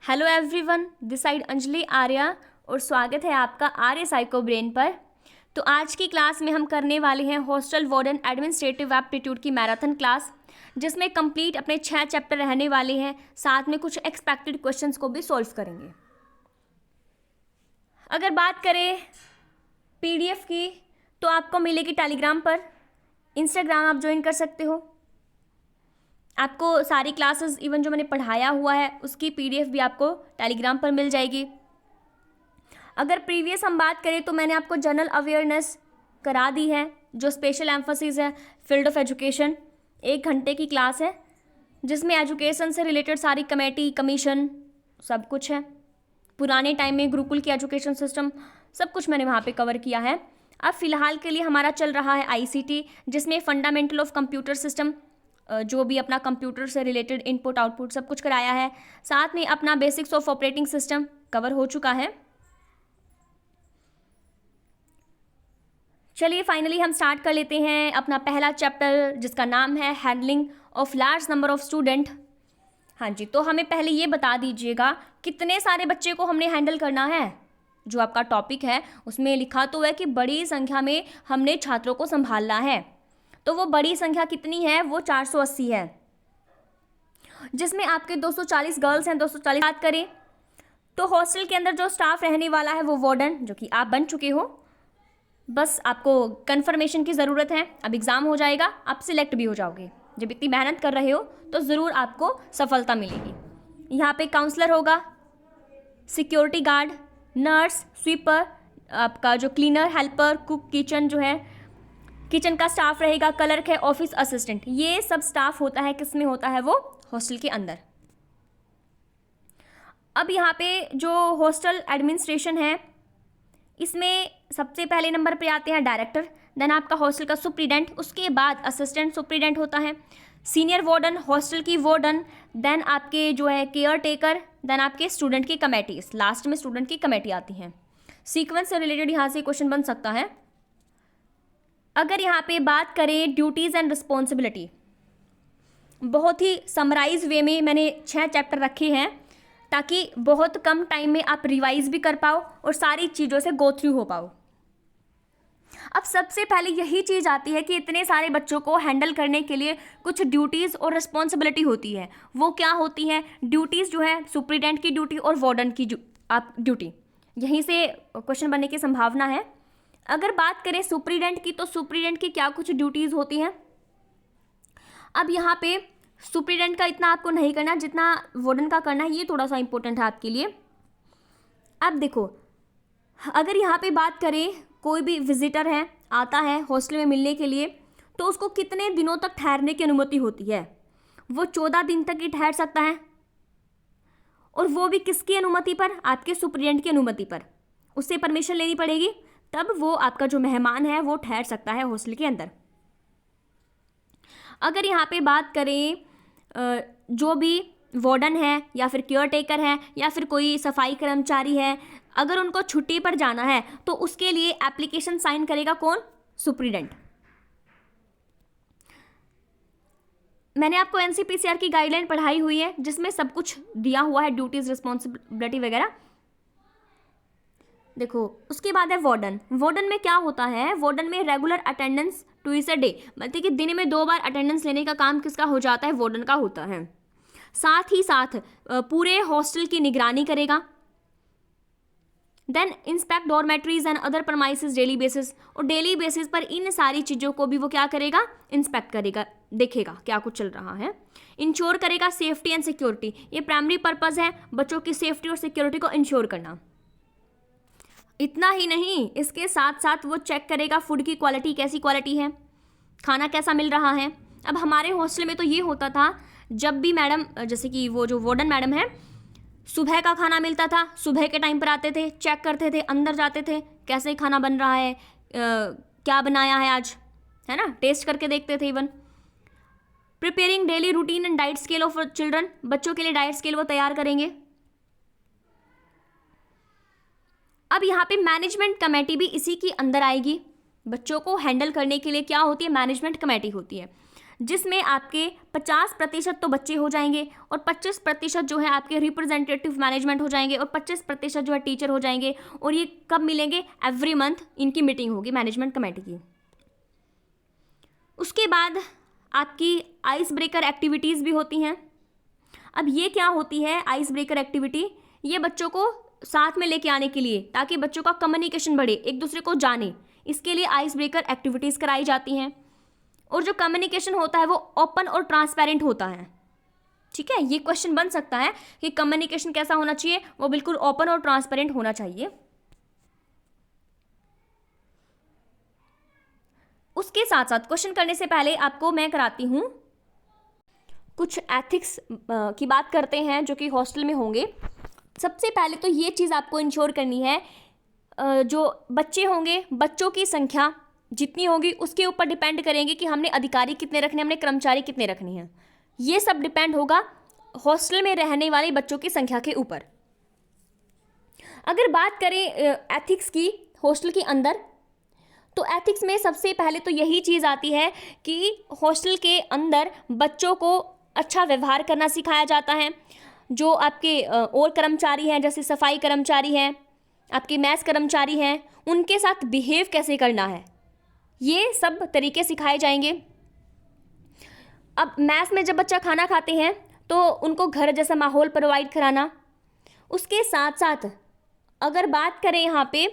Hello everyone, this side Anjali Arya और स्वागत है आपका आर्य साइको ब्रेन पर। तो आज की क्लास में हम करने वाले हैं हॉस्टल वार्डन एडमिनिस्ट्रेटिव एप्टीट्यूड की मैराथन क्लास, जिसमें कंप्लीट अपने 6 चैप्टर रहने वाले हैं। साथ में कुछ एक्सपेक्टेड क्वेश्चंस को भी सॉल्व करेंगे। अगर बात करें पीडीएफ की तो आपको मिलेगी टेलीग्राम पर। इंस्टाग्राम आप ज्वाइन कर सकते हो। आपको सारी क्लासेस इवन जो मैंने पढ़ाया हुआ है उसकी पीडीएफ भी आपको टेलीग्राम पर मिल जाएगी। अगर प्रीवियस हम बात करें तो मैंने आपको जनरल अवेयरनेस करा दी है, जो स्पेशल एम्फोसिस है फील्ड ऑफ एजुकेशन। 1 घंटे की क्लास है जिसमें एजुकेशन से रिलेटेड सारी कमेटी कमीशन सब कुछ है। पुराने टाइम में गुरुकुल की एजुकेशन सिस्टम सब कुछ मैंने वहाँ पे कवर किया है। अब फ़िलहाल के लिए हमारा चल रहा है आईसीटी, जिसमें फंडामेंटल ऑफ कंप्यूटर सिस्टम, जो भी अपना कंप्यूटर से रिलेटेड इनपुट आउटपुट सब कुछ कराया है। साथ में अपना basics of operating system cover हो चुका है। चलिए फाइनली हम स्टार्ट कर लेते हैं अपना पहला चैप्टर, जिसका नाम है handling of large number of student. हाँ जी, तो हमें पहले ये बता दीजिएगा कितने सारे बच्चे को हमने हैंडल करना है। जो आपका टॉपिक है उसमें लिखा तो है कि बड़ी संख्या में हमने छात्रों को संभालना है। तो वो बड़ी संख्या कितनी है? वो 480 है, जिसमें आपके 240 गर्ल्स हैं। 240 बात करें तो हॉस्टल के अंदर जो स्टाफ रहने वाला है वो वार्डन, जो कि आप बन चुके हो। बस आपको कंफर्मेशन की ज़रूरत है। अब एग्ज़ाम हो जाएगा, आप सिलेक्ट भी हो जाओगे। जब इतनी मेहनत कर रहे हो तो ज़रूर आपको सफलता मिलेगी। यहाँ पे काउंसलर होगा, सिक्योरिटी गार्ड, नर्स, स्वीपर, आपका जो क्लीनर, हेल्पर, कुक, किचन जो है किचन का स्टाफ रहेगा, क्लर्क है, ऑफिस असिस्टेंट। ये सब स्टाफ होता है, किस में होता है? वो हॉस्टल के अंदर। अब यहाँ पे जो हॉस्टल एडमिनिस्ट्रेशन है, इसमें सबसे पहले नंबर पे आते हैं डायरेक्टर, देन आपका हॉस्टल का सुप्रीडेंट, उसके बाद असिस्टेंट सुप्रीडेंट होता है, सीनियर वार्डन, हॉस्टल की वार्डन, देन आपके जो है केयर टेकर, देन आपके स्टूडेंट की कमेटीज, लास्ट में स्टूडेंट की कमेटी आती हैं। सीक्वेंस से रिलेटेड यहाँ से क्वेश्चन बन सकता है। अगर यहाँ पे बात करें ड्यूटीज़ एंड रिस्पॉन्सिबिलिटी, बहुत ही समराइज वे में मैंने 6 चैप्टर रखे हैं, ताकि बहुत कम टाइम में आप रिवाइज भी कर पाओ और सारी चीज़ों से गो थ्रू हो पाओ। अब सबसे पहले यही चीज़ आती है कि इतने सारे बच्चों को हैंडल करने के लिए कुछ ड्यूटीज़ और रिस्पॉन्सिबिलिटी होती है। वो क्या होती हैं? ड्यूटीज़ जो है सुप्रीडेंट की ड्यूटी और वार्डन की आप ड्यूटी, यहीं से क्वेश्चन बनने की संभावना है। अगर बात करें सुप्रीडेंट की, तो सुप्रीडेंट की क्या कुछ ड्यूटीज़ होती हैं। अब यहाँ पे सुप्रीडेंट का इतना आपको नहीं करना जितना वार्डन का करना है, ये थोड़ा सा इंपॉर्टेंट है आपके लिए। अब देखो, अगर यहाँ पे बात करें कोई भी विजिटर है, आता है हॉस्टल में मिलने के लिए, तो उसको कितने दिनों तक ठहरने की अनुमति होती है? वो 14 दिन तक ही ठहर सकता है, और वो भी किसकी अनुमति पर? आपके सुप्रीडेंट की अनुमति पर। उससे परमिशन लेनी पड़ेगी, तब वो आपका जो मेहमान है वो ठहर सकता है हॉस्टल के अंदर। अगर यहाँ पे बात करें जो भी वार्डन है या फिर केयर टेकर है या फिर कोई सफाई कर्मचारी है, अगर उनको छुट्टी पर जाना है तो उसके लिए एप्लीकेशन साइन करेगा कौन? सुप्रीडेंट। मैंने आपको एनसीपीसीआर की गाइडलाइन पढ़ाई हुई है, जिसमें सब कुछ दिया हुआ है, ड्यूटीज, रिस्पॉन्सिबिलिटी वगैरह। देखो, उसके बाद है वार्डन। वार्डन में क्या होता है? वार्डन में regular attendance twice a day, मतलब कि दिन में 2 बार अटेंडेंस लेने का काम किसका हो जाता है? वार्डन का होता है। साथ ही साथ पूरे हॉस्टल की निगरानी करेगा। Then inspect dormitories and other premises daily basis, और डेली बेसिस पर इन सारी चीज़ों को भी वो क्या करेगा? इंस्पेक्ट करेगा, देखेगा क्या कुछ चल रहा है। इंश्योर करेगा सेफ्टी एंड सिक्योरिटी, ये प्राइमरी पर्पज़ है, बच्चों की सेफ्टी और सिक्योरिटी को इंश्योर करना। इतना ही नहीं, इसके साथ साथ वो चेक करेगा फूड की क्वालिटी, कैसी क्वालिटी है, खाना कैसा मिल रहा है। अब हमारे हॉस्टल में तो ये होता था, जब भी मैडम, जैसे कि वो जो वार्डन मैडम है, सुबह का खाना मिलता था, सुबह के टाइम पर आते थे, चेक करते थे, अंदर जाते थे, कैसे खाना बन रहा है, क्या बनाया है आज, है ना, टेस्ट करके देखते थे। Even preparing daily routine and diet scale of children, बच्चों के लिए डाइट स्केल वो तैयार करेंगे। अब यहाँ पे मैनेजमेंट कमेटी भी इसी के अंदर आएगी। बच्चों को हैंडल करने के लिए क्या होती है? मैनेजमेंट कमेटी होती है। जिसमें आपके 50% तो बच्चे हो जाएंगे और 25% जो है आपके रिप्रेजेंटेटिव मैनेजमेंट हो जाएंगे और 25% जो है टीचर हो जाएंगे। और ये कब मिलेंगे? एवरी मंथ इनकी मीटिंग होगी मैनेजमेंट कमेटी की। उसके बाद आपकी आइस ब्रेकर एक्टिविटीज़ भी होती हैं। अब ये क्या होती है आइस ब्रेकर एक्टिविटी? ये बच्चों को साथ में लेके आने के लिए, ताकि बच्चों का कम्युनिकेशन बढ़े, एक दूसरे को जाने, इसके लिए आइस ब्रेकर एक्टिविटीज़ कराई जाती हैं। और जो कम्युनिकेशन होता है वो ओपन और ट्रांसपेरेंट होता है। ठीक है, ये क्वेश्चन बन सकता है कि कम्युनिकेशन कैसा होना चाहिए? वो बिल्कुल ओपन और ट्रांसपेरेंट होना चाहिए। उसके साथ साथ क्वेश्चन करने से पहले आपको मैं कराती हूँ कुछ एथिक्स की बात करते हैं जो कि हॉस्टल में होंगे। सबसे पहले तो ये चीज़ आपको इंश्योर करनी है, जो बच्चे होंगे, बच्चों की संख्या जितनी होगी उसके ऊपर डिपेंड करेंगे कि हमने अधिकारी कितने रखने, हमने कर्मचारी कितने रखने हैं। ये सब डिपेंड होगा हॉस्टल में रहने वाले बच्चों की संख्या के ऊपर। अगर बात करें एथिक्स की हॉस्टल के अंदर, तो एथिक्स में सबसे पहले तो यही चीज़ आती है कि हॉस्टल के अंदर बच्चों को अच्छा व्यवहार करना सिखाया जाता है। जो आपके और कर्मचारी हैं, जैसे सफाई कर्मचारी हैं, आपके मैस कर्मचारी हैं, उनके साथ बिहेव कैसे करना है, ये सब तरीके सिखाए जाएंगे। अब मैस में जब बच्चा खाना खाते हैं तो उनको घर जैसा माहौल प्रोवाइड कराना। उसके साथ साथ अगर बात करें यहाँ पे,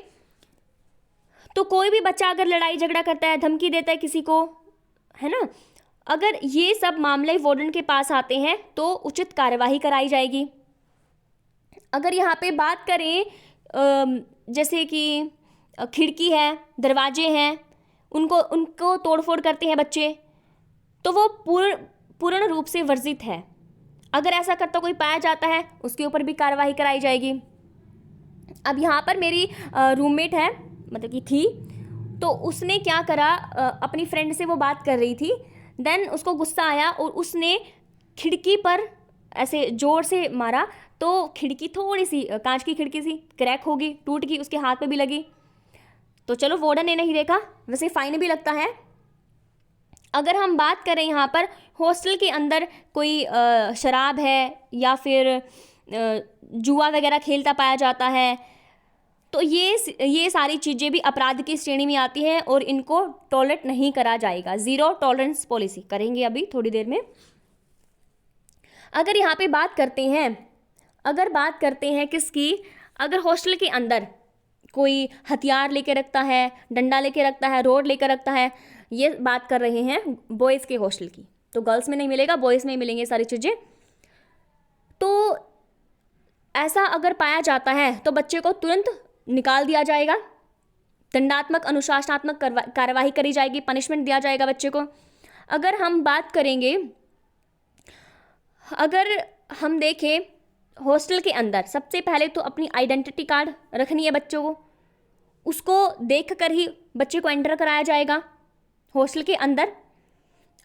तो कोई भी बच्चा अगर लड़ाई झगड़ा करता है, धमकी देता है किसी को, है ना, अगर ये सब मामले वार्डन के पास आते हैं तो उचित कार्यवाही कराई जाएगी। अगर यहाँ पे बात करें जैसे कि खिड़की है, दरवाजे हैं, उनको तोड़फोड़ करते हैं बच्चे, तो वो पूर्ण रूप से वर्जित है। अगर ऐसा करता कोई पाया जाता है उसके ऊपर भी कार्रवाई कराई जाएगी। अब यहाँ पर मेरी रूममेट है, मतलब कि थी, तो उसने क्या करा, अपनी फ्रेंड से वो बात कर रही थी, देन उसको गुस्सा आया और उसने खिड़की पर ऐसे ज़ोर से मारा, तो खिड़की थोड़ी सी, कांच की खिड़की सी क्रैक हो गई, टूट गई, उसके हाथ पे भी लगी। तो चलो वार्डन ने नहीं देखा, वैसे फ़ाइन भी लगता है। अगर हम बात करें यहाँ पर हॉस्टल के अंदर कोई शराब है या फिर जुआ वगैरह खेलता पाया जाता है, तो ये सारी चीज़ें भी अपराध की श्रेणी में आती हैं और इनको टॉलरेट नहीं करा जाएगा। ज़ीरो टॉलरेंस पॉलिसी करेंगे अभी थोड़ी देर में। अगर यहाँ पे बात करते हैं किसकी, अगर हॉस्टल के अंदर कोई हथियार लेके रखता है, डंडा लेके रखता है, रोड लेकर रखता है, ये बात कर रहे हैं बॉयज़ के हॉस्टल की, तो गर्ल्स में नहीं मिलेगा, बॉयज़ में ही मिलेंगे सारी चीज़ें। तो ऐसा अगर पाया जाता है तो बच्चे को तुरंत निकाल दिया जाएगा, दंडात्मक अनुशासनात्मक कार्यवाही करी जाएगी, पनिशमेंट दिया जाएगा बच्चे को। अगर हम बात करेंगे, अगर हम देखें हॉस्टल के अंदर, सबसे पहले तो अपनी आइडेंटिटी कार्ड रखनी है बच्चों को, उसको देख कर ही बच्चे को एंटर कराया जाएगा हॉस्टल के अंदर।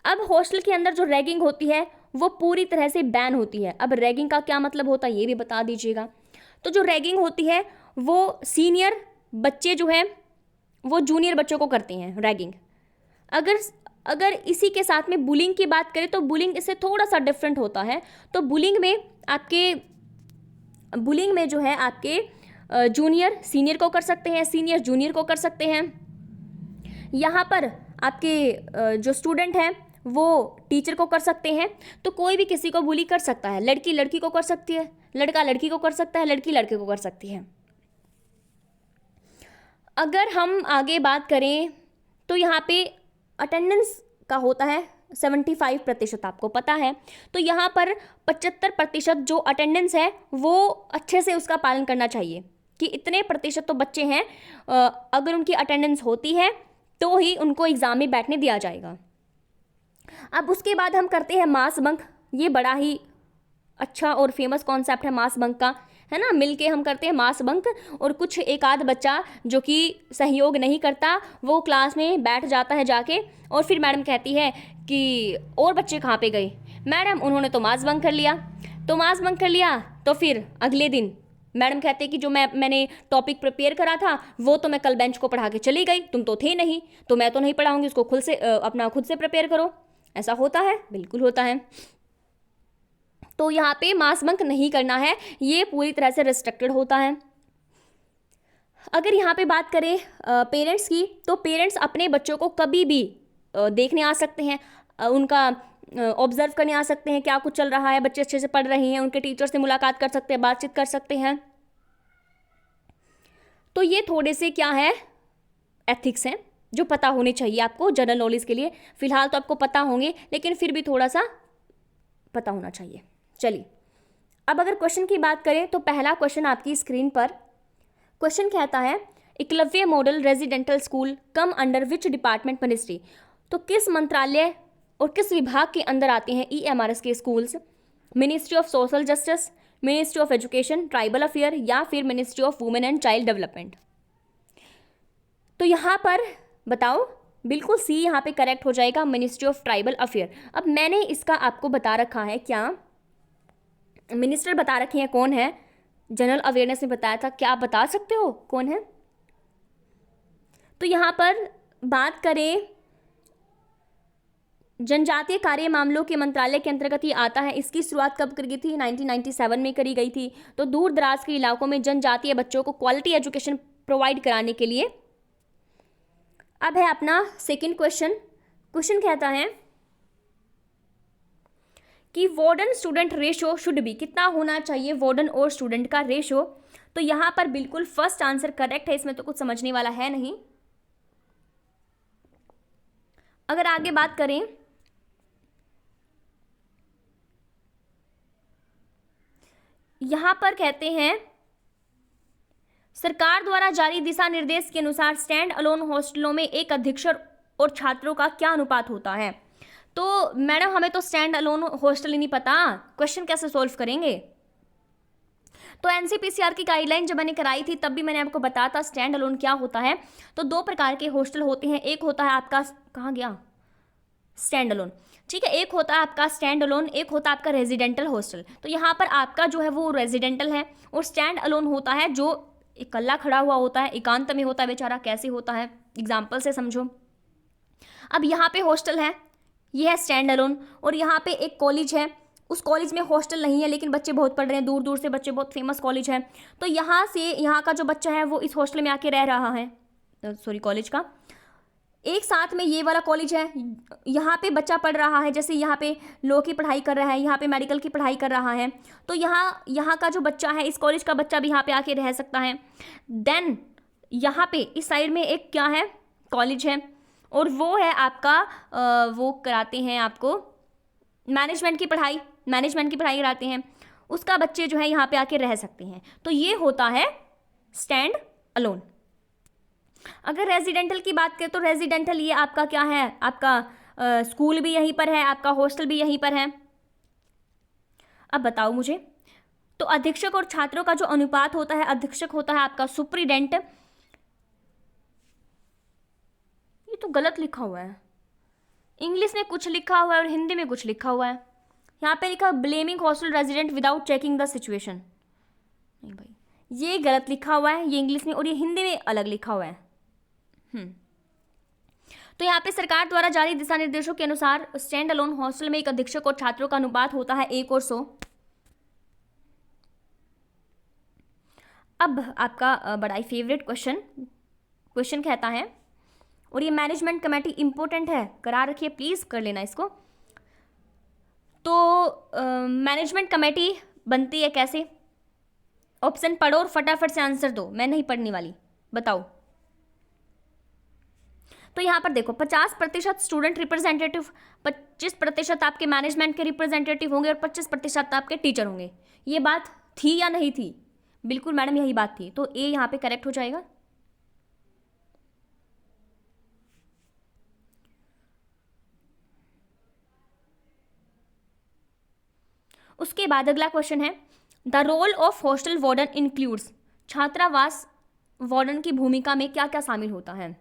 अब हॉस्टल के अंदर जो रैगिंग होती है वो पूरी तरह से बैन होती है। अब रैगिंग का क्या मतलब होता है ये भी बता दीजिएगा। तो जो रैगिंग होती है वो सीनियर बच्चे जो हैं वो जूनियर बच्चों को करते हैं रैगिंग। अगर इसी के साथ में बुलिंग की बात करें तो बुलिंग इससे थोड़ा सा डिफरेंट होता है। तो बुलिंग में जो है आपके जूनियर सीनियर को कर सकते हैं, सीनियर जूनियर को कर सकते हैं। यहाँ पर आपके जो स्टूडेंट हैं वो टीचर को कर सकते हैं। तो कोई भी किसी को बुली कर सकता है, लड़की लड़की को कर सकती है, लड़का लड़की को कर सकता है, लड़की लड़के को कर सकती है। अगर हम आगे बात करें तो यहाँ पे अटेंडेंस का होता है 75%, आपको पता है। तो यहाँ पर 75% जो अटेंडेंस है वो अच्छे से उसका पालन करना चाहिए कि इतने प्रतिशत तो बच्चे हैं, अगर उनकी अटेंडेंस होती है तो ही उनको एग्ज़ाम में बैठने दिया जाएगा। अब उसके बाद हम करते हैं मास बंक। ये बड़ा ही अच्छा और फेमस कॉन्सेप्ट है मास बंक का, है ना। मिलके हम करते हैं मास बंक, और कुछ एक आध बच्चा जो कि सहयोग नहीं करता वो क्लास में बैठ जाता है जाके, और फिर मैडम कहती है कि और बच्चे कहाँ पे गए, मैडम उन्होंने तो मास बंक कर लिया। तो मास बंक कर लिया तो फिर अगले दिन मैडम कहते कि जो मैंने टॉपिक प्रिपेयर करा था वो तो मैं कल बेंच को पढ़ा के चली गई, तुम तो थे नहीं, तो मैं तो नहीं पढ़ाऊँगी, उसको खुद से प्रिपेयर करो। ऐसा होता है? बिल्कुल होता है। तो यहाँ पे मास बंक नहीं करना है, ये पूरी तरह से रिस्ट्रिक्टेड होता है। अगर यहाँ पे बात करें पेरेंट्स की, तो पेरेंट्स अपने बच्चों को कभी भी देखने आ सकते हैं, उनका ऑब्जर्व करने आ सकते हैं क्या कुछ चल रहा है, बच्चे अच्छे से पढ़ रहे हैं, उनके टीचर से मुलाकात कर सकते हैं, बातचीत कर सकते हैं। तो ये थोड़े से क्या है, एथिक्स हैं जो पता होने चाहिए आपको जनरल नॉलेज के लिए। फिलहाल तो आपको पता होंगे, लेकिन फिर भी थोड़ा सा पता होना चाहिए। चलिए, अब अगर क्वेश्चन की बात करें तो पहला क्वेश्चन आपकी स्क्रीन पर क्वेश्चन कहता है Eklavya model residential school come under which department ministry. तो किस मंत्रालय और किस विभाग के अंदर आते हैं EMRS के schools? Ministry of social justice, ministry of education, tribal affair या फिर ministry of women and child development. तो यहाँ पर बताओ, बिल्कुल सी यहाँ पे करेक्ट हो जाएगा, मिनिस्ट्री ऑफ ट्राइबल अफेयर। अब मैंने इसका आपको बता रखा है, क्या मिनिस्टर बता रखे हैं कौन है, जनरल अवेयरनेस में बताया था, क्या आप बता सकते हो कौन है? तो यहाँ पर बात करें जनजातीय कार्य मामलों के मंत्रालय के अंतर्गत ये आता है। इसकी शुरुआत कब करी गई थी? 1997 में करी गई थी। तो दूर दराज के इलाकों में जनजातीय बच्चों को क्वालिटी एजुकेशन प्रोवाइड कराने के लिए। अब है अपना सेकंड क्वेश्चन। क्वेश्चन कहता है कि warden student ratio should be, कितना होना चाहिए वार्डन और स्टूडेंट का रेशो? तो यहाँ पर बिल्कुल फर्स्ट आंसर करेक्ट है, इसमें तो कुछ समझने वाला है नहीं। अगर आगे बात करें, यहां पर कहते हैं सरकार द्वारा जारी दिशा निर्देश के अनुसार स्टैंड अलोन हॉस्टलों में एक अधीक्षक और छात्रों का क्या अनुपात होता है? तो मैडम हमें तो स्टैंड अलोन हॉस्टल ही नहीं पता, क्वेश्चन कैसे सॉल्व करेंगे? तो NCPCR की गाइडलाइन जब मैंने कराई थी तब भी मैंने आपको बताया था स्टैंड अलोन क्या होता है। तो दो प्रकार के हॉस्टल होते हैं, एक होता है आपका, कहाँ गया, स्टैंड अलोन, ठीक है, एक होता है आपका स्टैंड अलोन, एक होता है आपका रेजिडेंटल हॉस्टल। तो यहाँ पर आपका जो है वो रेजिडेंटल है, और स्टैंड अलोन होता है जो इकल्ला खड़ा हुआ होता है, एकांत में होता है बेचारा। कैसे होता है, एग्जाम्पल से समझो। अब यहाँ पे हॉस्टल है, ये है स्टैंड अलोन, और यहाँ पे एक कॉलेज है, उस कॉलेज में हॉस्टल नहीं है लेकिन बच्चे बहुत पढ़ रहे हैं, दूर दूर से बच्चे, बहुत फेमस कॉलेज है। तो यहाँ से यहाँ का जो बच्चा है वो इस हॉस्टल में आके रह रहा है, सॉरी कॉलेज का, एक साथ में ये वाला कॉलेज है, यहाँ पे बच्चा पढ़ रहा है, जैसे यहाँ पे लॉ की पढ़ाई कर रहा है, यहाँ पे मेडिकल की पढ़ाई कर रहा है। तो यहाँ का जो बच्चा है, इस कॉलेज का बच्चा भी यहाँ पे आके रह सकता है। देन यहाँ पे इस साइड में एक क्या है, कॉलेज है, और वो है आपका वो कराते हैं आपको मैनेजमेंट की पढ़ाई कराते हैं, उसका बच्चे जो है यहाँ पे आके रह सकते हैं। तो ये होता है स्टैंड अलोन। अगर रेजिडेंटल की बात करें तो रेजिडेंटल ये आपका क्या है, आपका स्कूल भी यहीं पर है, आपका हॉस्टल भी यहीं पर है। अब बताओ मुझे, तो अधीक्षक और छात्रों का जो अनुपात होता है, अधीक्षक होता है आपका सुप्रीडेंट। ये तो गलत लिखा हुआ है, इंग्लिश में कुछ लिखा हुआ है और हिंदी में कुछ लिखा हुआ है। यहाँ पे लिखा blaming hostel resident without checking the situation. नहीं भाई, ये गलत लिखा हुआ है, ये इंग्लिश में और ये हिंदी में अलग लिखा हुआ है। तो यहाँ पे सरकार द्वारा जारी दिशा निर्देशों के अनुसार स्टैंड अलोन हॉस्टल में एक अधीक्षक और छात्रों का अनुपात होता है 1 और 100। अब आपका बड़ा ही फेवरेट क्वेश्चन कहता है, और ये मैनेजमेंट कमेटी इंपॉर्टेंट है, करा रखिए प्लीज, कर लेना इसको। तो मैनेजमेंट कमेटी बनती है कैसे? ऑप्शन पढ़ो और फटाफट से आंसर दो, मैं नहीं पढ़ने वाली, बताओ। तो यहाँ पर देखो 50% स्टूडेंट रिप्रेजेंटेटिव, 25% आपके मैनेजमेंट के रिप्रेजेंटेटिव होंगे और 25% आपके टीचर होंगे। ये बात थी या नहीं थी? बिल्कुल मैडम यही बात थी, तो ए यहाँ पे करेक्ट हो जाएगा। उसके बाद अगला क्वेश्चन है, the role of hostel warden includes, छात्रावास वार्डन की भूमिका में क्या क्या शामिल होता है?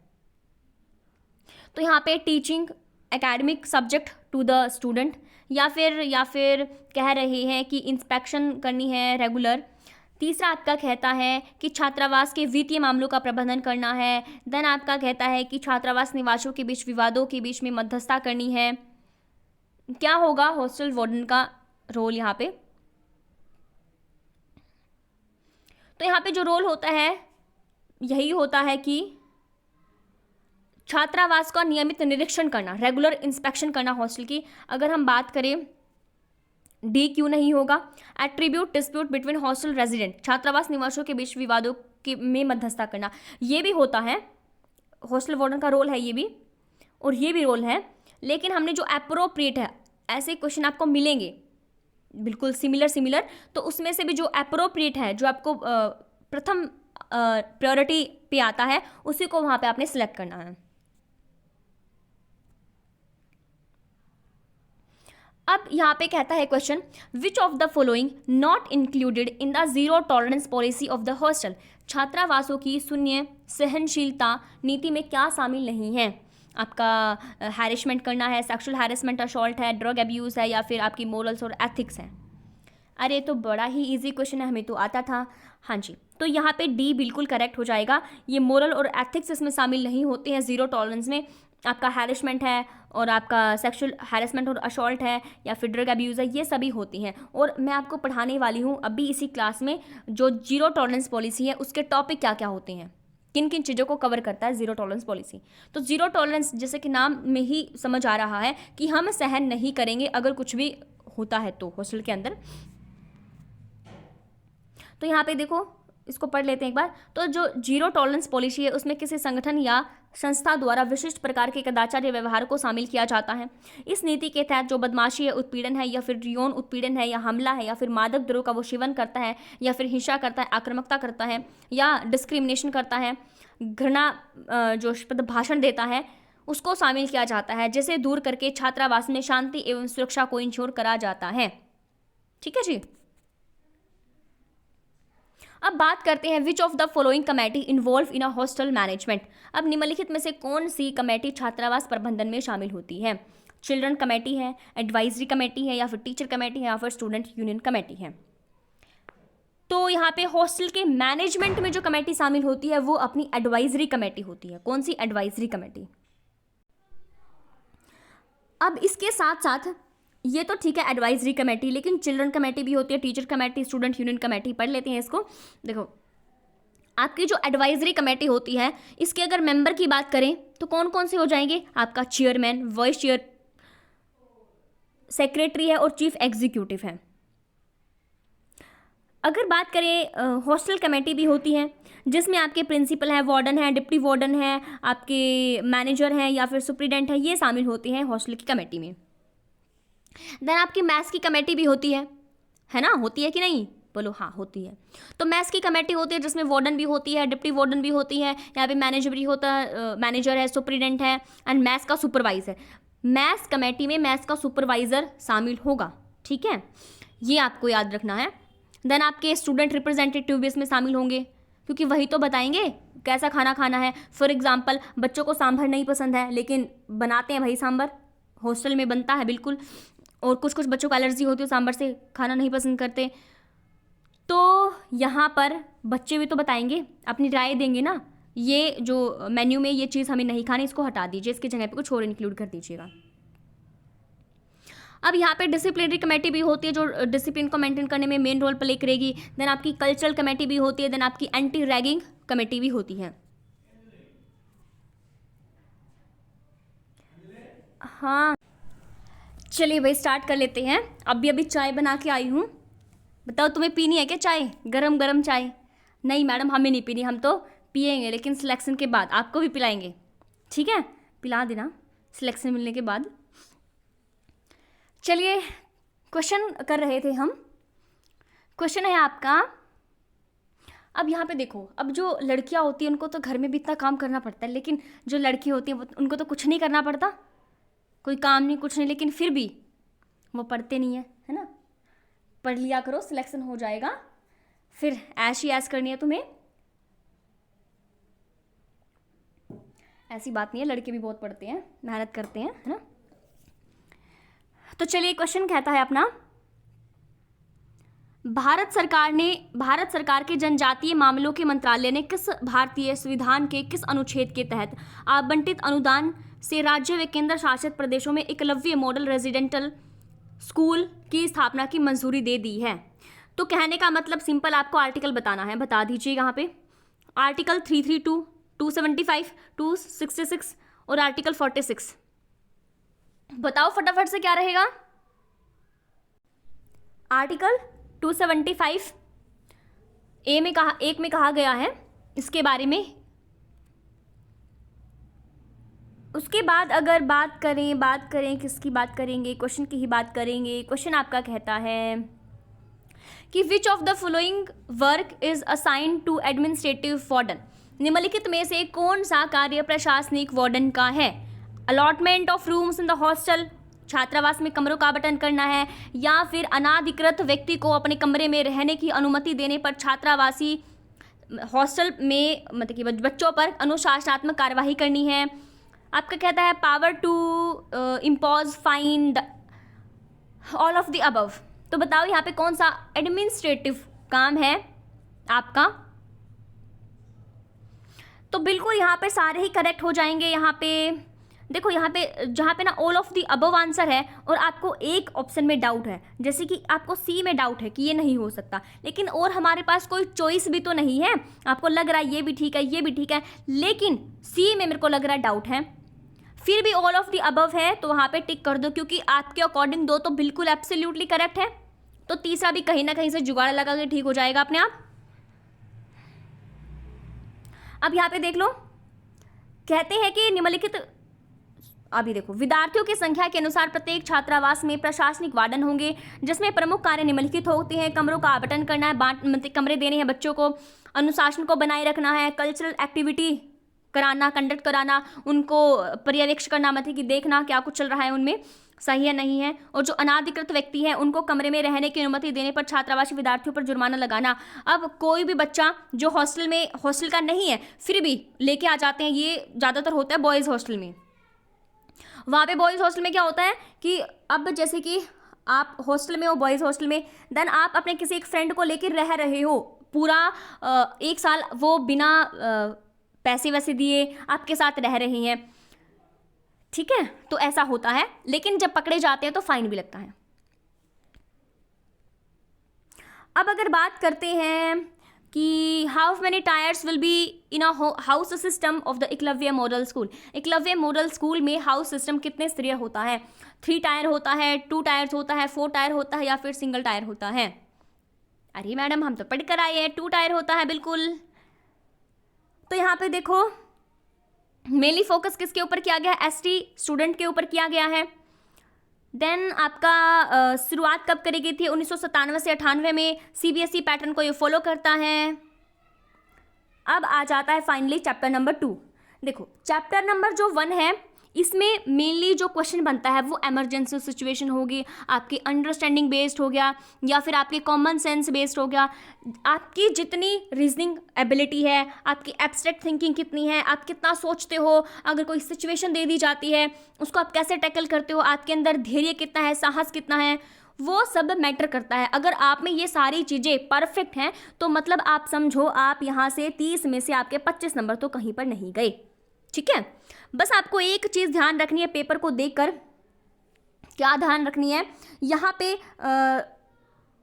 तो यहाँ पे teaching academic subject to the student, या फिर कह रहे हैं कि इंस्पेक्शन करनी है रेगुलर। तीसरा आपका कहता है कि छात्रावास के वित्तीय मामलों का प्रबंधन करना है। देन आपका कहता है कि छात्रावास निवासियों के बीच विवादों के बीच में मध्यस्थता करनी है। क्या होगा हॉस्टल वार्डन का रोल यहाँ पे? तो यहाँ पे जो रोल होता है यही होता है कि छात्रावास का नियमित निरीक्षण करना, रेगुलर इंस्पेक्शन करना हॉस्टल की। अगर हम बात करें डी क्यों नहीं होगा? Attribute dispute between hostel resident, छात्रावास निवासियों के बीच विवादों के में मध्यस्थता करना, ये भी होता है, हॉस्टल वार्डन का रोल है ये भी, और ये भी रोल है। लेकिन हमने जो अप्रोप्रिएट है, ऐसे क्वेश्चन आपको मिलेंगे बिल्कुल सिमिलर, तो उसमें से भी जो अप्रोप्रिएट है, जो आपको प्रथम प्रायोरिटी पे आता है, उसी को वहाँ पे आपने सिलेक्ट करना है। अब यहाँ पे कहता है question, which of the following not included in the zero tolerance policy of the hostel, छात्रावासों की शून्य सहनशीलता नीति में क्या शामिल नहीं है? आपका हैरेसमेंट करना है, सेक्सुअल हैरेसमेंट, असॉल्ट है, ड्रग अब्यूज़ है, या फिर आपकी मोरल्स और एथिक्स है। अरे तो बड़ा ही इजी क्वेश्चन है, हमें तो आता था। हाँ जी, तो यहाँ पे डी बिल्कुल करेक्ट हो जाएगा। ये मोरल और एथिक्स इसमें शामिल नहीं होते हैं जीरो टॉलरेंस में। आपका हैरेसमेंट है और आपका सेक्सुअल हैरेसमेंट और असॉल्ट है या फिर ड्रग अब्यूज़ है, ये सभी होती हैं। और मैं आपको पढ़ाने वाली हूँ अभी इसी क्लास में जो जीरो टॉलरेंस पॉलिसी है उसके टॉपिक क्या क्या होते हैं, किन किन चीज़ों को कवर करता है जीरो टॉलरेंस पॉलिसी। तो जीरो टॉलरेंस जैसे कि नाम में ही समझ आ रहा है कि हम सहन नहीं करेंगे अगर कुछ भी होता है तो हॉस्टल के अंदर। तो यहाँ पे देखो, इसको पढ़ लेते हैं एक बार। तो जो जीरो टॉलरेंस पॉलिसी है उसमें किसी संगठन या संस्था द्वारा विशिष्ट प्रकार के कदाचार या व्यवहार को शामिल किया जाता है। इस नीति के तहत जो बदमाशी है, उत्पीड़न है, या फिर यौन उत्पीड़न है, या हमला है, या फिर मादक द्रव्यों का वो सेवन करता है, या फिर हिंसा करता है, आक्रामकता करता है, या डिस्क्रिमिनेशन करता है, घृणा जो भाषण देता है, उसको शामिल किया जाता है, जिसे दूर करके छात्रावास में शांति एवं सुरक्षा को इंश्योर करा जाता है। ठीक है जी। अब बात करते हैं विच of the following committee involve in a hostel management. अब निम्नलिखित में से कौन सी कमेटी छात्रावास प्रबंधन में शामिल होती है? चिल्ड्रन कमेटी है, एडवाइजरी कमेटी है, या फिर टीचर कमेटी है, या फिर स्टूडेंट यूनियन कमेटी है। तो यहाँ पे हॉस्टल के मैनेजमेंट में जो कमेटी शामिल होती है वो अपनी एडवाइजरी कमेटी होती है। कौन सी? Advisory committee. अब इसके साथ साथ ये तो ठीक है एडवाइजरी कमेटी, लेकिन चिल्ड्रन कमेटी भी होती है, teacher committee, student union committee. पढ़ लेते हैं इसको। देखो, आपकी जो एडवाइजरी कमेटी होती है इसके अगर मेंबर की बात करें तो कौन कौन से हो जाएंगे? आपका चेयरमैन, वाइस चेयर, सेक्रेटरी है और चीफ एग्जीक्यूटिव है। अगर बात करें हॉस्टल कमेटी भी होती है जिसमें आपके प्रिंसिपल है, वार्डन है, डिप्टी वार्डन है, आपके मैनेजर हैं या फिर सुप्रीडेंट है, ये शामिल होते हैं हॉस्टल की कमेटी में। देन आपकी मैथ्स की कमेटी भी होती है ना? होती है कि नहीं? बोलो हाँ, होती है। तो मैथ्स की कमेटी होती है जिसमें वार्डन भी होती है, डिप्टी वार्डन भी होती है, यहाँ पे मैनेजर भी होता है, मैनेजर है, सुप्रीडेंट है, एंड मैथ्स का सुपरवाइजर। मैथ्स कमेटी में मैथ्स का सुपरवाइजर शामिल होगा। ठीक है, ये आपको याद रखना है। देन आपके स्टूडेंट रिप्रेजेंटेटिव भी इसमें शामिल होंगे क्योंकि वही तो बताएंगे कैसा खाना खाना है। फॉर एग्जाम्पल, बच्चों को सांभर नहीं पसंद है लेकिन बनाते हैं भाई सांभर, हॉस्टल में बनता है बिल्कुल। और कुछ कुछ बच्चों को एलर्जी होती है सांभर से, खाना नहीं पसंद करते, तो यहाँ पर बच्चे भी तो बताएंगे, अपनी राय देंगे ना, ये जो मेन्यू में ये चीज़ हमें नहीं खानी, इसको हटा दीजिए, इसकी जगह पे कुछ और इंक्लूड कर दीजिएगा। अब यहाँ पे डिसिप्लिनरी कमेटी भी होती है जो डिसिप्लिन को मेंटेन करने में मेन रोल प्ले करेगी। देन आपकी कल्चरल कमेटी भी होती है। देन आपकी एंटी रैगिंग कमेटी भी होती है। हाँ, चलिए भाई स्टार्ट कर लेते हैं। अभी चाय बना के आई हूँ। बताओ तुम्हें पीनी है क्या चाय? गरम गरम चाय? नहीं मैडम, हमें नहीं पीनी, हम तो पिएंगे लेकिन सिलेक्शन के बाद आपको भी पिलाएंगे। ठीक है, पिला देना सिलेक्शन मिलने के बाद। चलिए, क्वेश्चन कर रहे थे हम। क्वेश्चन है आपका, अब यहाँ पे देखो, अब जो लड़कियाँ होती हैं उनको तो घर में भी इतना काम करना पड़ता है, लेकिन जो लड़की होती है उनको तो कुछ नहीं करना पड़ता, कोई काम नहीं, कुछ नहीं, लेकिन फिर भी वो पढ़ते नहीं है ना? पढ़ लिया करो, सिलेक्शन हो जाएगा, फिर ऐश ही ऐश करनी है तुम्हें। ऐसी बात नहीं है, लड़के भी बहुत पढ़ते हैं, मेहनत करते हैं, है ना? तो चलिए, क्वेश्चन कहता है अपना, भारत सरकार के जनजातीय मामलों के मंत्रालय ने किस भारतीय संविधान के किस अनुच्छेद के तहत आवंटित अनुदान से राज्य व केंद्र शासित प्रदेशों में एकलव्य मॉडल रेजिडेंटल स्कूल की स्थापना की मंजूरी दे दी है। तो कहने का मतलब सिंपल, आपको आर्टिकल बताना है, बता दीजिए यहाँ पे। आर्टिकल 332, 275, 266 और आर्टिकल 46। बताओ फटाफट से क्या रहेगा। आर्टिकल 275 ए में कहा, एक में कहा गया है इसके बारे में। उसके बाद अगर बात करें किसकी बात करेंगे, क्वेश्चन की ही बात करेंगे। क्वेश्चन आपका कहता है कि which of the following work is assigned to administrative warden. निम्नलिखित में से कौन सा कार्य प्रशासनिक वार्डन का है। Allotment of rooms in the hostel, छात्रावास में कमरों का आवंटन करना है, या फिर अनाधिकृत व्यक्ति को अपने कमरे में रहने की अनुमति देने पर छात्रावासी हॉस्टल में मतलब कि बच्चों पर अनुशासनात्मक कार्यवाही करनी है। आपका कहता है power to impose fine, all of the above. तो बताओ यहाँ पे कौन सा एडमिनिस्ट्रेटिव काम है आपका। तो बिल्कुल यहाँ पे सारे ही करेक्ट हो जाएंगे। यहाँ पे देखो, यहाँ पे जहाँ पे ना all of the above answer है और आपको एक ऑप्शन में डाउट है, जैसे कि आपको सी में डाउट है कि ये नहीं हो सकता, लेकिन और हमारे पास कोई चॉइस भी तो नहीं है। आपको लग रहा है ये भी ठीक है, ये भी ठीक है, लेकिन सी में मेरे को लग रहा है डाउट है, फिर भी ऑल ऑफ द अबव है तो वहाँ पे टिक कर दो, क्योंकि आपके अकॉर्डिंग दो तो बिल्कुल एब्सोल्युटली करेक्ट है। तो तीसरा भी कहीं ना कहीं से जुगाड़ लगा के ठीक हो जाएगा अपने आप। अब यहाँ पे देख लो, कहते हैं कि निम्नलिखित, अभी देखो, विद्यार्थियों की संख्या के अनुसार प्रत्येक छात्रावास में प्रशासनिक वार्डन होंगे, जिसमें प्रमुख कार्य निम्नलिखित होते हैं। कमरों का आवंटन करना है, मतलब कमरे देने हैं बच्चों को, अनुशासन को बनाए रखना है, कल्चरल एक्टिविटी कराना, कंडक्ट कराना, उनको पर्यवेक्षण करना, मतलब कि देखना क्या कुछ चल रहा है उनमें, सही है नहीं है, और जो अनाधिकृत व्यक्ति हैं उनको कमरे में रहने की अनुमति देने पर छात्रावासी विद्यार्थियों पर जुर्माना लगाना। अब कोई भी बच्चा जो हॉस्टल का नहीं है फिर भी लेके आ जाते हैं, ये ज़्यादातर होता है बॉयज़ हॉस्टल में। वहाँ पे बॉयज़ हॉस्टल में क्या होता है कि अब जैसे कि आप हॉस्टल में हो, बॉयज़ हॉस्टल में, देन आप अपने किसी एक फ्रेंड को लेकर रह रहे हो पूरा 1 साल, वो बिना पैसे वैसे दिए आपके साथ रह रहे हैं, ठीक है। तो ऐसा होता है, लेकिन जब पकड़े जाते हैं तो फाइन भी लगता है। अब अगर बात करते हैं कि how many tyres will be in a house system of the Eklavya model school. Eklavya model school में हाउस सिस्टम कितने स्तरीय होता है। 3 टायर होता है, 2 टायर्स होता है, 4 टायर होता है, या फिर सिंगल टायर होता है। अरे मैडम हम तो पढ़ कर आए हैं, 2 टायर होता है बिल्कुल। तो यहाँ पे देखो मेनली फोकस किसके ऊपर किया गया है, एसटी स्टूडेंट के ऊपर किया गया है। देन आपका शुरुआत कब करी गई थी, 1997 से 98 में। सीबीएसई पैटर्न को ये फॉलो करता है। अब आ जाता है फाइनली चैप्टर नंबर 2। देखो चैप्टर नंबर जो 1 है, इसमें मेनली जो क्वेश्चन बनता है वो इमरजेंसी सिचुएशन होगी, आपकी अंडरस्टैंडिंग बेस्ड हो गया, या फिर आपके कॉमन सेंस बेस्ड हो गया, आपकी जितनी रीजनिंग एबिलिटी है, आपकी एब्स्ट्रैक्ट थिंकिंग कितनी है, आप कितना सोचते हो, अगर कोई सिचुएशन दे दी जाती है उसको आप कैसे टैकल करते हो, आपके अंदर धैर्य कितना है, साहस कितना है, वो सब मैटर करता है। अगर आप में ये सारी चीज़ें परफेक्ट हैं तो मतलब आप समझो आप यहाँ से 30 में से आपके 25 नंबर तो कहीं पर नहीं गए, ठीक है। बस आपको एक चीज़ ध्यान रखनी है पेपर को देखकर, क्या ध्यान रखनी है, यहाँ पे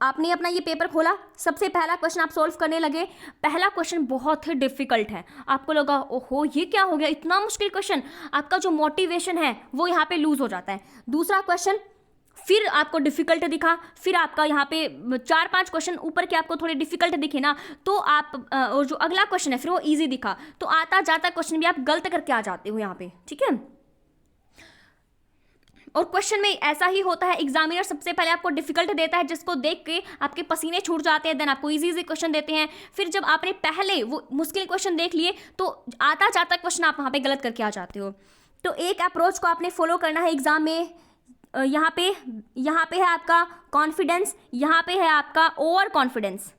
आपने अपना ये पेपर खोला, सबसे पहला क्वेश्चन आप सॉल्व करने लगे, पहला क्वेश्चन बहुत ही डिफिकल्ट है, आपको लगा ओहो ये क्या हो गया, इतना मुश्किल क्वेश्चन, आपका जो मोटिवेशन है वो यहाँ पे लूज हो जाता है। दूसरा क्वेश्चन फिर आपको डिफिकल्ट दिखा, फिर आपका यहाँ पे 4-5 क्वेश्चन ऊपर के आपको थोड़े डिफिकल्ट दिखे ना, तो आप और जो अगला क्वेश्चन है फिर वो इजी दिखा, तो आता जाता क्वेश्चन भी आप गलत करके आ जाते हो यहाँ पे, ठीक है। और क्वेश्चन में ऐसा ही होता है, एग्जामिनर सबसे पहले आपको डिफिकल्ट देता है जिसको देख के आपके पसीने छूट जाते हैं, देन आपको इजी इजी क्वेश्चन देते हैं, फिर जब आपने पहले वो मुश्किल क्वेश्चन देख लिए तो आता जाता क्वेश्चन आप वहाँ पे गलत करके आ जाते हो। तो एक अप्रोच को आपने फॉलो करना है एग्जाम में। यहाँ पे है आपका कॉन्फिडेंस, यहाँ पे है आपका ओवर कॉन्फिडेंस।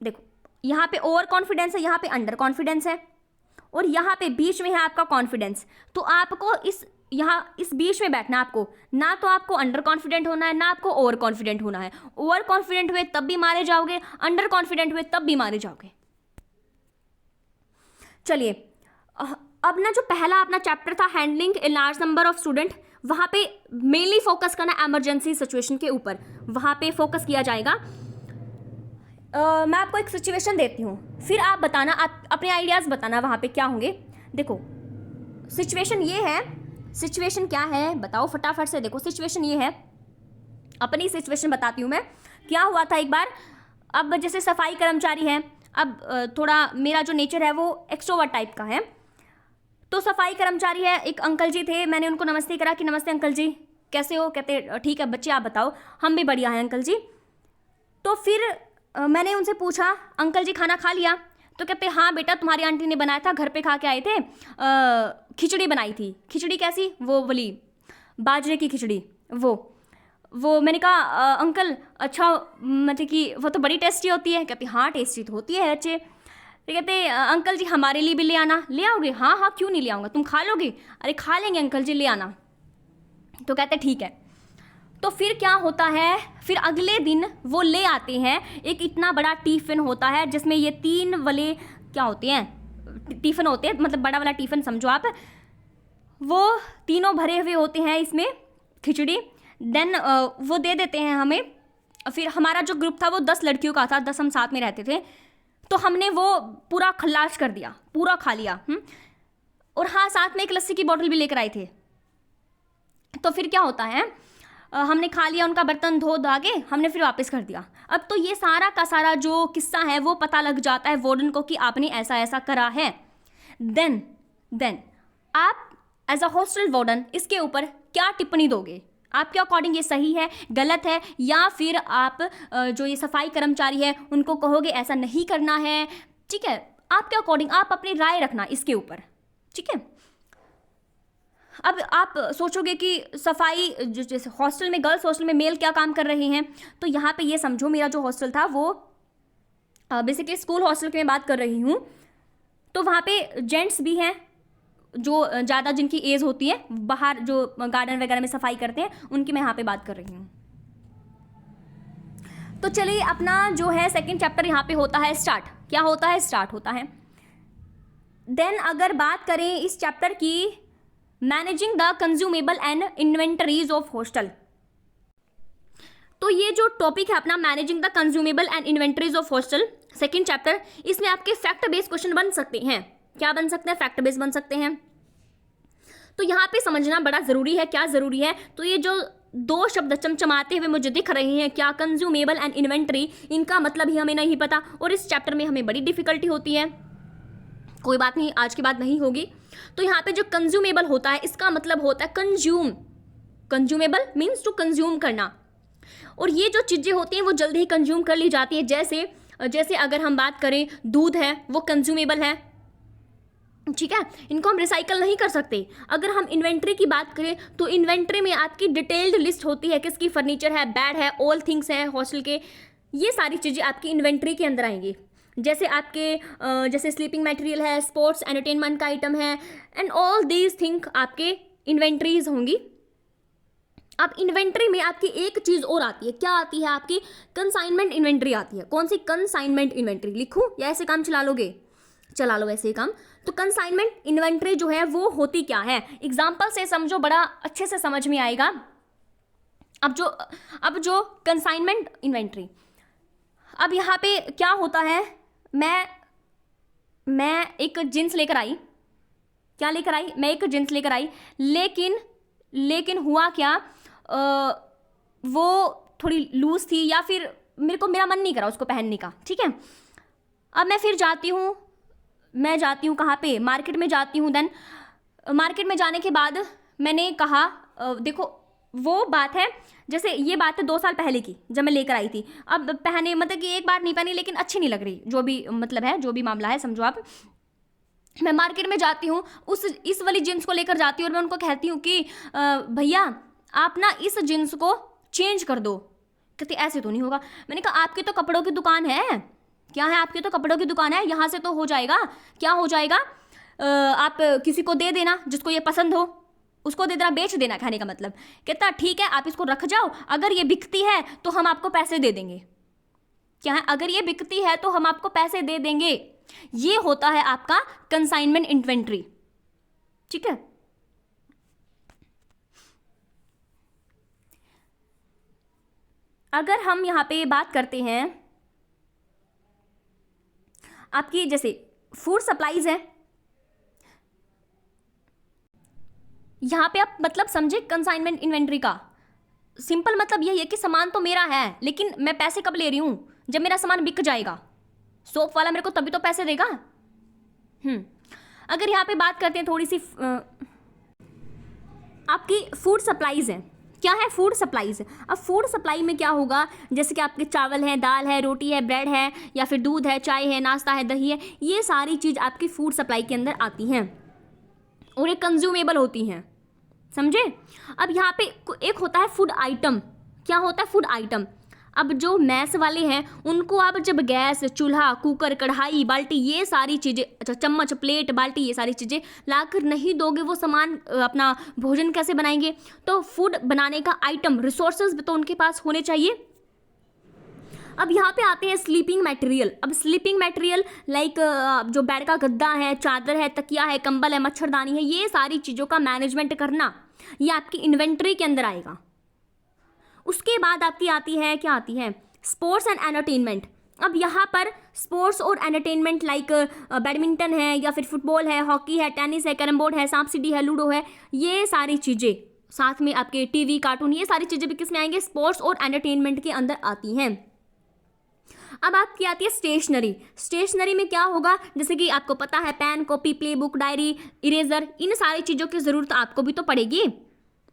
देखो यहाँ पे ओवर कॉन्फिडेंस है, यहाँ पे अंडर कॉन्फिडेंस है, और यहाँ पे बीच में है आपका कॉन्फिडेंस। तो आपको इस बीच में बैठना, आपको ना तो आपको अंडर कॉन्फिडेंट होना है, ना आपको ओवर कॉन्फिडेंट होना है। ओवर कॉन्फिडेंट हुए तब भी मारे जाओगे, अंडर कॉन्फिडेंट हुए तब भी मारे जाओगे। चलिए अब ना जो पहला अपना चैप्टर था handling a large number of student, वहाँ पे मेनली फोकस करना एमरजेंसी सिचुएशन के ऊपर, वहाँ पे फोकस किया जाएगा। मैं आपको एक सिचुएशन देती हूँ, फिर आप बताना, आप अपने आइडियाज़ बताना वहाँ पे क्या होंगे। देखो सिचुएशन ये है, सिचुएशन क्या है बताओ फटाफट से। देखो सिचुएशन ये है, अपनी सिचुएशन बताती हूँ मैं। क्या हुआ था एक बार, अब जैसे सफाई कर्मचारी है, अब थोड़ा मेरा जो नेचर है वो एक्सट्रोवर्ट टाइप का है, तो सफाई कर्मचारी है, एक अंकल जी थे, मैंने उनको नमस्ते करा कि नमस्ते अंकल जी कैसे हो, कहते ठीक है बच्चे आप बताओ, हम भी बढ़िया हैं अंकल जी। तो फिर मैंने उनसे पूछा अंकल जी खाना खा लिया, तो कहते हाँ बेटा तुम्हारी आंटी ने बनाया था, घर पे खा के आए थे, खिचड़ी बनाई थी। खिचड़ी कैसी, वो वाली बाजरे की खिचड़ी, वो मैंने कहा अंकल अच्छा, मतलब कि वो तो बड़ी टेस्टी होती है। कहते हाँ टेस्टी तो होती है अच्छे। तो कहते अंकल जी हमारे लिए भी ले आना। ले आओगे? हाँ हाँ क्यों नहीं ले आऊँगा, तुम खा लोगे? अरे खा लेंगे अंकल जी, ले आना। तो कहते ठीक है। तो फिर क्या होता है, फिर अगले दिन वो ले आते हैं, एक इतना बड़ा टिफ़िन होता है जिसमें ये 3 वाले क्या होते हैं, टिफ़िन होते हैं, मतलब बड़ा वाला टिफ़िन समझो आप, वो तीनों भरे हुए होते हैं इसमें खिचड़ी। देन वो दे देते हैं हमें। फिर हमारा जो ग्रुप था वो 10 लड़कियों का था, 10 हम साथ में रहते थे, तो हमने वो पूरा खल्लाश कर दिया, पूरा खा लिया। और हाँ साथ में एक लस्सी की बोतल भी लेकर आए थे। तो फिर क्या होता है, हमने खा लिया, उनका बर्तन धो धा के हमने फिर वापस कर दिया। अब तो ये सारा का सारा जो किस्सा है वो पता लग जाता है वार्डन को कि आपने ऐसा ऐसा करा है। देन आप एज अ हॉस्टल वार्डन इसके ऊपर क्या टिप्पणी दोगे? आपके अकॉर्डिंग ये सही है, गलत है, या फिर आप जो ये सफाई कर्मचारी है उनको कहोगे ऐसा नहीं करना है? ठीक है, आपके अकॉर्डिंग आप अपनी राय रखना इसके ऊपर, ठीक है। अब आप सोचोगे कि सफाई जो जैसे हॉस्टल में, गर्ल्स हॉस्टल में मेल क्या काम कर रहे हैं, तो यहाँ पे ये समझो मेरा जो हॉस्टल था वो बेसिकली स्कूल हॉस्टल की मैं बात कर रही हूँ, तो वहाँ पे जेंट्स भी हैं जो ज़्यादा जिनकी एज होती है, बाहर जो गार्डन वगैरह में सफाई करते हैं उनकी मैं यहाँ पे बात कर रही हूँ। तो चलिए अपना जो है सेकंड चैप्टर यहाँ पे होता है स्टार्ट। क्या होता है? स्टार्ट होता है। देन अगर बात करें इस चैप्टर की, managing the consumable and inventories of hostel, तो ये जो टॉपिक है अपना managing the consumable and inventories of hostel second chapter, इसमें आपके फैक्ट बेस्ड क्वेश्चन बन सकते हैं। क्या बन सकते हैं? फैक्ट बेस्ड बन सकते हैं। तो यहाँ पे समझना बड़ा ज़रूरी है। क्या ज़रूरी है? तो ये जो 2 शब्द चमचमाते हुए मुझे दिख रहे हैं, क्या, कंज्यूमेबल एंड इन्वेंटरी, इनका मतलब ही हमें नहीं पता और इस चैप्टर में हमें बड़ी डिफिकल्टी होती है। कोई बात नहीं, आज के बाद नहीं होगी। तो यहाँ पे जो कंज्यूमेबल होता है इसका मतलब होता है consume. Consumable means to consume करना, और ये जो चीज़ें होती हैं वो जल्दी ही कंज्यूम कर ली जाती है। जैसे अगर हम बात करें, दूध है वो कंज्यूमेबल है, ठीक है, इनको हम रिसाइकल नहीं कर सकते। अगर हम इन्वेंट्री की बात करें तो इन्वेंट्री में आपकी डिटेल्ड लिस्ट होती है, किसकी फर्नीचर है, बेड है, ऑल थिंग्स है हॉस्टल के, ये सारी चीज़ें आपकी इन्वेंट्री के अंदर आएंगी। जैसे आपके जैसे स्लीपिंग मटेरियल है, स्पोर्ट्स एंटरटेनमेंट का आइटम है, एंड ऑल दीज थिंग आपके इन्वेंट्रीज होंगी। अब इन्वेंट्री में आपकी एक चीज़ और आती है, क्या आती है? आपकी कंसाइनमेंट इन्वेंट्री आती है। कौन सी? Consignment inventory. लिखूं या ऐसे काम चला लोगे? चला लो ऐसे ही काम। तो कंसाइनमेंट इन्वेंट्री जो है वो होती क्या है, एग्जाम्पल से समझो, बड़ा अच्छे से समझ में आएगा। अब जो कंसाइनमेंट इन्वेंट्री, अब यहाँ पे क्या होता है, मैं एक जींस लेकर आई। क्या लेकर आई? मैं एक जींस लेकर आई, लेकिन हुआ क्या, वो थोड़ी लूज थी, या फिर मेरा मन नहीं करा उसको पहनने का, ठीक है। अब मैं फिर जाती हूँ कहाँ पे? मार्केट में जाती हूँ। देन मार्केट में जाने के बाद मैंने कहा देखो वो बात है, जैसे ये बात है 2 साल पहले की जब मैं लेकर आई थी। अब पहने मतलब कि एक बार नहीं पहनी, लेकिन अच्छी नहीं लग रही, जो भी मतलब है, जो भी मामला है समझो आप। मैं मार्केट में जाती हूँ, इस वाली जीन्स को लेकर जाती हूँ और मैं उनको कहती हूँ कि भैया आप ना इस जीन्स को चेंज कर दो। कहती ऐसे तो नहीं होगा। मैंने कहा आपकी तो कपड़ों की दुकान है। क्या है? आपकी तो कपड़ों की दुकान है, यहाँ से तो हो जाएगा। क्या हो जाएगा? आप किसी को दे देना जिसको ये पसंद हो, उसको दे देना, बेच देना, कहने का मतलब। कहता ठीक है आप इसको रख जाओ, अगर ये बिकती है तो हम आपको पैसे दे देंगे। क्या है? अगर ये बिकती है तो हम आपको पैसे दे देंगे। ये होता है आपका कंसाइनमेंट इन्वेंट्री, ठीक है। अगर हम यहाँ पे बात करते हैं आपकी जैसे फूड सप्लाईज है, यहाँ पे आप मतलब समझे कंसाइनमेंट इन्वेंट्री का सिंपल मतलब यही है कि सामान तो मेरा है, लेकिन मैं पैसे कब ले रही हूँ, जब मेरा सामान बिक जाएगा। सोप वाला मेरे को तभी तो पैसे देगा। अगर यहाँ पे बात करते हैं थोड़ी सी आपकी फूड सप्लाईज है, क्या है फूड सप्लाईज। अब फूड सप्लाई में क्या होगा, जैसे कि आपके चावल है, दाल है, रोटी है, ब्रेड है, या फिर दूध है, चाय है, नाश्ता है, दही है, ये सारी चीज़ आपकी फूड सप्लाई के अंदर आती हैं और ये कंज्यूमेबल होती हैं, समझे। अब यहाँ पे एक होता है फूड आइटम। क्या होता है फूड आइटम। अब जो मैस वाले हैं उनको आप जब गैस, चूल्हा, कुकर, कढ़ाई, बाल्टी, ये सारी चीज़ें, अच्छा चम्मच, प्लेट, बाल्टी, ये सारी चीज़ें लाकर नहीं दोगे, वो सामान अपना भोजन कैसे बनाएंगे। तो फूड बनाने का आइटम, रिसोर्सेज तो उनके पास होने चाहिए। अब यहाँ पे आते हैं स्लीपिंग मटेरियल। अब स्लीपिंग मटेरियल लाइक जो बेड का गद्दा है, चादर है, तकिया है, कंबल है, मच्छरदानी है, ये सारी चीज़ों का मैनेजमेंट करना, ये आपकी इन्वेंट्री के अंदर आएगा। उसके बाद आपकी आती है, क्या आती है, स्पोर्ट्स एंड एंटरटेनमेंट। अब यहाँ पर स्पोर्ट्स और एंटरटेनमेंट लाइक बैडमिंटन है, या फिर फुटबॉल है, हॉकी है, टेनिस है, कैरम बोर्ड है, सांप सीढ़ी है, लूडो है, ये सारी चीज़ें, साथ में आपके टीवी, कार्टून, ये सारी चीज़ें भी किस में आएंगे, स्पोर्ट्स और एंटरटेनमेंट के अंदर आती हैं। अब आपकी आती है स्टेशनरी। स्टेशनरी में क्या होगा, जैसे कि आपको पता है pen, copy, play book, diary, eraser, इन सारी चीज़ों की ज़रूरत आपको भी तो पड़ेगी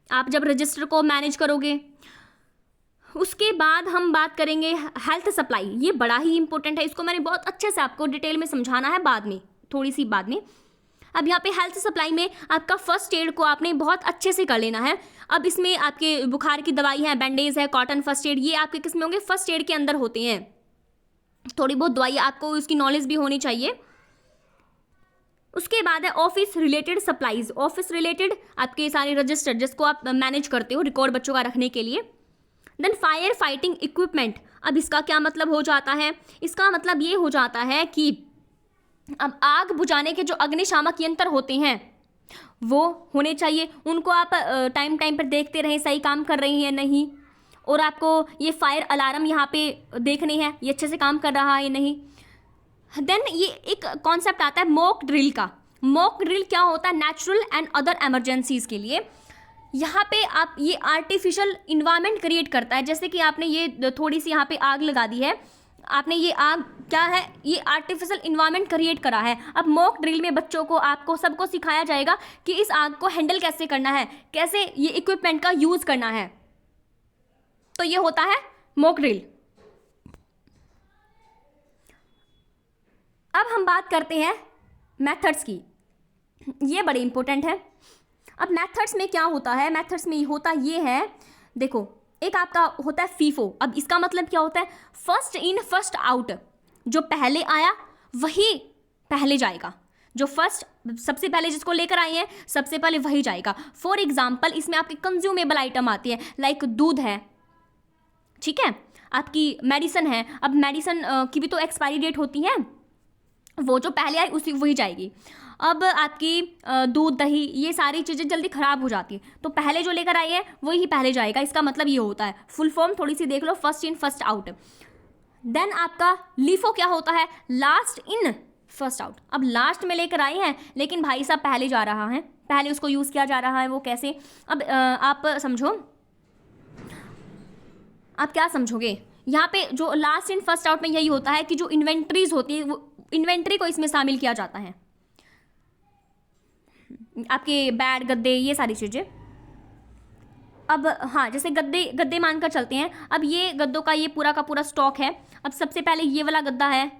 आप जब रजिस्टर को मैनेज करोगे। उसके बाद हम बात करेंगे हेल्थ सप्लाई। ये बड़ा ही इंपॉर्टेंट है, इसको मैंने बहुत अच्छे से आपको डिटेल में समझाना है बाद में, थोड़ी सी बाद में। अब यहाँ पे हेल्थ सप्लाई में आपका फर्स्ट एड को आपने बहुत अच्छे से कर लेना है। अब इसमें आपके बुखार की दवाई है, बैंडेज है, कॉटन फर्स्ट एड, ये आपके किस में होंगे, फर्स्ट एड के अंदर होते हैं। थोड़ी बहुत दवाई आपको उसकी नॉलेज भी होनी चाहिए। उसके बाद है office related supplies. Office related आपके सारे रजिस्टर जिसको आप मैनेज करते हो रिकॉर्ड बच्चों का रखने के लिए। Then fire fighting equipment. अब इसका क्या मतलब हो जाता है, इसका मतलब ये हो जाता है कि अब आग बुझाने के जो अग्निशामक यंत्र होते हैं वो होने चाहिए, उनको आप टाइम टाइम पर देखते रहें सही काम कर रही हैं नहीं, और आपको ये फायर अलार्म यहाँ पे देखने हैं ये अच्छे से काम कर रहा है नहीं। देन ये एक कॉन्सेप्ट आता है मॉक ड्रिल का। मॉक ड्रिल क्या होता है, नेचुरल एंड अदर एमरजेंसीज के लिए। यहाँ पे आप ये आर्टिफिशियल इन्वायरमेंट क्रिएट करता है, जैसे कि आपने ये थोड़ी सी यहाँ पे आग लगा दी है, आपने ये आग क्या है, ये आर्टिफिशियल इन्वायरमेंट क्रिएट करा है। अब मॉक ड्रिल में बच्चों को आपको सबको सिखाया जाएगा कि इस आग को हैंडल कैसे करना है, कैसे ये इक्विपमेंट का यूज़ करना है। तो ये होता है मॉक ड्रिल। अब हम बात करते हैं मेथड्स की, ये बड़े इंपॉर्टेंट है। अब मेथड्स में क्या होता है, मेथड्स में होता ये है, देखो एक आपका होता है फीफो। अब इसका मतलब क्या होता है, फर्स्ट इन फर्स्ट आउट। जो पहले आया वही पहले जाएगा, जो फर्स्ट सबसे पहले जिसको लेकर आए हैं सबसे पहले वही जाएगा। फॉर एग्जाम्पल इसमें आपकी कंज्यूमेबल आइटम आती है, लाइक दूध है, ठीक है, आपकी मेडिसिन है। अब मेडिसिन की भी तो एक्सपायरी डेट होती है, वो जो पहले आई उसी वही जाएगी। अब आपकी दूध, दही, ये सारी चीज़ें जल्दी ख़राब हो जाती है, तो पहले जो लेकर आई है वही पहले जाएगा। इसका मतलब ये होता है, फुल फॉर्म थोड़ी सी देख लो, first in first out. Then आपका लीफो क्या होता है, लास्ट इन फर्स्ट आउट। अब लास्ट में लेकर आए हैं लेकिन भाई साहब पहले जा रहा है, पहले उसको यूज़ किया जा रहा है, वो कैसे। अब आप समझो, आप क्या समझोगे, यहाँ पे जो लास्ट इन फर्स्ट आउट में यही होता है कि जो इन्वेंट्रीज होती है वो इन्वेंट्री को इसमें शामिल किया जाता है, आपके बेड, गद्दे, ये सारी चीज़ें। अब हाँ, जैसे गद्दे मानकर चलते हैं। अब ये गद्दों का ये पूरा का पूरा स्टॉक है। अब सबसे पहले ये वाला गद्दा है,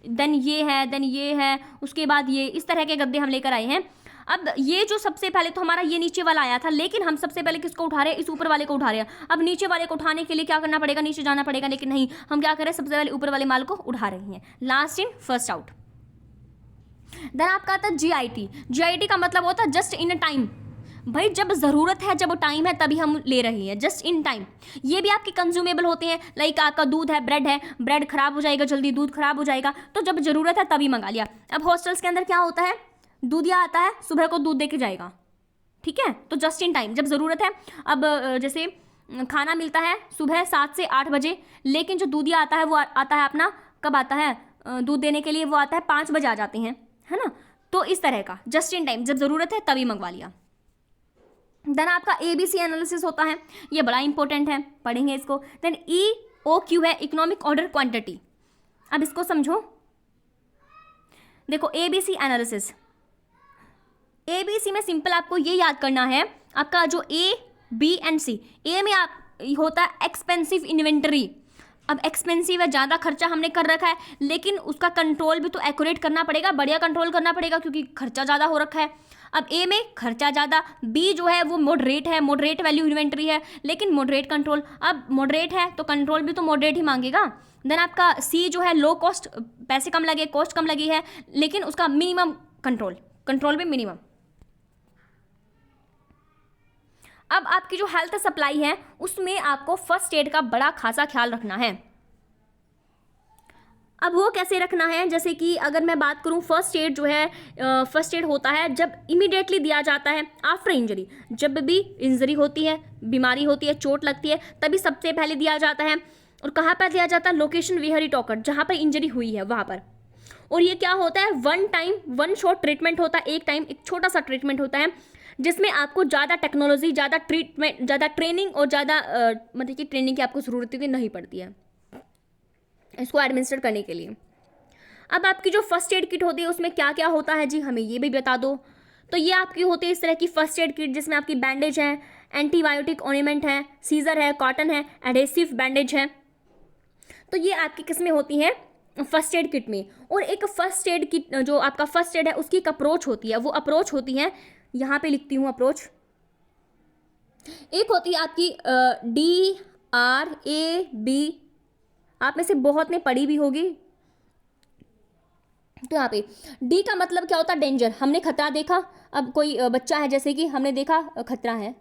देन ये है, देन ये है, उसके बाद ये, इस तरह के गद्दे हम लेकर आए हैं। अब ये जो सबसे पहले तो हमारा ये नीचे वाला आया था, लेकिन हम सबसे पहले किसको उठा रहे हैं, इस ऊपर वाले को उठा रहे हैं। अब नीचे वाले को उठाने के लिए क्या करना पड़ेगा, नीचे जाना पड़ेगा, लेकिन नहीं, हम क्या करें, सबसे पहले ऊपर वाले माल को उठा रहे हैं, last in first out. Then आपका आता है जीआईटी। जीआईटी का मतलब होता है जस्ट इन टाइम। भाई जब ज़रूरत है, जब टाइम है तभी हम ले रहे हैं, जस्ट इन टाइम। ये भी आपके कंज्यूमेबल होते हैं, लाइक आपका दूध है, ब्रेड खराब हो जाएगा जल्दी, दूध खराब हो जाएगा, तो जब ज़रूरत है तभी मंगा लिया। अब हॉस्टल्स के अंदर क्या होता है, दूधिया आता है, सुबह को दूध दे के जाएगा, ठीक है, तो जस्ट इन टाइम जब ज़रूरत है। अब जैसे खाना मिलता है सुबह 7 से 8 बजे, लेकिन जो दूधिया आता है वो आता है अपना, कब आता है दूध देने के लिए, वो आता है 5 बजे आ जाते हैं, है ना। तो इस तरह का जस्ट इन टाइम, जब ज़रूरत है तभी मंगवा लिया। देन आपका ABC एनालिसिस होता है, ये बड़ा इंपॉर्टेंट है, पढ़ेंगे इसको। देन EOQ है इकोनॉमिक ऑर्डर क्वांटिटी। अब इसको समझो, देखो ABC एनालिसिस, ABC में सिंपल आपको ये याद करना है, आपका जो A, B and C, A में आप होता है एक्सपेंसिव इन्वेंटरी। अब एक्सपेंसिव है, ज़्यादा खर्चा हमने कर रखा है, लेकिन उसका कंट्रोल भी तो एक्यूरेट करना पड़ेगा, बढ़िया कंट्रोल करना पड़ेगा, क्योंकि खर्चा ज़्यादा हो रखा है। अब A में खर्चा ज़्यादा, B जो है वो मॉडरेट है, मॉडरेट वैल्यू इन्वेंटरी है, लेकिन मॉडरेट कंट्रोल। अब मॉडरेट है तो कंट्रोल भी तो मॉडरेट ही मांगेगा। देन आपका C जो है लो कॉस्ट, पैसे कम लगे, कॉस्ट कम लगी है, लेकिन उसका मिनिमम कंट्रोल भी मिनिमम। अब आपकी जो हेल्थ सप्लाई है उसमें आपको फर्स्ट एड का बड़ा खासा ख्याल रखना है। अब वो कैसे रखना है, जैसे कि अगर मैं बात करूं, फर्स्ट एड जो है, फर्स्ट एड होता है जब इमीडिएटली दिया जाता है आफ्टर इंजरी। जब भी इंजरी होती है, बीमारी होती है, चोट लगती है, तभी सबसे पहले दिया जाता है। और कहाँ पर दिया जाता है? लोकेशन वेयर इट ऑकर्ड, जहाँ पर इंजरी हुई है वहाँ पर। और ये क्या होता है? वन शॉट ट्रीटमेंट होता है, एक छोटा सा ट्रीटमेंट होता है, जिसमें आपको ज़्यादा टेक्नोलॉजी, ज़्यादा ट्रीटमेंट, ज़्यादा ट्रेनिंग और ज़्यादा मतलब कि ट्रेनिंग की आपको ज़रूरत नहीं पड़ती है इसको एडमिनिस्टर करने के लिए। अब आपकी जो फर्स्ट एड किट होती है उसमें क्या क्या होता है जी, हमें ये भी बता दो। तो ये आपकी होती है इस तरह की फर्स्ट एड किट, जिसमें आपकी बैंडेज है, एंटीबायोटिक ऑर्नामेंट है, सीजर है, कॉटन है, एडहेसिव बैंडेज है। तो ये आपकी किस्में होती हैं फर्स्ट एड किट में। और एक फर्स्ट एड किट, जो आपका फर्स्ट एड है उसकी एक अप्रोच होती है, वो अप्रोच होती है, यहाँ पे लिखती हूँ अप्रोच। एक होती है आपकी DRAB, आप में से बहुत ने पढ़ी भी होगी। तो यहाँ पे D का मतलब क्या होता है? डेंजर, हमने खतरा देखा। अब कोई बच्चा है, जैसे कि हमने देखा खतरा है,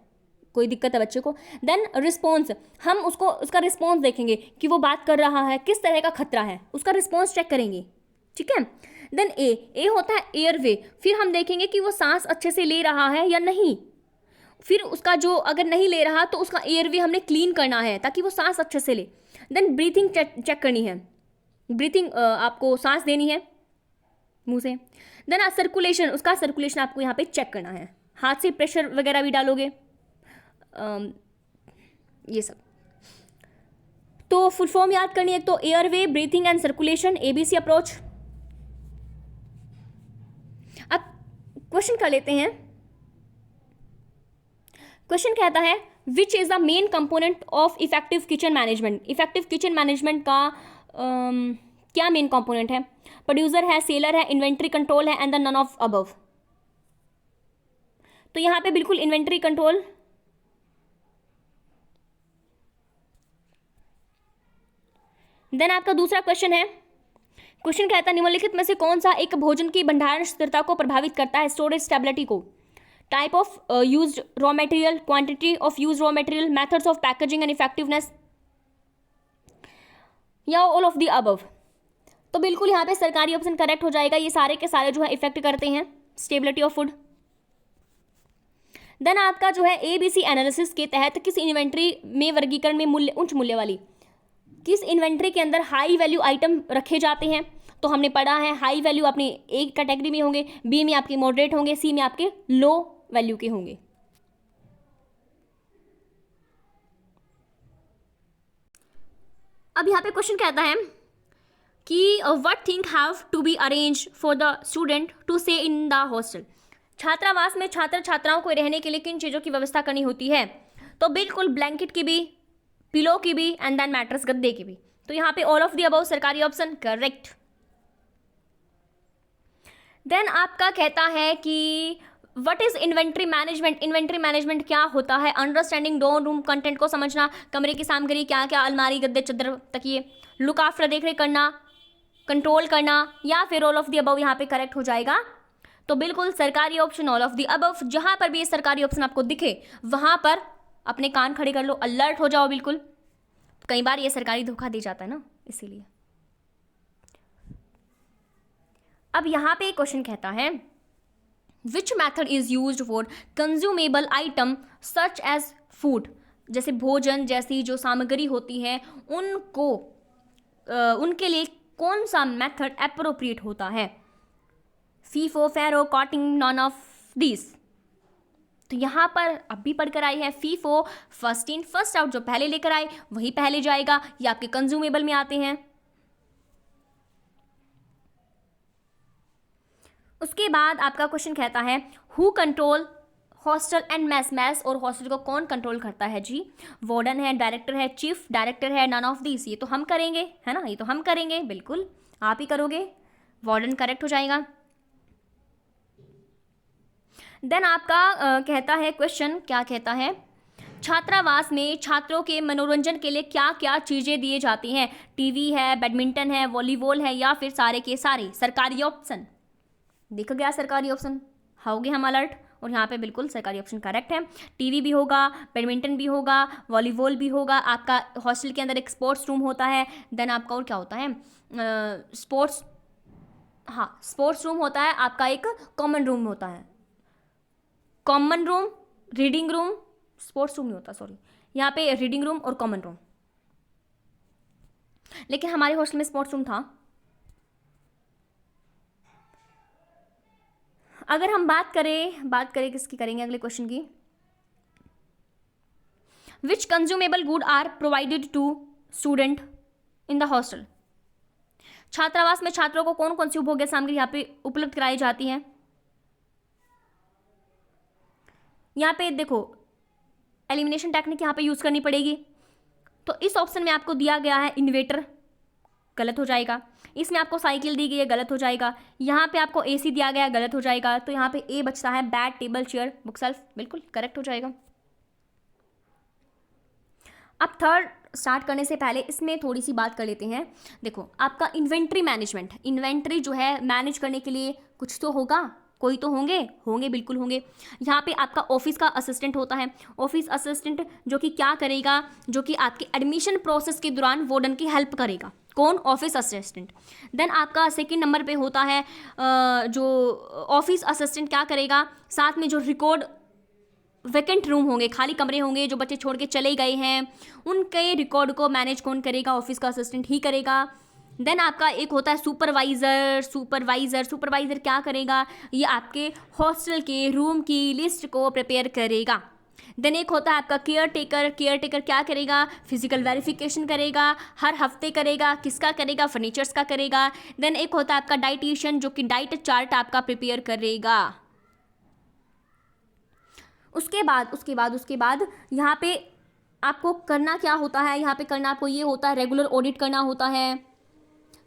कोई दिक्कत है बच्चे को। देन रिस्पॉन्स, हम उसका रिस्पॉन्स देखेंगे कि वो बात कर रहा है, किस तरह का खतरा है, उसका रिस्पॉन्स चेक करेंगे, ठीक है। देन ए होता है एयरवे, फिर हम देखेंगे कि वो सांस अच्छे से ले रहा है या नहीं। फिर उसका जो अगर नहीं ले रहा तो उसका एयरवे हमने क्लीन करना है ताकि वो सांस अच्छे से ले। देन ब्रीथिंग चेक करनी है, ब्रीथिंग आपको सांस देनी है मुंह से। देन सर्कुलेशन, उसका सर्कुलेशन आपको यहाँ पे चेक करना है, हाथ से प्रेशर वगैरह भी डालोगे, ये सब। तो फुल फॉर्म याद करनी है, तो airway, breathing and circulation, ABC approach. अब क्वेश्चन कर लेते हैं। क्वेश्चन कहता है which is the main component of effective kitchen management. Effective kitchen management का क्या मेन कंपोनेंट है? प्रोड्यूसर है, सेलर है, इन्वेंट्री कंट्रोल है, and the none of above. तो यहां पे बिल्कुल इन्वेंट्री कंट्रोल। देन आपका दूसरा क्वेश्चन है, क्वेश्चन कहता है निम्नलिखित में से कौन सा एक भोजन की भंडारण स्थिरता को प्रभावित करता है? स्टोरेज स्टेबिलिटी को। Type of used raw material, quantity of used raw material, methods of packaging and effectiveness, या ऑल ऑफ द अबव। तो बिल्कुल यहाँ पे सरकारी ऑप्शन करेक्ट हो जाएगा, ये सारे के सारे जो है इफेक्ट करते हैं स्टेबिलिटी ऑफ फूड। देन आपका जो है ABC एनालिसिस के तहत किस इन्वेंट्री में वर्गीकरण में मूल्य, उच्च मूल्य वाली, किस इन्वेंट्री के अंदर हाई वैल्यू आइटम रखे जाते हैं? तो हमने पढ़ा है हाई वैल्यू अपनी एक कैटेगरी में होंगे, B में आपके मॉडरेट होंगे, C में आपके लो वैल्यू के होंगे। अब यहाँ पे क्वेश्चन कहता है कि what thing have to be arrange for the student to stay in the hostel. छात्रावास में छात्र छात्राओं को रहने के लिए किन चीज़ों की व्यवस्था करनी होती है? तो बिल्कुल ब्लैंकेट की भी, पिलो की भी, एंड देन मैट्रेस, गद्दे की भी। तो यहाँ पे ऑल ऑफ द अबव सरकारी ऑप्शन करेक्ट। देन आपका कहता है कि what is inventory management. Inventory management क्या होता है? अंडरस्टैंडिंग डोर रूम कंटेंट को समझना, कमरे की सामग्री क्या क्या, अलमारी, गद्दे, चादर, तकिए, लुक आफ्टर, देख रेख करना, कंट्रोल करना, या फिर ऑल ऑफ द अबव यहाँ पे करेक्ट हो जाएगा। तो बिल्कुल सरकारी option all of the above. जहां पर भी ये सरकारी ऑप्शन आपको दिखे वहां पर अपने कान खड़े कर लो, अलर्ट हो जाओ बिल्कुल। कई बार ये सरकारी धोखा दे जाता है ना, इसीलिए। अब यहाँ पे क्वेश्चन कहता है which method is used for consumable item such as food. जैसे भोजन जैसी जो सामग्री होती है उनको उनके लिए कौन सा मेथड अप्रोप्रिएट होता है? फीफो, फेरो, कॉटिंग, नॉन ऑफ दिस। तो यहाँ पर अब भी पढ़कर आई है FIFO, first in first out, जो पहले लेकर आए वही पहले जाएगा, ये आपके कंज्यूमेबल में आते हैं। उसके बाद आपका क्वेश्चन कहता है who control hostel and mess. Mess और हॉस्टल को कौन कंट्रोल करता है जी? वार्डन है, डायरेक्टर है, चीफ डायरेक्टर है, नन ऑफ दिस। ये तो हम करेंगे, है ना, ये तो हम करेंगे, बिल्कुल आप ही करोगे, वार्डन करेक्ट हो जाएगा। देन आपका कहता है क्वेश्चन, क्या कहता है, छात्रावास में छात्रों के मनोरंजन के लिए क्या क्या चीज़ें दिए जाती हैं? टीवी है, बैडमिंटन है, वॉलीबॉल है, या फिर सारे के सारे सरकारी ऑप्शन? देखो गया सरकारी ऑप्शन, होगे हम अलर्ट, और यहाँ पे बिल्कुल सरकारी ऑप्शन करेक्ट है। टीवी भी होगा, बैडमिंटन भी होगा, वॉलीबॉल भी होगा, आपका हॉस्टल के अंदर एक स्पोर्ट्स रूम होता है, देन आपका और क्या होता है, स्पोर्ट्स रूम होता है, आपका एक कॉमन रूम होता है, common room, reading room, sports room नहीं होता, सॉरी, यहाँ पे रीडिंग रूम और कॉमन रूम, लेकिन हमारे हॉस्टल में स्पोर्ट्स रूम था। अगर हम बात करें किसकी करेंगे अगले क्वेश्चन की, which consumable good are provided to student in the hostel. छात्रावास में छात्रों को कौन कौन सी उपभोग्य सामग्री यहाँ पे उपलब्ध कराई जाती है? यहाँ पे देखो एलिमिनेशन टेक्निक यहाँ पे यूज करनी पड़ेगी, तो इस ऑप्शन में आपको दिया गया है इन्वेटर, गलत हो जाएगा। इसमें आपको साइकिल दी गई है, गलत हो जाएगा। यहाँ पे आपको एसी दिया गया है, गलत हो जाएगा। तो यहाँ पे ए बचता है, bed, table, chair, book shelf, बिल्कुल करेक्ट हो जाएगा। अब थर्ड स्टार्ट करने से पहले इसमें थोड़ी सी बात कर लेते हैं। देखो आपका इन्वेंट्री मैनेजमेंट, इन्वेंट्री जो है मैनेज करने के लिए कुछ तो होगा, कोई तो होंगे बिल्कुल होंगे। यहाँ पे आपका ऑफिस का असिस्टेंट होता है, ऑफिस असिस्टेंट जो कि क्या करेगा, जो कि आपके एडमिशन प्रोसेस के दौरान वार्डन की हेल्प करेगा। कौन? Office assistant. देन आपका सेकंड नंबर पे होता है जो ऑफिस असिस्टेंट क्या करेगा, साथ में जो रिकॉर्ड वैकेंट रूम होंगे, खाली कमरे होंगे जो बच्चे छोड़ के चले गए हैं, उनके रिकॉर्ड को मैनेज कौन करेगा? ऑफिस का असिस्टेंट ही करेगा। देन आपका एक होता है सुपरवाइज़र क्या करेगा? ये आपके हॉस्टल के रूम की लिस्ट को प्रिपेयर करेगा। देन एक होता है आपका केयर टेकर क्या करेगा? फिजिकल वेरिफिकेशन करेगा, हर हफ्ते करेगा। किसका करेगा? फर्नीचर्स का करेगा। देन एक होता है आपका डाइटिशियन जो कि डाइट चार्ट आपका प्रिपेयर करेगा। उसके बाद यहाँ पे आपको करना क्या होता है? यहाँ पे करना आपको ये होता है रेगुलर ऑडिट करना होता है।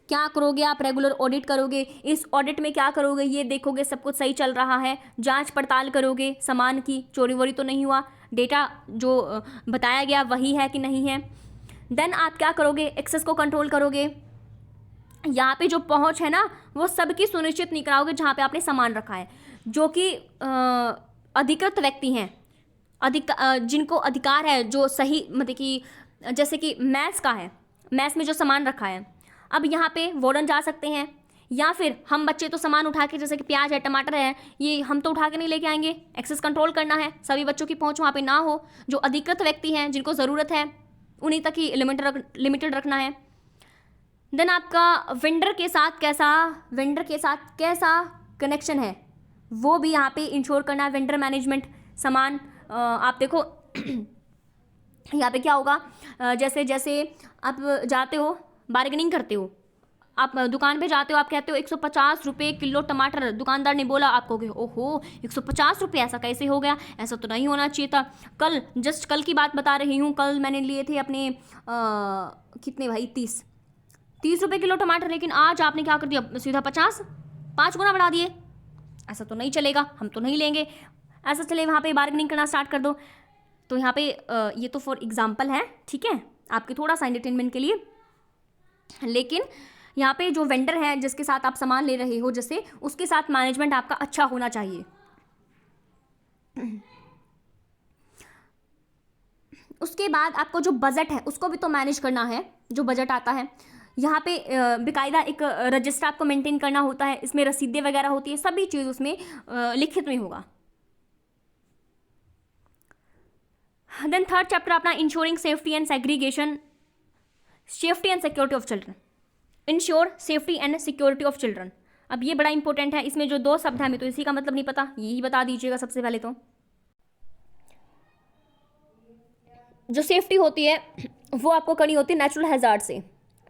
क्या करोगे आप? रेगुलर ऑडिट करोगे। इस ऑडिट में क्या करोगे? ये देखोगे सब कुछ सही चल रहा है, जांच पड़ताल करोगे सामान की, चोरी वोरी तो नहीं हुआ, डेटा जो बताया गया वही है कि नहीं है। देन आप क्या करोगे? एक्सेस को कंट्रोल करोगे। यहाँ पे जो पहुँच है ना वो सबकी सुनिश्चित नहीं कराओगे जहाँ पे आपने सामान रखा है, जो कि अधिकृत व्यक्ति हैं, जिनको अधिकार है, जो सही मतलब कि जैसे कि मैस का है, मैस में जो सामान रखा है। अब यहाँ पे वार्डन जा सकते हैं, या फिर हम बच्चे तो सामान उठा के, जैसे कि प्याज है, टमाटर है, ये हम तो उठा के नहीं लेके आएंगे। एक्सेस कंट्रोल करना है, सभी बच्चों की पहुँच वहाँ पे ना हो। जो अधिकृत व्यक्ति हैं जिनको ज़रूरत है उन्हीं तक ही लिमिटेड रखना है। देन आपका वेंडर के साथ कैसा कनेक्शन है वो भी यहाँ पे इंश्योर करना है। वेंडर मैनेजमेंट, सामान आप देखो यहाँ पे क्या होगा, जैसे आप जाते हो बार्गेनिंग करते हो, आप दुकान पे जाते हो, आप कहते हो 150 रुपये किलो टमाटर, दुकानदार ने बोला, आप कहोगे ओहो 150 रुपये, ऐसा कैसे हो गया, ऐसा तो नहीं होना चाहिए था। कल की बात बता रही हूँ, कल मैंने लिए थे अपने कितने भाई 30 रुपये किलो टमाटर, लेकिन आज आपने क्या कर दिया, सीधा 5 गुना बढ़ा दिए। ऐसा तो नहीं चलेगा, हम तो नहीं लेंगे। ऐसा चले वहाँ पे बार्गेनिंग करना स्टार्ट कर दो। तो यहाँ पे ये तो फॉर एग्जांपल है, ठीक है, आपके थोड़ा सा एंटरटेनमेंट के लिए। लेकिन यहाँ पे जो वेंडर है जिसके साथ आप सामान ले रहे हो, जैसे उसके साथ मैनेजमेंट आपका अच्छा होना चाहिए। उसके बाद आपको जो बजट है उसको भी तो मैनेज करना है, जो बजट आता है। यहाँ पे बेकायदा एक रजिस्टर आपको मेंटेन करना होता है, इसमें रसीदें वगैरह होती है, सभी चीज़ उसमें लिखित में होगा। देन थर्ड चैप्टर अपना ensuring safety and segregation, safety and security of children, ensure safety and security of children. अब ये बड़ा इंपॉर्टेंट है, इसमें जो दो शब्द हैं हमें तो इसी का मतलब नहीं पता, यही बता दीजिएगा सबसे पहले। तो जो सेफ्टी होती है वो आपको करनी होती है नेचुरल हैजार्ड से,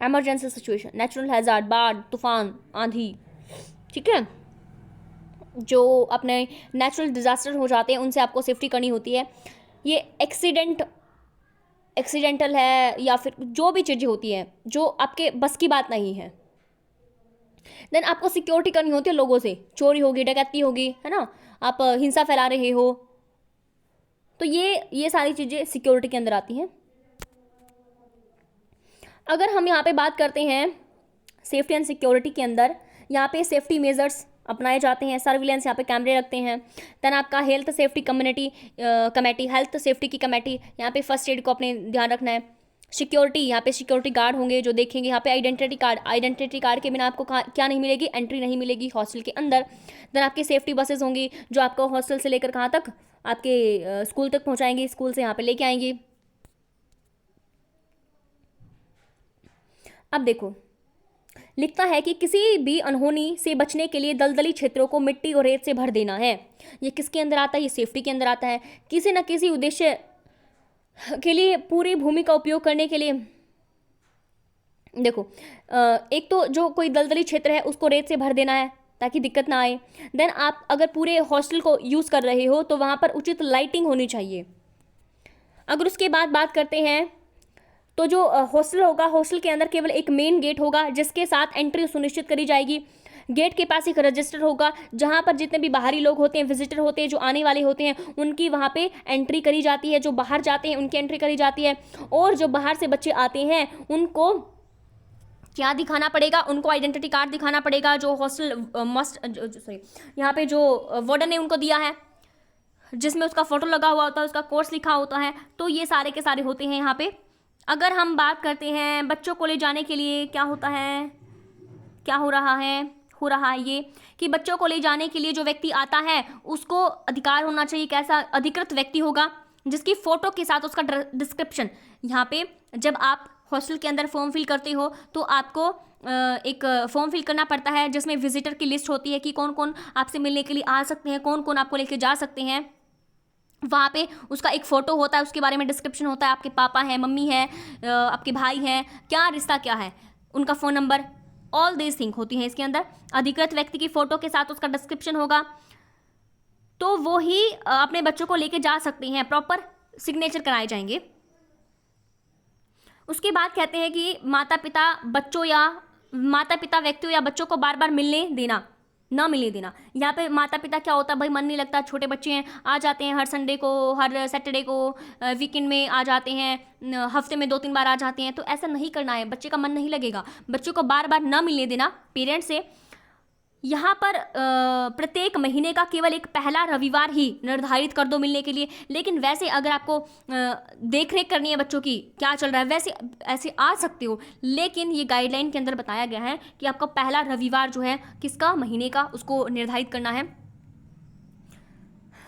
इमरजेंसी सिचुएशन, नेचुरल हैजार्ड, बाढ़, तूफान, आंधी, ठीक है, जो अपने नेचुरल डिजास्टर हो जाते हैं उनसे आपको सेफ्टी करनी होती है। ये एक्सीडेंटल है या फिर जो भी चीज़ें होती हैं जो आपके बस की बात नहीं है। देन आपको सिक्योरिटी करनी होती है लोगों से, चोरी होगी, डकैती होगी, है ना, आप हिंसा फैला रहे हो, तो ये सारी चीज़ें सिक्योरिटी के अंदर आती हैं। अगर हम यहाँ पे बात करते हैं सेफ्टी एंड सिक्योरिटी के अंदर, यहाँ पे सेफ्टी मेजर्स अपनाए जाते हैं, सर्विलेंस, यहाँ पे कैमरे रखते हैं। देन आपका health safety committee, health safety की कमेटी, यहाँ पे फर्स्ट एड को अपने ध्यान रखना है। सिक्योरिटी, यहाँ पे सिक्योरिटी गार्ड होंगे जो देखेंगे। यहाँ पे आइडेंटिटी कार्ड के बिना आपको क्या नहीं मिलेगी, एंट्री नहीं मिलेगी हॉस्टल के अंदर। देन आपकी सेफ्टी बसेज होंगी जो आपको हॉस्टल से लेकर कहाँ तक, आपके स्कूल तक पहुँचाएंगी, स्कूल से यहाँ पे लेके आएंगी। अब देखो लिखता है कि किसी भी अनहोनी से बचने के लिए दलदली क्षेत्रों को मिट्टी और रेत से भर देना है। ये किसके अंदर आता है, ये सेफ्टी के अंदर आता है। किसी न किसी उद्देश्य के लिए पूरी भूमि का उपयोग करने के लिए, देखो एक तो जो कोई दलदली क्षेत्र है उसको रेत से भर देना है ताकि दिक्कत ना आए। देन आप अगर पूरे हॉस्टल को यूज़ कर रहे हो तो वहाँ पर उचित लाइटिंग होनी चाहिए। अगर उसके बाद बात करते हैं तो जो हॉस्टल होगा, हॉस्टल के अंदर केवल एक मेन गेट होगा जिसके साथ एंट्री सुनिश्चित करी जाएगी। गेट के पास एक रजिस्टर होगा जहां पर जितने भी बाहरी लोग होते हैं, विजिटर होते हैं, जो आने वाले होते हैं, उनकी वहां पे एंट्री करी जाती है। जो बाहर जाते हैं उनकी एंट्री करी जाती है। और जो बाहर से बच्चे आते हैं उनको क्या दिखाना पड़ेगा, उनको आइडेंटिटी कार्ड दिखाना पड़ेगा जो हॉस्टल यहाँ पे जो वार्डन ने उनको दिया है, जिसमें उसका फोटो लगा हुआ होता है, उसका कोर्स लिखा होता है। तो ये सारे के सारे होते हैं यहाँ पे। अगर हम बात करते हैं बच्चों को ले जाने के लिए क्या होता है, क्या हो रहा है ये कि बच्चों को ले जाने के लिए जो व्यक्ति आता है उसको अधिकार होना चाहिए। कैसा अधिकृत व्यक्ति होगा जिसकी फ़ोटो के साथ उसका डिस्क्रिप्शन। यहाँ पे जब आप हॉस्टल के अंदर फॉर्म फिल करते हो तो आपको एक फॉर्म फिल करना पड़ता है जिसमें विजिटर की लिस्ट होती है कि कौन कौन आपसे मिलने के लिए आ सकते हैं, कौन कौन आपको लेके जा सकते हैं। वहाँ पे उसका एक फ़ोटो होता है, उसके बारे में डिस्क्रिप्शन होता है, आपके पापा हैं, मम्मी है, आपके भाई हैं, क्या रिश्ता क्या है, उनका phone number, all these thing होती हैं इसके अंदर। अधिकृत व्यक्ति की फ़ोटो के साथ उसका डिस्क्रिप्शन होगा तो वो ही अपने बच्चों को लेके जा सकते हैं, प्रॉपर सिग्नेचर कराए जाएंगे। उसके बाद कहते हैं कि माता पिता व्यक्तियों या बच्चों को बार बार ना मिलने देना। यहाँ पे माता पिता क्या होता है, भाई मन नहीं लगता, छोटे बच्चे हैं, आ जाते हैं हर संडे को, हर सैटरडे को, वीकेंड में आ जाते हैं, हफ्ते में 2-3 बार आ जाते हैं। तो ऐसा नहीं करना है, बच्चे का मन नहीं लगेगा। बच्चों को बार बार ना मिलने देना पेरेंट्स से। यहाँ पर प्रत्येक महीने का केवल एक पहला रविवार ही निर्धारित कर दो मिलने के लिए। लेकिन वैसे अगर आपको देख रेख करनी है बच्चों की क्या चल रहा है, वैसे ऐसे आ सकते हो। लेकिन ये गाइडलाइन के अंदर बताया गया है कि आपका पहला रविवार जो है किसका, महीने का, उसको निर्धारित करना है।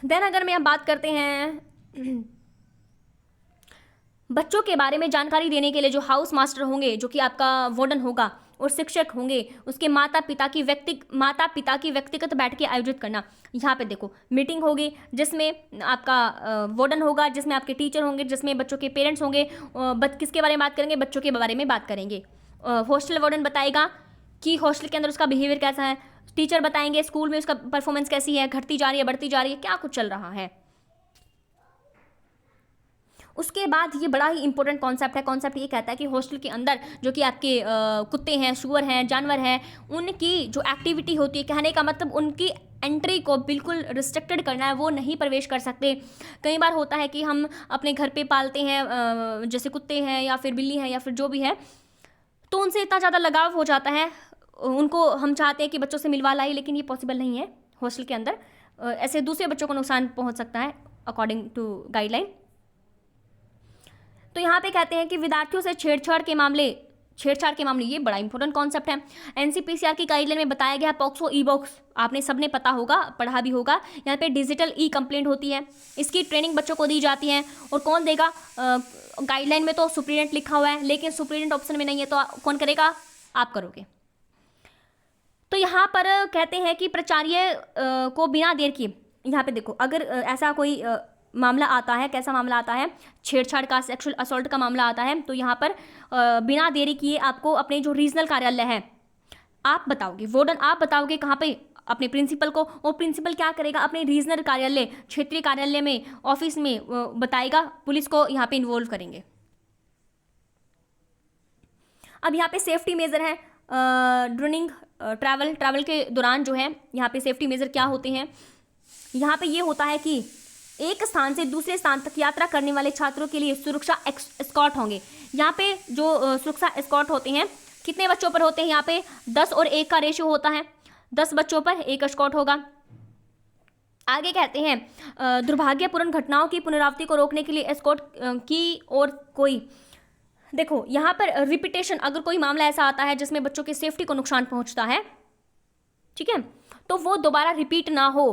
देन अगर मैं बात करते हैं बच्चों के बारे में जानकारी देने के लिए जो हाउस मास्टर होंगे, जो कि आपका वार्डन होगा, और शिक्षक होंगे, उसके माता पिता की व्यक्तिगत बैठकें आयोजित करना। यहाँ पे देखो मीटिंग होगी जिसमें आपका वार्डन होगा, जिसमें आपके टीचर होंगे, जिसमें बच्चों के पेरेंट्स होंगे। किसके बारे में बात करेंगे, बच्चों के बारे में बात करेंगे। हॉस्टल वार्डन बताएगा कि हॉस्टल के अंदर उसका बिहेवियर कैसा है, टीचर बताएंगे स्कूल में उसका परफॉर्मेंस कैसी है, घटती जा रही है, बढ़ती जा रही है, क्या कुछ चल रहा है। उसके बाद ये बड़ा ही इंपॉर्टेंट कॉन्सेप्ट है। कॉन्सेप्ट ये कहता है कि हॉस्टल के अंदर जो कि आपके कुत्ते हैं, सुअर हैं, जानवर हैं, उनकी जो एक्टिविटी होती है, कहने का मतलब उनकी एंट्री को बिल्कुल रिस्ट्रिक्टेड करना है, वो नहीं प्रवेश कर सकते। कई बार होता है कि हम अपने घर पे पालते हैं जैसे कुत्ते हैं या फिर बिल्ली हैं या फिर जो भी है, तो उनसे इतना ज़्यादा लगाव हो जाता है, उनको हम चाहते हैं कि बच्चों से मिलवा लाए, लेकिन ये पॉसिबल नहीं है हॉस्टल के अंदर। ऐसे दूसरे बच्चों को नुकसान पहुँच सकता है अकॉर्डिंग टू गाइडलाइन। तो यहाँ पे कहते हैं कि विद्यार्थियों से छेड़छाड़ के मामले, ये बड़ा इंपॉर्टेंट कॉन्सेप्ट है। एनसीपीसीआर की गाइडलाइन में बताया गया पॉक्सो ई बॉक्स, आपने सबने पता होगा, पढ़ा भी होगा। यहाँ पे डिजिटल ई कंप्लेंट होती है, इसकी ट्रेनिंग बच्चों को दी जाती है। और कौन देगा? गाइडलाइन में तो सुप्रीडेंट लिखा हुआ है, लेकिन सुप्रीडेंट ऑप्शन में नहीं है, तो कौन करेगा? आप करोगे। तो यहाँ पर कहते हैं कि प्राचार्य को बिना देर किए, यहाँ पे देखो, अगर ऐसा कोई मामला आता है, कैसा मामला आता है? छेड़छाड़ का, सेक्सुअल असॉल्ट का मामला आता है, तो यहाँ पर बिना देरी किए आपको अपने जो रीजनल कार्यालय है आप बताओगे, वार्डन आप बताओगे कहाँ पे? अपने प्रिंसिपल को, और प्रिंसिपल क्या करेगा? अपने रीजनल कार्यालय, क्षेत्रीय कार्यालय में, ऑफिस में बताएगा, पुलिस को यहाँ पे इन्वॉल्व करेंगे। अब यहाँ पे सेफ्टी मेजर है ड्यूरिंग ट्रैवल के दौरान जो है यहाँ पे सेफ्टी मेजर क्या होते हैं? यहाँ पे ये होता है कि एक स्थान से दूसरे स्थान तक यात्रा करने वाले छात्रों के लिए सुरक्षा एस्कॉर्ट होंगे। यहाँ पे जो सुरक्षा एस्कॉर्ट होते हैं कितने बच्चों पर होते हैं? यहाँ पे 10 और 1 का रेशियो होता है, 10 बच्चों पर 1 एस्कॉर्ट होगा। आगे कहते हैं दुर्भाग्यपूर्ण घटनाओं की पुनरावृत्ति को रोकने के लिए एस्कॉर्ट की और कोई, देखो यहाँ पर रिपीटेशन, अगर कोई मामला ऐसा आता है जिसमें बच्चों की सेफ्टी को नुकसान पहुंचता है, ठीक है, तो वो दोबारा रिपीट ना हो।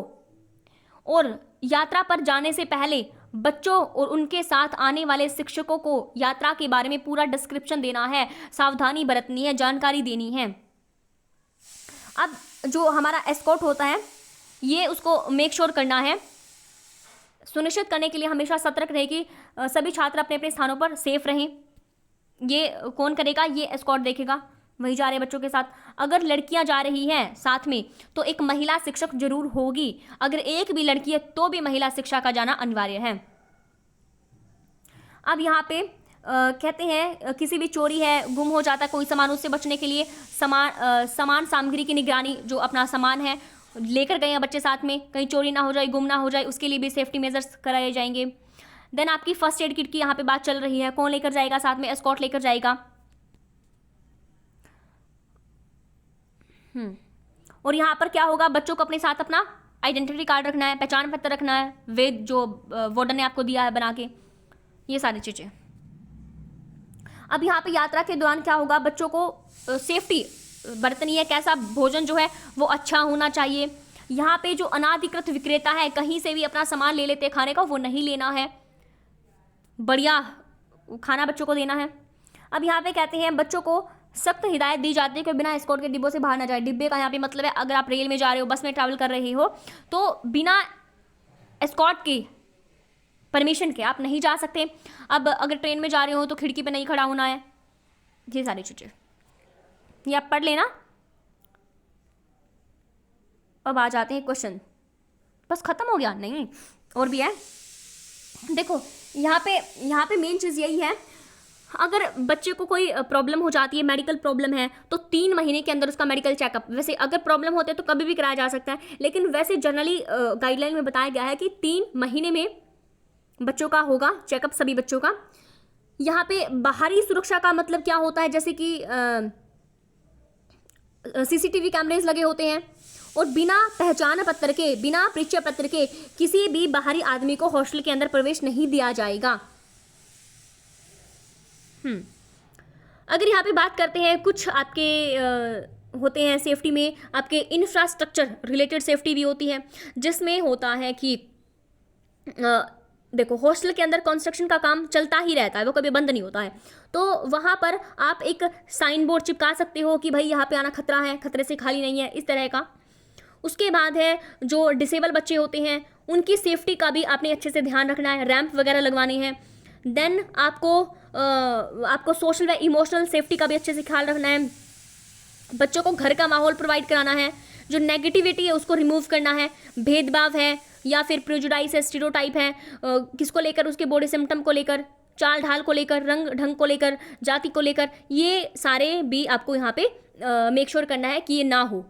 और यात्रा पर जाने से पहले बच्चों और उनके साथ आने वाले शिक्षकों को यात्रा के बारे में पूरा डिस्क्रिप्शन देना है, सावधानी बरतनी है, जानकारी देनी है। अब जो हमारा एस्कॉर्ट होता है ये उसको मेक श्योर करना है, सुनिश्चित करने के लिए हमेशा सतर्क रहे कि सभी छात्र अपने अपने स्थानों पर सेफ रहें। ये कौन करेगा? ये एस्कॉर्ट देखेगा वही जा रहे बच्चों के साथ। अगर लड़कियां जा रही हैं साथ में तो एक महिला शिक्षक जरूर होगी, अगर एक भी लड़की है तो भी महिला शिक्षा का जाना अनिवार्य है। अब यहाँ पे कहते हैं किसी भी चोरी है, गुम हो जाता है कोई सामान, उससे बचने के लिए सामान सामग्री की निगरानी, जो अपना सामान है लेकर गए हैं बच्चे साथ में, कहीं चोरी ना हो जाए, गुम ना हो जाए, उसके लिए भी सेफ्टी मेजर्स कराए जाएंगे। देन आपकी फर्स्ट एड किट की यहाँ पे बात चल रही है, कौन लेकर जाएगा साथ में? एस्कॉर्ट लेकर जाएगा। और यहाँ पर क्या होगा? बच्चों को अपने साथ अपना आइडेंटिटी कार्ड रखना है, पहचान पत्र रखना है, वे जो वार्डन ने आपको दिया है बना के, ये सारी चीजें। अब यहाँ पे यात्रा के दौरान क्या होगा? बच्चों को सेफ्टी बरतनी है, कैसा भोजन जो है वो अच्छा होना चाहिए। यहाँ पे जो अनाधिकृत विक्रेता है कहीं से भी अपना सामान ले लेते खाने का, वो नहीं लेना है, बढ़िया खाना बच्चों को देना है। अब यहाँ पे कहते हैं बच्चों को सख्त हिदायत दी जाती है कि बिना एस्कॉर्ट के डिब्बों से बाहर ना जाए। डिब्बे का यहाँ पे मतलब है अगर आप रेल में जा रहे हो, बस में ट्रैवल कर रहे हो, तो बिना एस्कॉर्ट के, परमिशन के आप नहीं जा सकते। अब अगर ट्रेन में जा रहे हो तो खिड़की पे नहीं खड़ा होना है, ये सारी चीज़ें ये आप पढ़ लेना। अब आ जाते हैं क्वेश्चन, बस खत्म हो गया? नहीं, और भी है। देखो यहाँ पे मेन चीज़ यही है, अगर बच्चे को कोई प्रॉब्लम हो जाती है, मेडिकल प्रॉब्लम है, तो 3 महीने के अंदर उसका मेडिकल चेकअप, वैसे अगर प्रॉब्लम होते हैं तो कभी भी कराया जा सकता है, लेकिन वैसे जनरली गाइडलाइन में बताया गया है कि 3 महीने में बच्चों का होगा चेकअप, सभी बच्चों का। यहाँ पे बाहरी सुरक्षा का मतलब क्या होता है? जैसे कि CCTV कैमरेज लगे होते हैं, और बिना पहचान पत्र के, बिना परिचय पत्र के किसी भी बाहरी आदमी को हॉस्टल के अंदर प्रवेश नहीं दिया जाएगा। अगर यहाँ पे बात करते हैं, कुछ आपके होते हैं सेफ्टी में, आपके इंफ्रास्ट्रक्चर रिलेटेड सेफ्टी भी होती है, जिसमें होता है कि देखो हॉस्टल के अंदर कंस्ट्रक्शन का काम चलता ही रहता है, वो कभी बंद नहीं होता है, तो वहाँ पर आप एक साइन बोर्ड चिपका सकते हो कि भाई यहाँ पे आना खतरा है, खतरे से खाली नहीं है, इस तरह का। उसके बाद है जो डिसेबल बच्चे होते हैं उनकी सेफ्टी का भी आपने अच्छे से ध्यान रखना है, रैंप वगैरह लगवाने हैं। देन आपको सोशल व इमोशनल सेफ्टी का भी अच्छे से ख्याल रखना है, बच्चों को घर का माहौल प्रोवाइड कराना है, जो नेगेटिविटी है उसको रिमूव करना है, भेदभाव है या फिर प्रेजुडाइज है, स्टीरियोटाइप है, किसको लेकर, उसके बॉडी सिम्टम को लेकर, चाल ढाल को लेकर, रंग ढंग को लेकर, जाति को लेकर, ये सारे भी आपको यहाँ पे मेक श्योर करना है कि ये ना हो।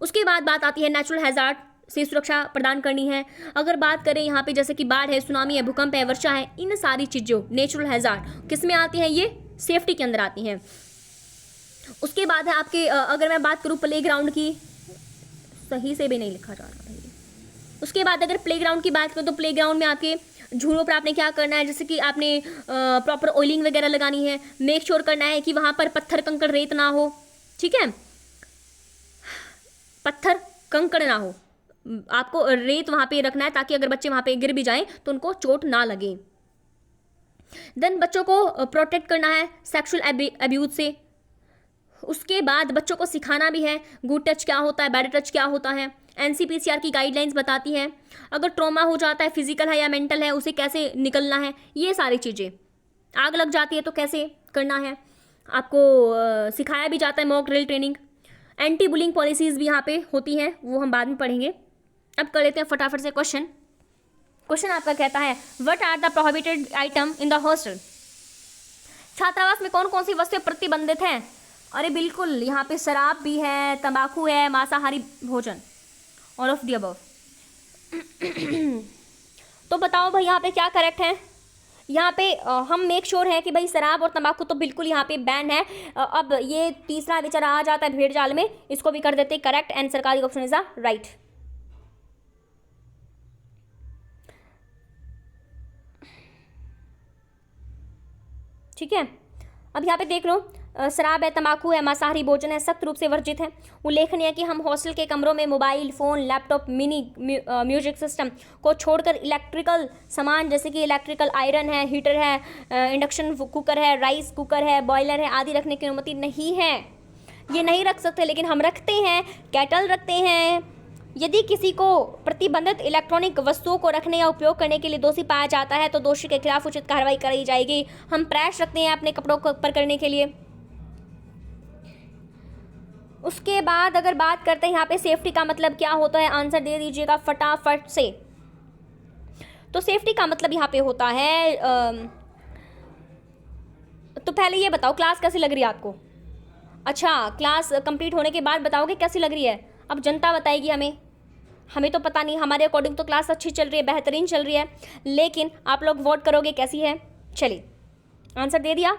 उसके बाद बात आती है नेचुरल हैजार्ड से सुरक्षा प्रदान करनी है। अगर बात करें यहाँ पे जैसे कि बाढ़ है, सुनामी है, भूकंप है, वर्षा है, इन सारी चीज़ों नेचुरल हैजार्ड किस में आती हैं? ये सेफ्टी के अंदर आती हैं। उसके बाद है आपके अगर मैं बात करूँ प्लेग्राउंड की, सही से भी नहीं लिखा जा रहा है। उसके बाद अगर प्लेग्राउंड की बात करूँ तो प्लेग्राउंड में आपके झूलों पर आपने क्या करना है, जैसे कि आपने प्रॉपर ऑयलिंग वगैरह लगानी है, मेक श्योर करना है कि वहाँ पर पत्थर कंकड़ रेत ना हो, ठीक है, पत्थर कंकड़ ना हो, आपको रेत वहाँ पे रखना है ताकि अगर बच्चे वहाँ पे गिर भी जाएं तो उनको चोट ना लगे। देन बच्चों को प्रोटेक्ट करना है सेक्सुअल अब्यूज से। उसके बाद बच्चों को सिखाना भी है गुड टच क्या होता है, बैड टच क्या होता है। एनसीपीसीआर की गाइडलाइंस बताती है अगर ट्रॉमा हो जाता है, फिजिकल है या मेंटल है, उसे कैसे निकलना है, ये सारी चीज़ें। आग लग जाती है तो कैसे करना है, आपको सिखाया भी जाता है, mock drill training. Anti bullying policies भी यहाँ पे होती हैं, वो हम बाद में पढ़ेंगे। अब कर लेते हैं फटाफट से क्वेश्चन। क्वेश्चन आपका कहता है what are the prohibited item in the hostel. छात्रावास में कौन कौन सी वस्तुएं प्रतिबंधित हैं? अरे बिल्कुल, यहाँ पे शराब भी है, तंबाकू है, मांसाहारी भोजन, ऑल ऑफ द अबव। तो बताओ भाई यहाँ पे क्या करेक्ट है? यहाँ पे हम मेक श्योर है कि भाई शराब और तंबाकू तो बिल्कुल यहाँ पे बैन है। अब ये तीसरा बेचारा आ जाता है भेड़ जाल में, इसको भी कर देते करेक्ट, एंड सरकारी ऑप्शन इज द राइट। ठीक है, अब यहाँ पे देख लो, शराब है, तंबाकू है, मांसाहारी भोजन है, सख्त रूप से वर्जित है। उल्लेखनीय है कि हम हॉस्टल के कमरों में mobile phone, laptop, mini music system को छोड़कर इलेक्ट्रिकल सामान जैसे कि इलेक्ट्रिकल आयरन है, हीटर है, इंडक्शन कुकर है, राइस कुकर है, बॉयलर है आदि रखने की अनुमति नहीं है। ये नहीं रख सकते, लेकिन हम रखते हैं, केटल रखते हैं। यदि किसी को प्रतिबंधित इलेक्ट्रॉनिक वस्तुओं को रखने या उपयोग करने के लिए दोषी पाया जाता है तो दोषी के खिलाफ उचित कार्रवाई कराई जाएगी। हम प्रेस रखते हैं अपने कपड़ों पर करने के लिए। उसके बाद अगर बात करते हैं यहाँ पे सेफ्टी का मतलब क्या होता है, आंसर दे दीजिएगा फटाफट से। तो सेफ्टी का मतलब यहाँ पे होता है तो पहले ये बताओ क्लास कैसी लग रही है आपको? अच्छा, क्लास कंप्लीट होने के बाद बताओगे कैसी लग रही है? अब जनता बताएगी हमें तो पता नहीं, हमारे अकॉर्डिंग तो क्लास अच्छी चल रही है, बेहतरीन चल रही है, लेकिन आप लोग वोट करोगे कैसी है। चलिए, आंसर दे दिया।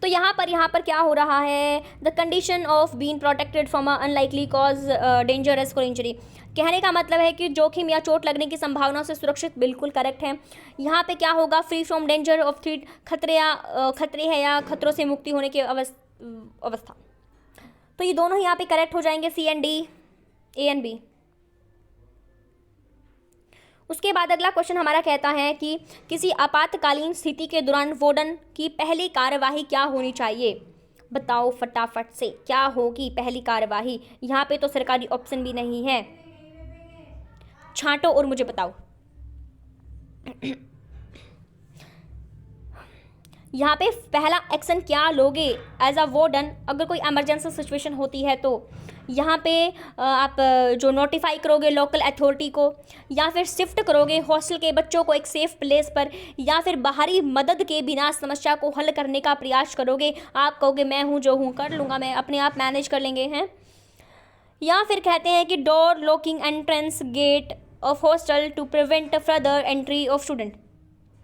तो यहाँ पर क्या हो रहा है, the condition of being protected from a unlikely cause dangerous और इंजरी। कहने का मतलब है कि जोखिम या चोट लगने की संभावना से सुरक्षित, बिल्कुल करेक्ट है। यहाँ पे क्या होगा, free from danger of threat, खतरे है या खतरों से मुक्ति होने की अवस्था। तो ये दोनों यहाँ पे करेक्ट हो जाएंगे, C and D, A and B. उसके बाद अगला क्वेश्चन हमारा कहता है कि किसी आपातकालीन स्थिति के दौरान वार्डन की पहली कार्यवाही क्या होनी चाहिए? बताओ फटाफट से, क्या होगी पहली कार्यवाही? यहाँ पे तो सरकारी ऑप्शन भी नहीं है, छांटो और मुझे बताओ। यहाँ पे पहला एक्शन क्या लोगे एज अ वार्डन अगर कोई इमरजेंसी सिचुएशन होती है? तो यहाँ पे आप जो नोटिफाई करोगे लोकल अथॉरिटी को, या फिर शिफ्ट करोगे हॉस्टल के बच्चों को एक सेफ प्लेस पर, या फिर बाहरी मदद के बिना समस्या को हल करने का प्रयास करोगे। आप कहोगे मैं हूँ जो हूँ, कर लूँगा मैं, अपने आप मैनेज कर लेंगे हैं। या फिर कहते हैं कि door locking entrance gate of hostel to prevent further entry of student.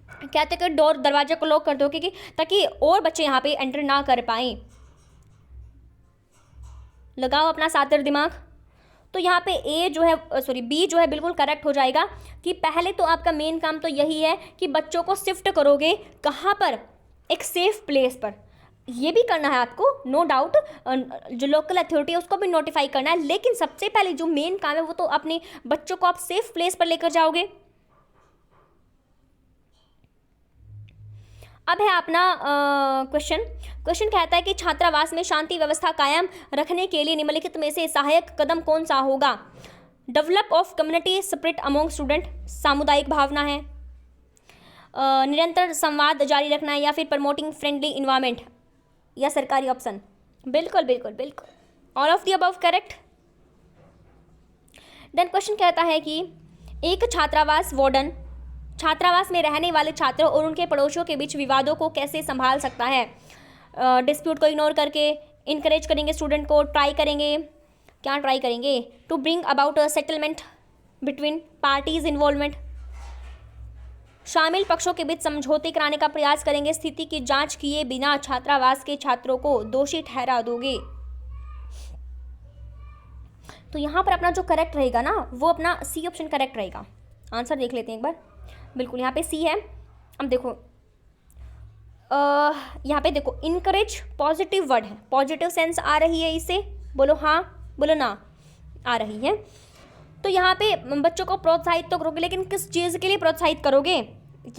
कहते हैं कि डोर, दरवाजे को लॉक कर दो कि ताकि और बच्चे यहाँ पे एंटर ना कर पाएँ। लगाओ अपना सातिर दिमाग। तो यहाँ पे बी जो है बिल्कुल करेक्ट हो जाएगा कि पहले तो आपका मेन काम तो यही है कि बच्चों को शिफ्ट करोगे कहाँ पर, एक सेफ प्लेस पर। ये भी करना है आपको, नो डाउट, जो लोकल अथॉरिटी है उसको भी नोटिफाई करना है, लेकिन सबसे पहले जो मेन काम है वो तो अपने बच्चों को आप सेफ प्लेस पर लेकर जाओगे। अब है अपना क्वेश्चन कहता है कि छात्रावास में शांति व्यवस्था कायम रखने के लिए निम्नलिखित में से सहायक कदम कौन सा होगा? Develop of community spirit among student, सामुदायिक भावना है, निरंतर संवाद जारी रखना है, या फिर प्रमोटिंग फ्रेंडली इन्वायरमेंट, या सरकारी ऑप्शन। बिल्कुल बिल्कुल बिल्कुल, all of the above correct. Then question कहता है कि एक छात्रावास वार्डन छात्रावास में रहने वाले छात्रों और उनके पड़ोसियों के बीच विवादों को कैसे संभाल सकता है? डिस्प्यूट को इग्नोर करके, इनकरेज करेंगे स्टूडेंट को, ट्राई करेंगे, क्या ट्राई करेंगे? To bring about a settlement between parties involvement, शामिल पक्षों के बीच समझौते कराने का प्रयास करेंगे, स्थिति की जांच किए बिना छात्रावास के छात्रों को दोषी ठहरा दोगे। तो यहाँ पर अपना जो करेक्ट रहेगा ना, वो अपना सी ऑप्शन करेक्ट रहेगा। आंसर देख लेते हैं एक बार। बिल्कुल यहाँ पे सी है। अब देखो यहाँ पे देखो इनकरेज पॉजिटिव वर्ड है, पॉजिटिव सेंस आ रही है इसे, बोलो हाँ बोलो ना, आ रही है। तो यहाँ पे बच्चों को प्रोत्साहित तो करोगे, लेकिन किस चीज़ के लिए प्रोत्साहित करोगे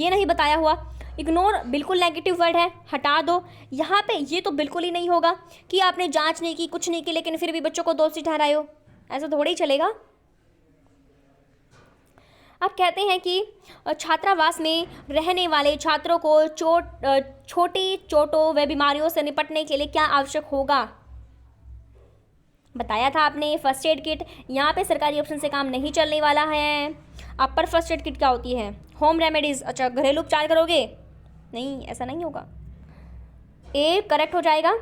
ये नहीं बताया हुआ। इग्नोर बिल्कुल नेगेटिव वर्ड है, हटा दो। यहाँ पे ये तो बिल्कुल ही नहीं होगा कि आपने जांच नहीं की, कुछ नहीं की, लेकिन फिर भी बच्चों को दोषी ठहराए हो, ऐसा थोड़ा ही चलेगा। अब कहते हैं कि छात्रावास में रहने वाले छात्रों को छोटी चोटों व बीमारियों से निपटने के लिए क्या आवश्यक होगा। बताया था आपने फर्स्ट एड किट। यहाँ पे सरकारी ऑप्शन से काम नहीं चलने वाला है। अपर फर्स्ट एड किट क्या होती है? Home remedies. अच्छा, घरेलू उपचार करोगे? नहीं, ऐसा नहीं होगा। ए करेक्ट हो जाएगा।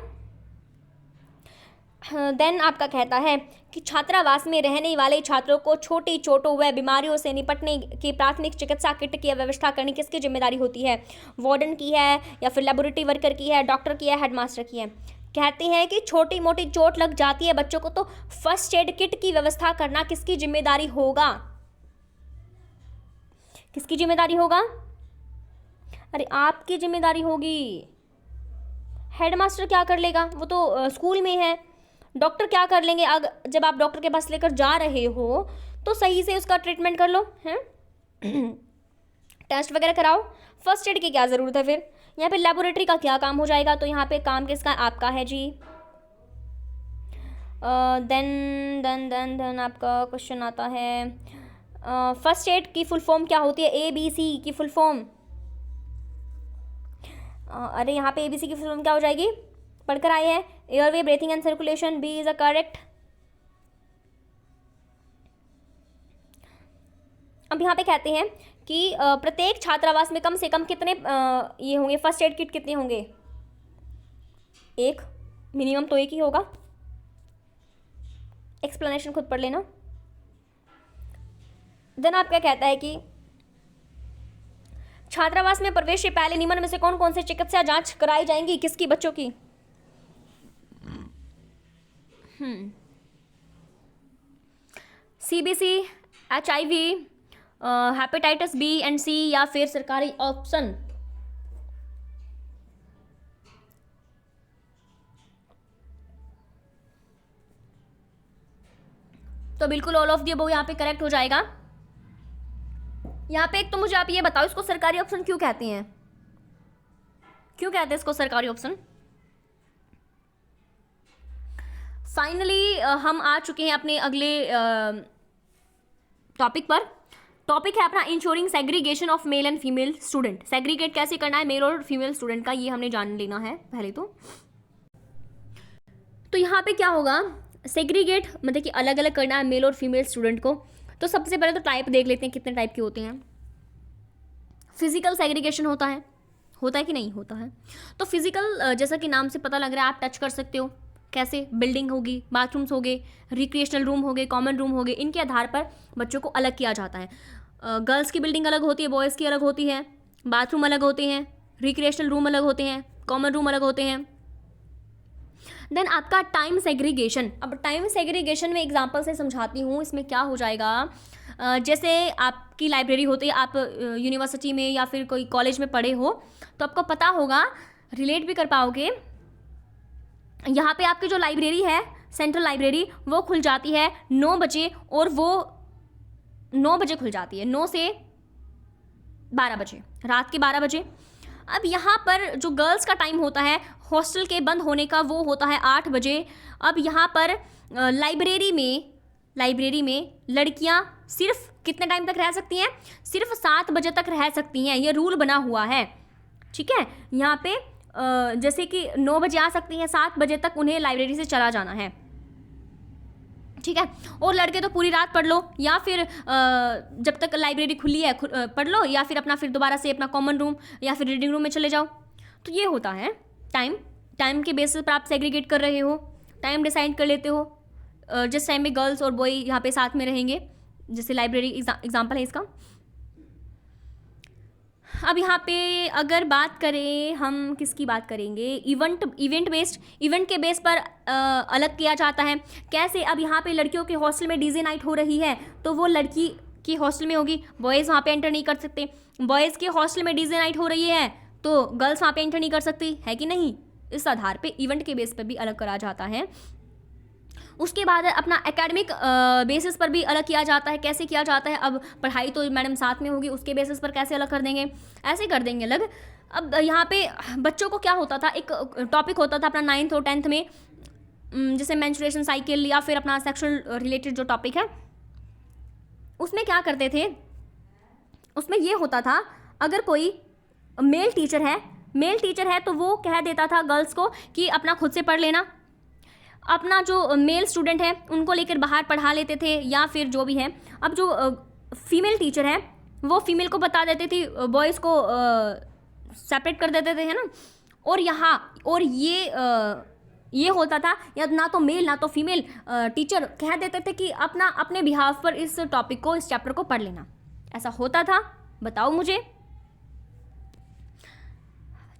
देन आपका कहता है कि छात्रावास में रहने वाले छात्रों को छोटी चोटों व बीमारियों से निपटने की प्राथमिक चिकित्सा किट की व्यवस्था करनी किसकी जिम्मेदारी होती है? वार्डन की है, या फिर लेबोरेटरी वर्कर की है, डॉक्टर की है, हेडमास्टर की है? कहते हैं कि छोटी मोटी चोट लग जाती है बच्चों को, तो फर्स्ट एड किट की व्यवस्था करना किसकी जिम्मेदारी होगा? किसकी जिम्मेदारी होगा? अरे आपकी जिम्मेदारी होगी। हेडमास्टर क्या कर लेगा, वो तो स्कूल में है। डॉक्टर क्या कर लेंगे? अगर जब आप डॉक्टर के पास लेकर जा रहे हो तो सही से उसका ट्रीटमेंट कर लो, हैं टेस्ट वगैरह कराओ। फर्स्ट एड की क्या ज़रूरत है फिर? यहाँ पे लेबोरेटरी का क्या काम हो जाएगा? तो यहाँ पे काम किसका? आपका है जी। देन देन देन देन आपका क्वेश्चन आता है, फर्स्ट एड की फुल फॉर्म क्या होती है? ABC की फुल फॉर्म। अरे यहाँ पे ABC की फुल फॉर्म क्या हो जाएगी? पढ़कर आए हैं, airway, breathing and circulation. B is a correct. अब यहाँ पे कहते हैं कि प्रत्येक छात्रावास में कम से कम कितने ये होंगे फर्स्ट एड किट? कितने होंगे? एक, मिनिमम तो एक ही होगा। एक्सप्लेनेशन खुद पढ़ लेना। देन आप क्या कहता है कि छात्रावास में प्रवेश से पहले निम्न में से कौन कौन से चिकित्सा जांच कराई जाएंगी? किसकी? बच्चों की। CBC, HIV, hepatitis B and C, या फिर सरकारी ऑप्शन? तो बिल्कुल ऑल ऑफ द अबव यहाँ पे करेक्ट हो जाएगा। यहाँ पे एक तो मुझे आप ये बताओ, इसको सरकारी ऑप्शन क्यों कहते हैं? क्यों कहते हैं इसको सरकारी ऑप्शन? फाइनली हम आ चुके हैं अपने अगले टॉपिक पर। टॉपिक है अपना ensuring segregation of male and female student. Segregate कैसे करना है मेल और फीमेल स्टूडेंट का, ये हमने जान लेना है पहले तो यहाँ पे क्या होगा? सेग्रीगेट मतलब कि अलग अलग करना है मेल और फीमेल स्टूडेंट को। तो सबसे पहले तो टाइप देख लेते हैं कितने टाइप के होते हैं। फिजिकल सेग्रीगेशन होता है कि नहीं होता है? तो फिजिकल जैसा कि नाम से पता लग रहा है, आप टच कर सकते हो। कैसे? बिल्डिंग होगी, बाथरूम्स होंगे, रिक्रिएशनल रूम होंगे, कॉमन रूम होंगे, इनके आधार पर बच्चों को अलग किया जाता है। गर्ल्स की बिल्डिंग अलग होती है, बॉयज़ की अलग होती है, बाथरूम अलग होते हैं, रिक्रिएशनल रूम अलग होते हैं, कॉमन रूम अलग होते हैं। देन आपका टाइम सेग्रीगेशन। अब टाइम सेग्रीगेशन में एग्जांपल से समझाती हूँ। इसमें क्या हो जाएगा, जैसे आपकी लाइब्रेरी होती है, आप यूनिवर्सिटी में या फिर कोई कॉलेज में पढ़े हो तो आपको पता होगा, रिलेट भी कर पाओगे। यहाँ पे आपकी जो लाइब्रेरी है, सेंट्रल लाइब्रेरी, वो खुल जाती है 9 बजे, और वो 9 बजे खुल जाती है, 9 से 12 बजे, रात के 12 बजे। अब यहाँ पर जो गर्ल्स का टाइम होता है हॉस्टल के बंद होने का, वो होता है 8 बजे। अब यहाँ पर लाइब्रेरी में लड़कियाँ सिर्फ कितने टाइम तक रह सकती हैं? सिर्फ 7 बजे तक रह सकती हैं, ये रूल बना हुआ है, ठीक है। यहाँ पे जैसे कि 9 बजे आ सकती हैं, 7 बजे तक उन्हें लाइब्रेरी से चला जाना है, ठीक है। और लड़के तो पूरी रात पढ़ लो, या फिर जब तक लाइब्रेरी खुली है पढ़ लो, या फिर अपना फिर दोबारा से अपना कॉमन रूम या फिर रीडिंग रूम में चले जाओ। तो ये होता है टाइम के बेसिस पर आप सेग्रीगेट कर रहे हो, टाइम डिसाइड कर लेते हो जिस टाइम में गर्ल्स और बॉय यहाँ पे साथ में रहेंगे, जैसे लाइब्रेरी एग्जाम्पल है इसका। अब यहाँ पे अगर बात करें, हम किसकी बात करेंगे? Event based. इवेंट के बेस पर अलग किया जाता है। कैसे? अब यहाँ पे लड़कियों के हॉस्टल में डीजे नाइट हो रही है, तो वो लड़की की हॉस्टल में होगी, बॉयज़ वहाँ पे एंटर नहीं कर सकते। बॉयज़ के हॉस्टल में डीजे नाइट हो रही है तो गर्ल्स वहाँ पे एंटर नहीं कर सकती, है कि नहीं। इस आधार पे इवेंट के बेस पर भी अलग करा जाता है। उसके बाद अपना एकेडमिक बेसिस पर भी अलग किया जाता है। कैसे किया जाता है, अब पढ़ाई तो मैडम साथ में होगी, उसके बेसिस पर कैसे अलग कर देंगे, ऐसे कर देंगे अलग। अब यहाँ पे बच्चों को क्या होता था, एक टॉपिक होता था अपना 9th और 10th में, जैसे मेंस्ट्रुएशन साइकिल या फिर अपना सेक्सुअल रिलेटेड जो टॉपिक है, उसमें क्या करते थे, उसमें ये होता था अगर कोई मेल टीचर है तो वो कह देता था गर्ल्स को कि अपना खुद से पढ़ लेना, अपना जो मेल स्टूडेंट है उनको लेकर बाहर पढ़ा लेते थे, या फिर जो भी है। अब जो फीमेल टीचर है वो फीमेल को बता देती थी, बॉयज़ को सेपरेट कर देते थे, है ना। और ये होता था, या ना तो मेल ना तो फीमेल टीचर कह देते थे कि अपने बिहाफ पर इस टॉपिक को, इस चैप्टर को पढ़ लेना। ऐसा होता था, बताओ मुझे।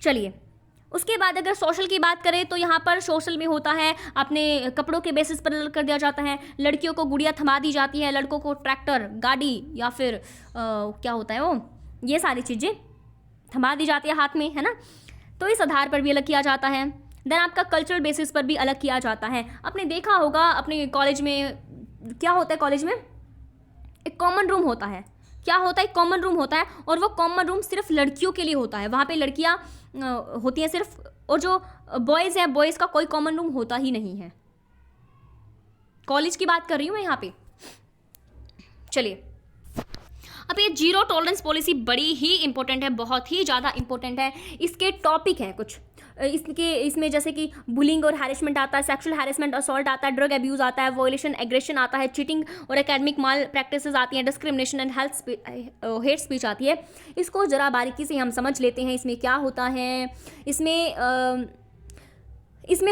चलिए, उसके बाद अगर सोशल की बात करें तो यहाँ पर सोशल में होता है अपने कपड़ों के बेसिस पर अलग कर दिया जाता है। लड़कियों को गुड़िया थमा दी जाती है, लड़कों को ट्रैक्टर, गाड़ी या फिर क्या होता है वो, ये सारी चीज़ें थमा दी जाती है हाथ में, है ना। तो इस आधार पर भी अलग किया जाता है। देन आपका कल्चरल बेसिस पर भी अलग किया जाता है। आपने देखा होगा अपने कॉलेज में क्या होता है, कॉलेज में एक कॉमन रूम होता है। क्या होता है, कॉमन रूम होता है, और वो कॉमन रूम सिर्फ लड़कियों के लिए होता है। वहाँ पे लड़कियाँ होती हैं सिर्फ, और जो बॉयज़ हैं, बॉयज़ का कोई कॉमन रूम होता ही नहीं है। कॉलेज की बात कर रही हूँ मैं यहाँ पे। चलिए, अब ये जीरो टॉलरेंस पॉलिसी बड़ी ही इंपॉर्टेंट है, बहुत ही ज़्यादा इंपॉर्टेंट है। इसके टॉपिक हैं कुछ, इसमें जैसे कि बुलिंग और हैरेसमेंट आता है, सेक्सुअल हैरेसमेंट, असॉल्ट आता है, ड्रग अब्यूज़ आता है, वॉयलेशन, एग्रेशन आता है, चीटिंग और एकेडमिक माल प्रैक्टिसेस आती हैं, डिस्क्रिमिनेशन एंड हेट स्पीच आती है। इसको ज़रा बारीकी से हम समझ लेते हैं, इसमें क्या होता है। इसमें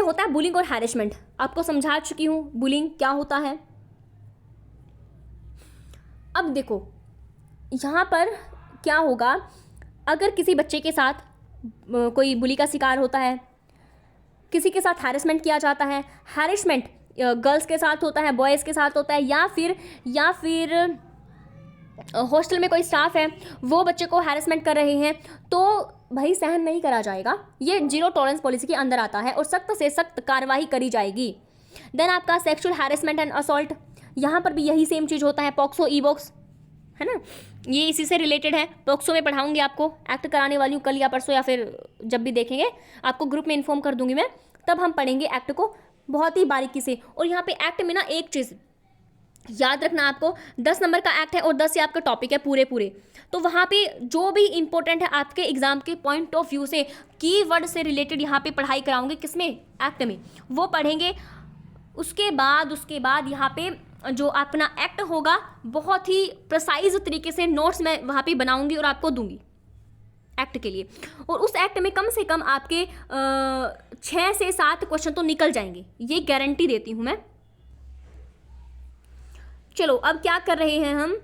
होता है बुलिंग और हैरेसमेंट। आपको समझा चुकी हूँ बुलिंग क्या होता है। अब देखो यहाँ पर क्या होगा, अगर किसी बच्चे के साथ कोई बुली का शिकार होता है, किसी के साथ हैरेसमेंट किया जाता है, हैरेसमेंट गर्ल्स के साथ होता है, बॉयज़ के साथ होता है, या फिर हॉस्टल में कोई स्टाफ है वो बच्चे को हैरेसमेंट कर रहे हैं, तो भाई सहन नहीं करा जाएगा। ये जीरो टॉलरेंस पॉलिसी के अंदर आता है और सख्त से सख्त कार्रवाई करी जाएगी। देन आपका सेक्सुअल हैरेसमेंट एंड असॉल्ट, यहाँ पर भी यही सेम चीज़ होता है, पॉक्सो ई बॉक्स, है ना, ये इसी से रिलेटेड है। पॉक्सो में पढ़ाऊंगी आपको, एक्ट कराने वाली हूँ कल या परसों, या फिर जब भी देखेंगे आपको ग्रुप में इन्फॉर्म कर दूंगी मैं, तब हम पढ़ेंगे एक्ट को बहुत ही बारीकी से। और यहाँ पे एक्ट में ना एक चीज़ याद रखना, आपको 10 नंबर का एक्ट है और 10 से आपका टॉपिक है पूरे, तो वहाँ पे जो भी इंपॉर्टेंट है आपके एग्जाम के पॉइंट ऑफ व्यू से, कीवर्ड से रिलेटेड यहाँ पे पढ़ाई कराऊंगे, किसमें, एक्ट में, वो पढ़ेंगे। उसके बाद यहाँ पे जो अपना एक्ट होगा बहुत ही प्रिसाइज तरीके से नोट्स मैं वहाँ पे बनाऊंगी और आपको दूंगी एक्ट के लिए। और उस एक्ट में कम से कम आपके 6 से 7 क्वेश्चन तो निकल जाएंगे, ये गारंटी देती हूँ मैं। चलो, अब क्या कर रहे हैं हम,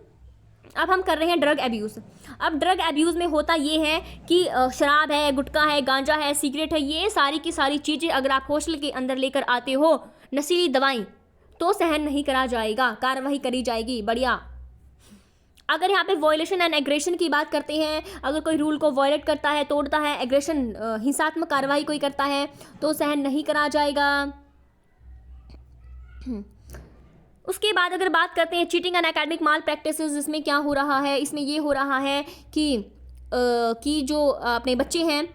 अब हम कर रहे हैं ड्रग एब्यूज़। अब ड्रग एब्यूज़ में होता ये है कि शराब है, गुटखा है, गांजा है, सिगरेट है, ये सारी की सारी चीज़ें अगर आप हॉस्टल के अंदर लेकर आते हो, नशीली दवाएं, तो सहन नहीं करा जाएगा, कार्रवाई करी जाएगी। बढ़िया। अगर यहाँ पे वॉयलेशन एंड एग्रेशन की बात करते हैं, अगर कोई रूल को वॉयलेट करता है, तोड़ता है, एग्रेशन हिंसात्मक कार्रवाई कोई करता है, तो सहन नहीं करा जाएगा। उसके बाद अगर बात करते हैं cheating and academic mall practices, इसमें क्या हो रहा है, इसमें ये हो रहा है कि जो अपने बच्चे हैं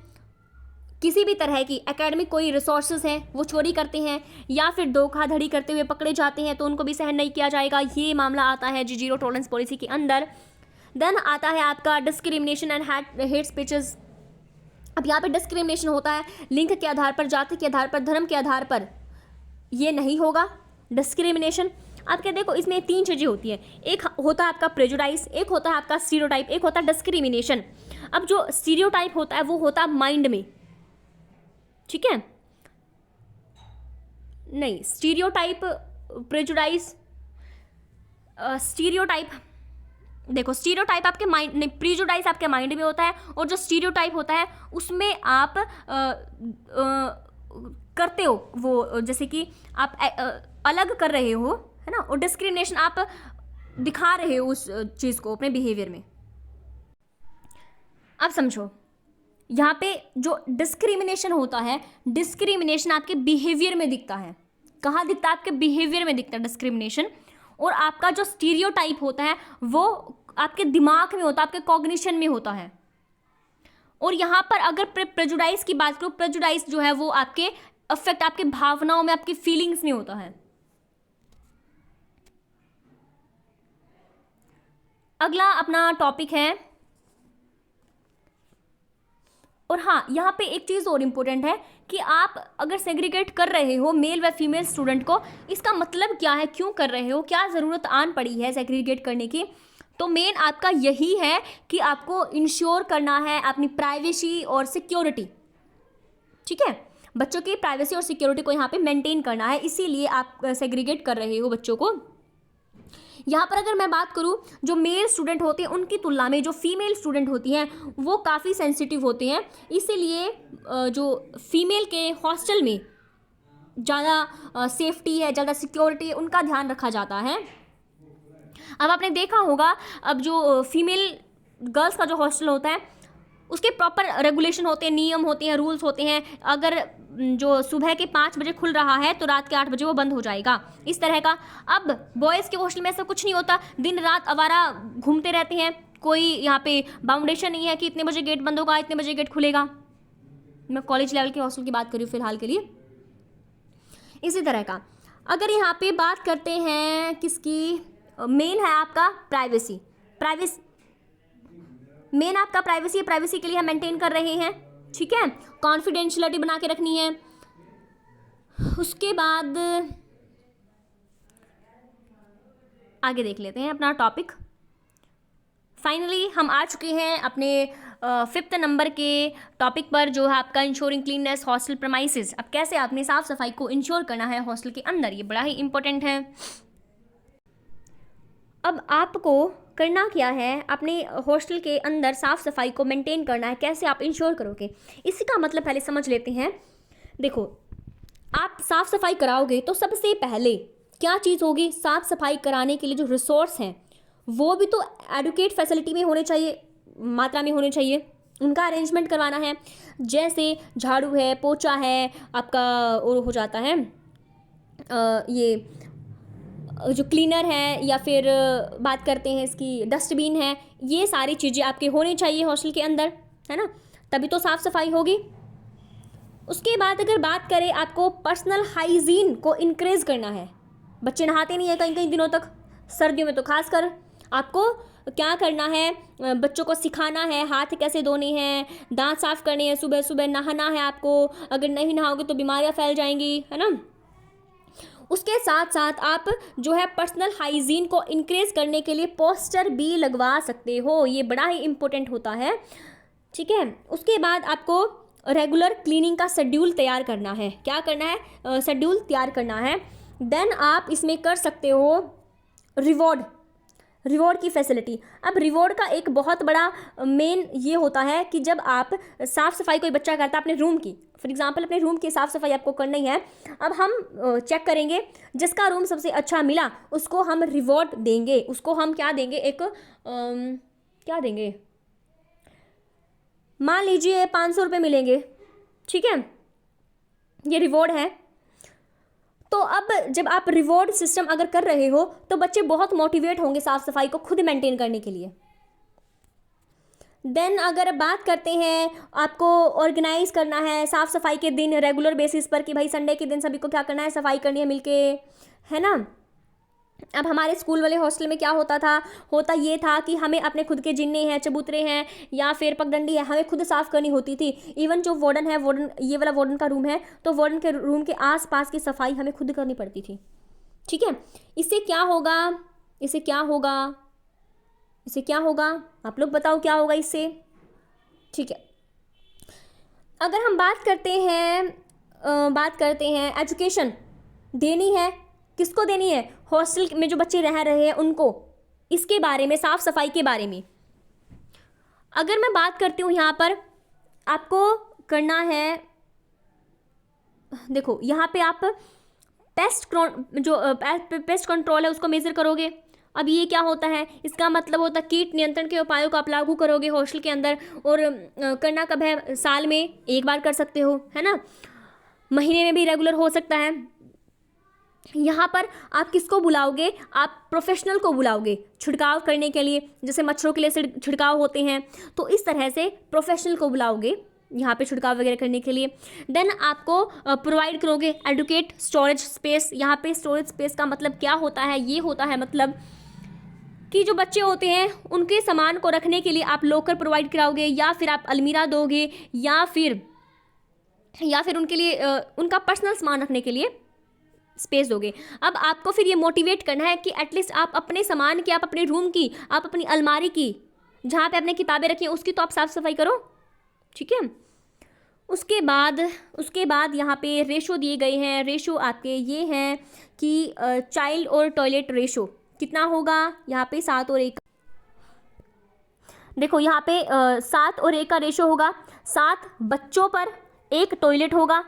किसी भी तरह की एकेडमिक कोई रिसोर्सेज हैं वो चोरी करते हैं या फिर धोखाधड़ी करते हुए पकड़े जाते हैं, तो उनको भी सहन नहीं किया जाएगा। ये मामला आता है जी जीरो टॉलरेंस पॉलिसी के अंदर। देन आता है आपका डिस्क्रिमिनेशन एंड हेट स्पीचेस। अब यहाँ पे डिस्क्रिमिनेशन होता है लिंग के आधार पर, जाति के आधार पर, धर्म के आधार पर, ये नहीं होगा डिस्क्रिमिनेशन। आप क्या देखो, इसमें 3 चीज़ें होती है, एक होता है आपका प्रेजुडाइज, एक होता है आपका स्टीरियोटाइप, एक होता है डिस्क्रिमिनेशन। अब जो स्टीरियोटाइप होता है वो होता है माइंड में, ठीक है, नहीं स्टीरियोटाइप, प्रेजुडाइज, स्टीरियोटाइप, देखो स्टीरियोटाइप आपके माइंड नहीं, प्रेजुडाइज आपके माइंड में होता है, और जो स्टीरियोटाइप होता है उसमें आप करते हो वो, जैसे कि आप अलग कर रहे हो, है ना। और डिस्क्रिमिनेशन आप दिखा रहे हो उस चीज़ को अपने बिहेवियर में। अब समझो, यहाँ पे जो डिस्क्रिमिनेशन होता है, डिस्क्रिमिनेशन आपके बिहेवियर में दिखता है। कहाँ दिखता है? आपके बिहेवियर में दिखता है डिस्क्रिमिनेशन। और आपका जो स्टीरियोटाइप होता है वो आपके दिमाग में होता है, आपके कॉग्निशन में होता है। और यहाँ पर अगर प्रेजुडाइज की बात करूँ, प्रेजुडाइज जो है वो आपके अफेक्ट, आपके भावनाओं में, आपकी फीलिंग्स में होता है। अगला अपना टॉपिक है, और हाँ यहाँ पे एक चीज़ और इम्पोर्टेंट है कि आप अगर सेग्रीगेट कर रहे हो मेल व फीमेल स्टूडेंट को, इसका मतलब क्या है, क्यों कर रहे हो, क्या ज़रूरत आन पड़ी है सेग्रीगेट करने की। तो मेन आपका यही है कि आपको इंश्योर करना है अपनी प्राइवेसी और सिक्योरिटी। ठीक है, बच्चों की प्राइवेसी और सिक्योरिटी को यहाँ पे मेंटेन करना है, इसीलिए आप सेग्रीगेट कर रहे हो बच्चों को। यहाँ पर अगर मैं बात करूँ, जो मेल स्टूडेंट होते हैं उनकी तुलना में जो फीमेल स्टूडेंट होती हैं वो काफ़ी सेंसिटिव होते हैं, इसीलिए जो फीमेल के हॉस्टल में ज़्यादा सेफ्टी है, ज़्यादा सिक्योरिटी है, उनका ध्यान रखा जाता है। अब आपने देखा होगा, अब जो फीमेल गर्ल्स का जो हॉस्टल होता है उसके प्रॉपर रेगुलेशन होते हैं, नियम होते हैं, रूल्स होते हैं। अगर जो सुबह के 5 बजे खुल रहा है तो रात के 8 बजे वो बंद हो जाएगा, इस तरह का। अब बॉयज़ के हॉस्टल में ऐसा कुछ नहीं होता, दिन रात आवारा घूमते रहते हैं, कोई यहाँ पे बाउंडेशन नहीं है कि इतने बजे गेट बंद होगा, इतने बजे गेट खुलेगा। मैं कॉलेज लेवल के हॉस्टल की बात कर रही हूँ फिलहाल के लिए। इसी तरह का अगर यहाँ पे बात करते हैं किसकी, मेन है आपका प्राइवेसी। मेन आपका प्राइवेसी है, प्राइवेसी के लिए हम मेंटेन कर रहे हैं। ठीक है, कॉन्फिडेंशियलिटी बना के रखनी है। उसके बाद आगे देख लेते हैं अपना टॉपिक। फाइनली हम आ चुके हैं अपने 5th नंबर के टॉपिक पर, जो है आपका इंश्योरिंग क्लीननेस हॉस्टल प्रेमाइसेस। अब कैसे आपने साफ सफाई को इंश्योर करना है हॉस्टल के अंदर, ये बड़ा ही इंपॉर्टेंट है। अब आपको करना क्या है, अपने हॉस्टल के अंदर साफ़ सफाई को मेंटेन करना है। कैसे आप इंश्योर करोगे, इसी का मतलब पहले समझ लेते हैं। देखो, आप साफ़ सफाई कराओगे तो सबसे पहले क्या चीज़ होगी, साफ़ सफाई कराने के लिए जो रिसोर्स हैं वो भी तो एडुकेट फैसिलिटी में होने चाहिए, मात्रा में होने चाहिए, उनका अरेंजमेंट करवाना है। जैसे झाड़ू है, पोछा है आपका, और हो जाता है ये जो क्लीनर है, या फिर बात करते हैं इसकी डस्टबिन है, ये सारी चीज़ें आपके होनी चाहिए हॉस्टल के अंदर, है ना, तभी तो साफ़ सफाई होगी। उसके बाद अगर बात करें, आपको पर्सनल हाइजीन को इंक्रीज करना है। बच्चे नहाते नहीं है कई कई दिनों तक, सर्दियों में तो खासकर। आपको क्या करना है, बच्चों को सिखाना है हाथ कैसे धोने हैं, दांत साफ़ करने हैं, सुबह सुबह नहाना है आपको। अगर नहीं नहाओगे तो बीमारियाँ फैल जाएंगी, है ना। उसके साथ साथ आप जो है पर्सनल हाइजीन को इंक्रीज करने के लिए पोस्टर भी लगवा सकते हो, ये बड़ा ही इम्पोर्टेंट होता है। ठीक है, उसके बाद आपको रेगुलर क्लीनिंग का शेड्यूल तैयार करना है। क्या करना है, शेड्यूल तैयार करना है। देन आप इसमें कर सकते हो रिवॉर्ड की फैसिलिटी। अब रिवॉर्ड का एक बहुत बड़ा मेन ये होता है कि जब आप साफ़ सफाई कोई बच्चा करता है अपने रूम की, फॉर एग्जांपल अपने रूम की साफ़ सफाई आपको करनी है। अब हम चेक करेंगे, जिसका रूम सबसे अच्छा मिला उसको हम रिवॉर्ड देंगे। उसको हम क्या देंगे, एक क्या देंगे, मान लीजिए 500 रुपये मिलेंगे। ठीक है, ये रिवॉर्ड है। तो अब जब आप रिवॉर्ड सिस्टम अगर कर रहे हो तो बच्चे बहुत मोटिवेट होंगे साफ़ सफाई को खुद मेंटेन करने के लिए। देन अगर बात करते हैं, आपको ऑर्गेनाइज करना है साफ़ सफाई के दिन रेगुलर बेसिस पर, कि भाई संडे के दिन सभी को क्या करना है, सफाई करनी है मिलके, है ना। अब हमारे स्कूल वाले हॉस्टल में क्या होता ये था कि हमें अपने खुद के जिन्ने हैं, चबूतरे हैं या फिर पगडंडी है, हमें खुद साफ़ करनी होती थी। इवन जो वार्डन है, ये वाला वार्डन का रूम है, तो वार्डन के रूम के आसपास की सफाई हमें खुद करनी पड़ती थी। ठीक है, इससे क्या होगा, आप लोग बताओ क्या होगा इससे। ठीक है, अगर हम बात करते हैं एजुकेशन देनी है, किसको देनी है, हॉस्टल में जो बच्चे रह रहे हैं उनको, इसके बारे में, साफ़ सफाई के बारे में। अगर मैं बात करती हूँ यहाँ पर, आपको करना है, देखो यहाँ पे आप पेस्ट कंट्रोल है उसको मेज़र करोगे। अब ये क्या होता है, इसका मतलब होता है कीट नियंत्रण के उपायों को आप लागू करोगे हॉस्टल के अंदर, और करना कब है, साल में एक बार कर सकते हो, है ना, महीने में भी रेगुलर हो सकता है। यहाँ पर आप किसको बुलाओगे, आप प्रोफेशनल को बुलाओगे छिड़काव करने के लिए, जैसे मच्छरों के लिए छिड़काव होते हैं, तो इस तरह से प्रोफेशनल को बुलाओगे यहाँ पे छिड़काव वगैरह करने के लिए। देन आपको प्रोवाइड करोगे एडुकेट स्टोरेज स्पेस। यहाँ पे स्टोरेज स्पेस का मतलब क्या होता है, ये होता है मतलब कि जो बच्चे होते हैं उनके सामान को रखने के लिए आप लॉकर प्रोवाइड कराओगे, या फिर आप अलमीरा दोगे, या फिर उनके लिए उनका पर्सनल सामान रखने के लिए स्पेस दोगे। अब आपको फिर ये मोटिवेट करना है कि एटलीस्ट आप अपने सामान की, आप अपने रूम की, आप अपनी अलमारी की, जहाँ पे आपने किताबें रखी हैं उसकी तो आप साफ़ सफाई करो, ठीक है। उसके बाद यहाँ पे रेशो दिए गए हैं। रेशो आपके ये हैं कि चाइल्ड और टॉयलेट रेशो कितना होगा, यहाँ पे 7 और 1। देखो यहाँ पे 7 और 1 का रेशो होगा। 7 बच्चों पर 1 टॉयलेट होगा,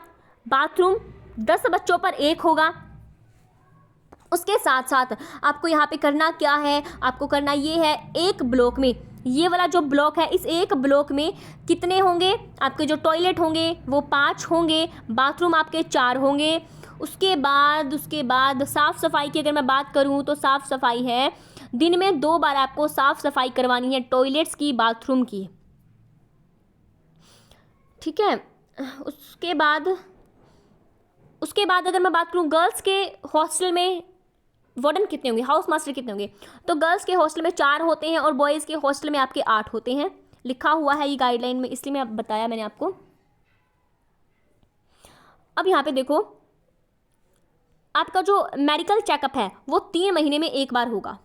बाथरूम 10 बच्चों पर 1 होगा। उसके साथ साथ आपको यहाँ पे करना क्या है, आपको करना ये है, एक ब्लॉक में, ये वाला जो ब्लॉक है, इस एक ब्लॉक में कितने होंगे आपके जो टॉयलेट होंगे वो 5 होंगे, बाथरूम आपके 4 होंगे। उसके बाद साफ़ सफाई की अगर मैं बात करूँ तो साफ़ सफाई है, दिन में 2 बार आपको साफ़ सफाई करवानी है टॉयलेट्स की, बाथरूम की, ठीक है। उसके बाद अगर मैं बात करूँ गर्ल्स के हॉस्टल में वार्डन कितने होंगे, हाउस मास्टर कितने होंगे, तो गर्ल्स के हॉस्टल में 4 होते हैं और बॉयज़ के हॉस्टल में आपके 8 होते हैं। लिखा हुआ है ये गाइडलाइन में, इसलिए मैं बताया मैंने आपको। अब यहाँ पे देखो, आपका जो मेडिकल चेकअप है वो 3 महीने में 1 बार होगा।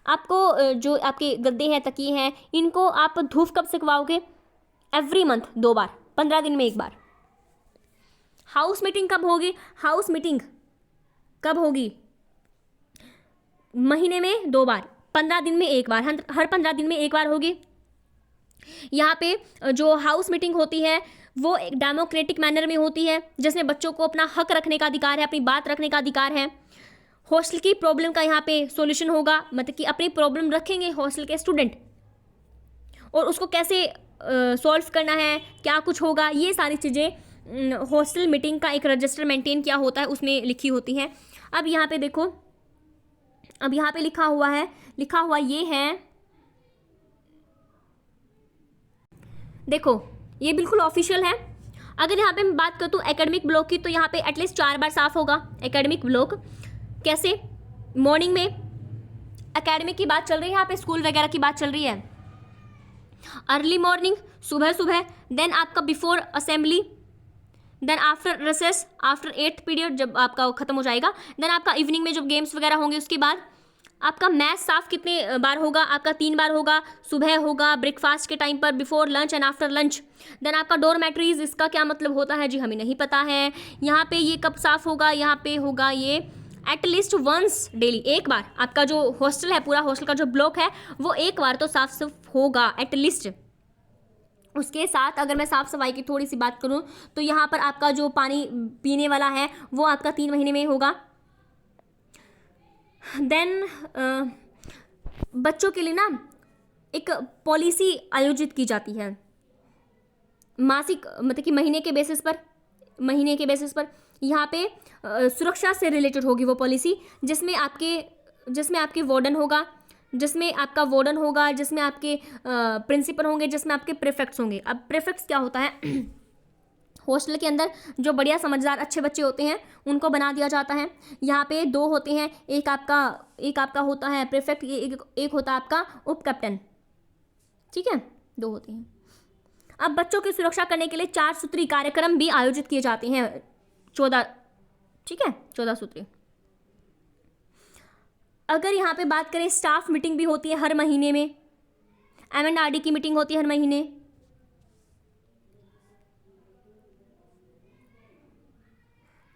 आपको जो आपके गद्दे हैं, तकिए हैं, इनको आप धूप कब सिकवाओगे, एवरी मंथ 2 बार, 15 दिन में 1 बार। हाउस मीटिंग कब होगी, हाउस मीटिंग कब होगी, महीने में 2 बार, 15 दिन में 1 बार, हर 15 दिन में 1 बार होगी। यहाँ पे जो हाउस मीटिंग होती है वो एक डेमोक्रेटिक मैनर में होती है, जिसमें बच्चों को अपना हक रखने का अधिकार है, अपनी बात रखने का अधिकार है। हॉस्टल की प्रॉब्लम का यहाँ पे सॉल्यूशन होगा, मतलब कि अपनी प्रॉब्लम रखेंगे हॉस्टल के स्टूडेंट, और उसको कैसे सॉल्व करना है, क्या कुछ होगा, ये सारी चीज़ें हॉस्टल मीटिंग का एक रजिस्टर मेंटेन किया होता है, उसमें लिखी होती हैं। अब यहाँ पे देखो, अब यहाँ पे लिखा हुआ ये है, देखो ये बिल्कुल ऑफिशियल है। अगर यहाँ पे मैं बात करता हूँ एकेडमिक ब्लॉक की, तो यहाँ पे एटलीस्ट 4 बार साफ होगा एकेडमिक ब्लॉक। कैसे, मॉर्निंग में एकेडमिक की बात चल रही है, यहाँ पे स्कूल वगैरह की बात चल रही है, अर्ली मॉर्निंग, सुबह, देन आपका before assembly, then after recess, after 8th period जब आपका ख़त्म हो जाएगा, देन आपका इवनिंग में जब गेम्स वगैरह होंगे उसके बाद। आपका मैथ साफ कितने बार होगा, आपका 3 बार होगा, सुबह होगा, ब्रेकफास्ट के टाइम पर, before lunch and after lunch. Then आपका डोरमेट्रीज, इसका क्या मतलब होता है जी, हमें नहीं पता है। यहाँ पे ये कब साफ होगा, यहाँ पे होगा ये एटलीस्ट वंस डेली, 1 बार। आपका जो हॉस्टल है, पूरा हॉस्टल का जो ब्लॉक है वो 1 बार तो साफ होगा एटलीस्ट। उसके साथ अगर मैं साफ़ सफाई की थोड़ी सी बात करूँ तो यहाँ पर आपका जो पानी पीने वाला है वो आपका 3 महीने में होगा। देन बच्चों के लिए ना एक पॉलिसी आयोजित की जाती है मासिक, मतलब कि महीने के बेसिस पर यहाँ पे सुरक्षा से रिलेटेड होगी वो पॉलिसी, जिसमें आपके वार्डन होगा, जिसमें आपका वार्डन होगा, जिसमें आपके प्रिंसिपल होंगे, जिसमें आपके प्रीफेक्ट्स होंगे। अब प्रीफेक्ट्स क्या होता है, हॉस्टल के अंदर जो बढ़िया समझदार अच्छे बच्चे होते हैं उनको बना दिया जाता है। यहाँ पे 2 होते हैं, एक आपका होता है प्रीफेक्ट, एक होता है आपका उप कैप्टन, ठीक है, 2 होते हैं। अब बच्चों की सुरक्षा करने के लिए 4 सूत्री कार्यक्रम भी आयोजित किए जाते हैं, 14, ठीक है, 14 सूत्री। अगर यहाँ पे बात करें, स्टाफ मीटिंग भी होती है हर महीने में, M&RD की मीटिंग होती है हर महीने।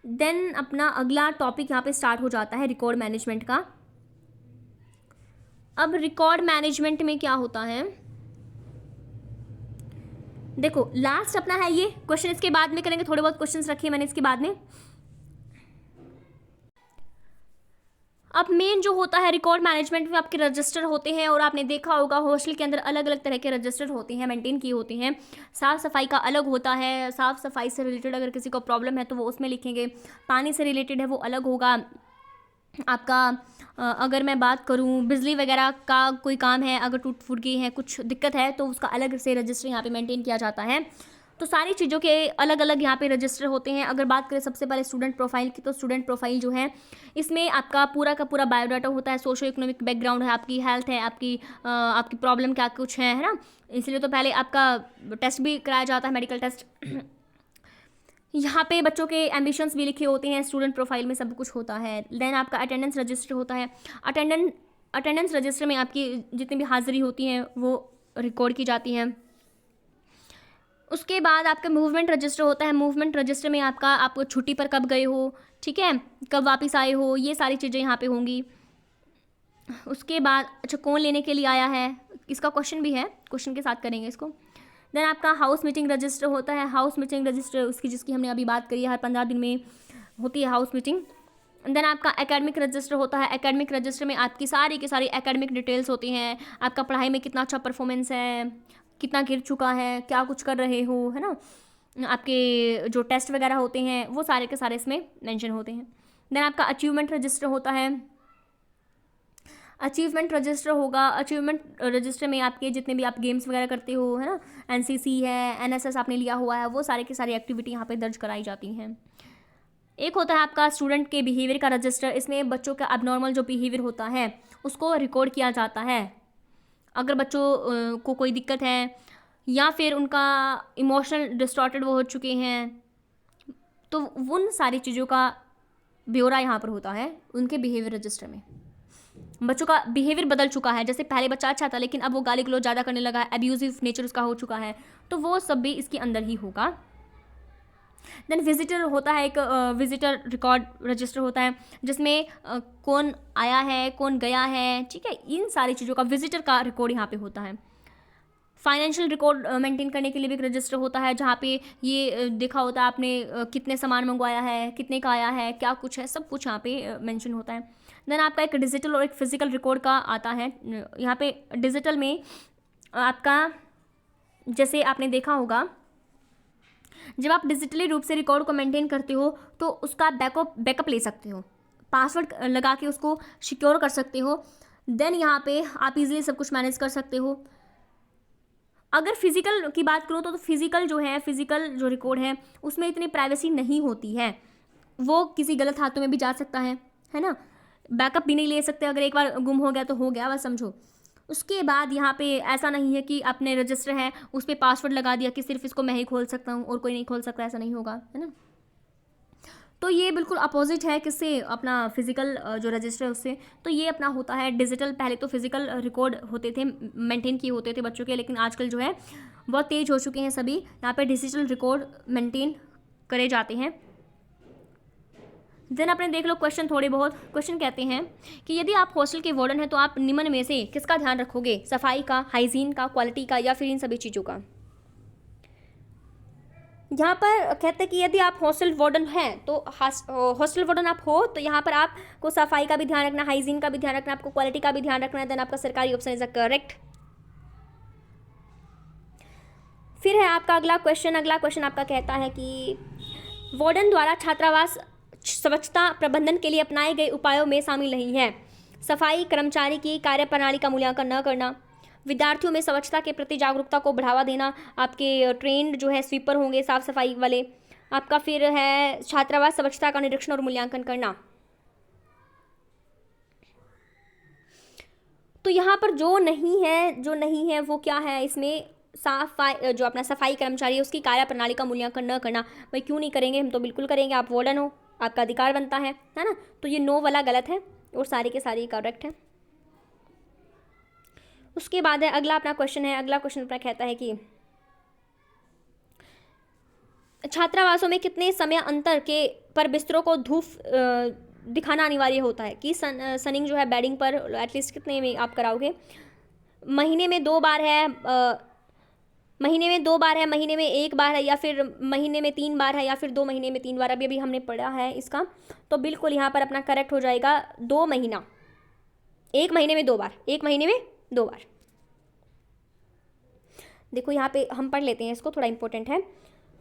देन अपना अगला टॉपिक यहाँ पे स्टार्ट हो जाता है रिकॉर्ड मैनेजमेंट का। अब रिकॉर्ड मैनेजमेंट में क्या होता है, देखो लास्ट अपना है ये क्वेश्चन, इसके बाद में करेंगे, थोड़े बहुत क्वेश्चंस रखे मैंने इसके बाद में। अब मेन जो होता है रिकॉर्ड मैनेजमेंट में आपके रजिस्टर होते हैं, और आपने देखा होगा हॉस्टल के अंदर अलग अलग तरह के रजिस्टर होते हैं, मेंटेन किए होते हैं। साफ़ सफाई का अलग होता है, साफ़ सफाई से रिलेटेड अगर किसी को प्रॉब्लम है तो वो उसमें लिखेंगे। पानी से रिलेटेड है वो अलग होगा आपका। अगर मैं बात करूं बिजली वगैरह का कोई काम है, अगर टूट फूट गई है, कुछ दिक्कत है, तो उसका अलग से रजिस्टर यहाँ पे मेंटेन किया जाता है। तो सारी चीज़ों के अलग अलग यहाँ पे रजिस्टर होते हैं। अगर बात करें सबसे पहले स्टूडेंट प्रोफाइल की, तो स्टूडेंट प्रोफाइल जो है इसमें आपका पूरा का पूरा बायोडाटा होता है, सोशो इकोनॉमिक बैकग्राउंड है, आपकी हेल्थ है, आपकी प्रॉब्लम क्या कुछ है ना। इसलिए तो पहले आपका टेस्ट भी कराया जाता है, मेडिकल टेस्ट। यहाँ पे बच्चों के एम्बिशंस भी लिखे होते हैं, स्टूडेंट प्रोफाइल में सब कुछ होता है। देन आपका अटेंडेंस रजिस्टर होता है। अटेंडेंस रजिस्टर में आपकी जितनी भी हाजिरी होती हैं वो रिकॉर्ड की जाती हैं। उसके बाद आपका मूवमेंट रजिस्टर होता है। मूवमेंट रजिस्टर में आप छुट्टी पर कब गए हो, ठीक है, कब वापस आए हो, ये सारी चीज़ें यहाँ पे होंगी। उसके बाद अच्छा कौन लेने के लिए आया है, इसका क्वेश्चन भी है, क्वेश्चन के साथ करेंगे इसको। देन आपका हाउस मीटिंग रजिस्टर होता है। हाउस मीटिंग रजिस्टर उसकी जिसकी हमने अभी बात करी है, हर 15 दिन में होती है हाउस मीटिंग। देन आपका एकेडमिक रजिस्टर होता है। एकेडमिक रजिस्टर में आपकी सारी की सारी एकेडमिक डिटेल्स होती हैं, आपका पढ़ाई में कितना अच्छा परफॉर्मेंस है, कितना गिर चुका है, क्या कुछ कर रहे हो, है ना। आपके जो टेस्ट वगैरह होते हैं वो सारे के सारे इसमें मेंशन होते हैं। देन आपका अचीवमेंट रजिस्टर होता है। अचीवमेंट रजिस्टर होगा। अचीवमेंट रजिस्टर में आपके जितने भी आप गेम्स वगैरह करते हो, है ना, एनसीसी है, एनएसएस आपने लिया हुआ है, वो सारे की सारी एक्टिविटी यहाँ पे दर्ज कराई जाती हैं। एक होता है आपका स्टूडेंट के बिहेवियर का रजिस्टर। इसमें बच्चों का अबनॉर्मल जो बिहेवियर होता है उसको रिकॉर्ड किया जाता है। अगर बच्चों को कोई दिक्कत है या फिर उनका इमोशनल डिस्टॉर्टेड वो हो चुके हैं, तो उन सारी चीज़ों का ब्यौरा यहाँ पर होता है उनके बिहेवियर रजिस्टर में। बच्चों का बिहेवियर बदल चुका है, जैसे पहले बच्चा अच्छा था लेकिन अब वो गाली गलौज ज़्यादा करने लगा है, एब्यूजिव नेचर उसका हो चुका है, तो वो सब भी इसके अंदर ही होगा। देन विजिटर होता है, एक विजिटर रिकॉर्ड रजिस्टर होता है जिसमें कौन आया है, कौन गया है, ठीक है, इन सारी चीज़ों का विजिटर का रिकॉर्ड यहाँ पे होता है। फाइनेंशियल रिकॉर्ड मेंटेन करने के लिए भी एक रजिस्टर होता है जहाँ पे ये देखा होता है आपने कितने सामान मंगवाया है, कितने का आया है, क्या कुछ है, सब कुछ यहाँ पे मेंशन होता है। देन आपका एक डिजिटल और एक फिजिकल रिकॉर्ड का आता है। यहाँ पे डिजिटल में आपका जैसे आपने देखा होगा जब आप डिजिटली रूप से रिकॉर्ड को मेंटेन करते हो तो उसका बैकअप ले सकते हो, पासवर्ड लगा के उसको सिक्योर कर सकते हो। देन यहाँ पे आप इजीली सब कुछ मैनेज कर सकते हो। अगर फिजिकल की बात करूँ तो फिजिकल जो है, फिजिकल जो रिकॉर्ड है उसमें इतनी प्राइवेसी नहीं होती है, वो किसी गलत हाथों में भी जा सकता है ना। बैकअप भी नहीं ले सकते, अगर एक बार गुम हो गया तो हो गया, बस समझो। उसके बाद यहाँ पे ऐसा नहीं है कि अपने रजिस्टर है उस पर पासवर्ड लगा दिया कि सिर्फ इसको मैं ही खोल सकता हूँ और कोई नहीं खोल सकता, ऐसा नहीं होगा, है ना। तो ये बिल्कुल अपोजिट है किससे, अपना फिजिकल जो रजिस्टर है उससे। तो ये अपना होता है डिजिटल। पहले तो फिजिकल रिकॉर्ड होते थे, मेंटेन किए होते थे बच्चों के, लेकिन आजकल जो है बहुत तेज हो चुके हैं सभी, यहाँ पे डिजिटल रिकॉर्ड मेंटेन करे जाते हैं। देन आपने देख लो क्वेश्चन, थोड़े बहुत क्वेश्चन कहते हैं कि यदि आप हॉस्टल के वार्डन हैं तो आप निम्न में से किसका ध्यान रखोगे, सफाई का, हाइजीन का, क्वालिटी का, या फिर इन सभी चीज़ों का। यहाँ पर कहते हैं कि यदि आप हॉस्टल वार्डन हैं तो हॉस्टल वार्डन आप हो तो यहाँ पर आपको सफाई का भी ध्यान रखना, हाइजीन का भी ध्यान रखना, आपको क्वालिटी का भी ध्यान रखना है। देन आपका सरकारी ऑप्शन इज अ करेक्ट। फिर है आपका अगला क्वेश्चन आपका कहता है कि वार्डन द्वारा छात्रावास स्वच्छता प्रबंधन के लिए अपनाए गए उपायों में शामिल नहीं है सफाई कर्मचारी की कार्यप्रणाली का मूल्यांकन न करना, विद्यार्थियों में स्वच्छता के प्रति जागरूकता को बढ़ावा देना, आपके ट्रेंड जो है स्वीपर होंगे साफ सफाई वाले, आपका फिर है छात्रावास स्वच्छता का निरीक्षण और मूल्यांकन करना। तो यहाँ पर जो नहीं है वो क्या है, इसमें जो अपना सफाई कर्मचारी है उसकी कार्यप्रणाली का मूल्यांकन न करना। भाई क्यों नहीं करेंगे, हम तो बिल्कुल करेंगे, आप वार्डन हो, आपका अधिकार बनता है ना। तो ये नो वाला गलत है और सारे के सारे करेक्ट है। उसके बाद है अगला अपना क्वेश्चन है, अगला क्वेश्चन अपना कहता है कि छात्रावासों में कितने समय अंतर के पर बिस्तरों को धूप दिखाना अनिवार्य होता है कि सनिंग जो है बेडिंग पर एटलीस्ट कितने में आप कराओगे। महीने में 2 बार है, महीने में 2 बार है, महीने में 1 बार है, या फिर महीने में 3 बार है, या फिर 2 महीने में 3 बार, अभी अभी हमने पढ़ा है इसका। तो बिल्कुल यहाँ पर अपना करेक्ट हो जाएगा 2 महीना, 1 महीने में 2 बार, 1 महीने में 2 बार। देखो यहाँ पे हम पढ़ लेते हैं इसको, थोड़ा इंपॉर्टेंट है।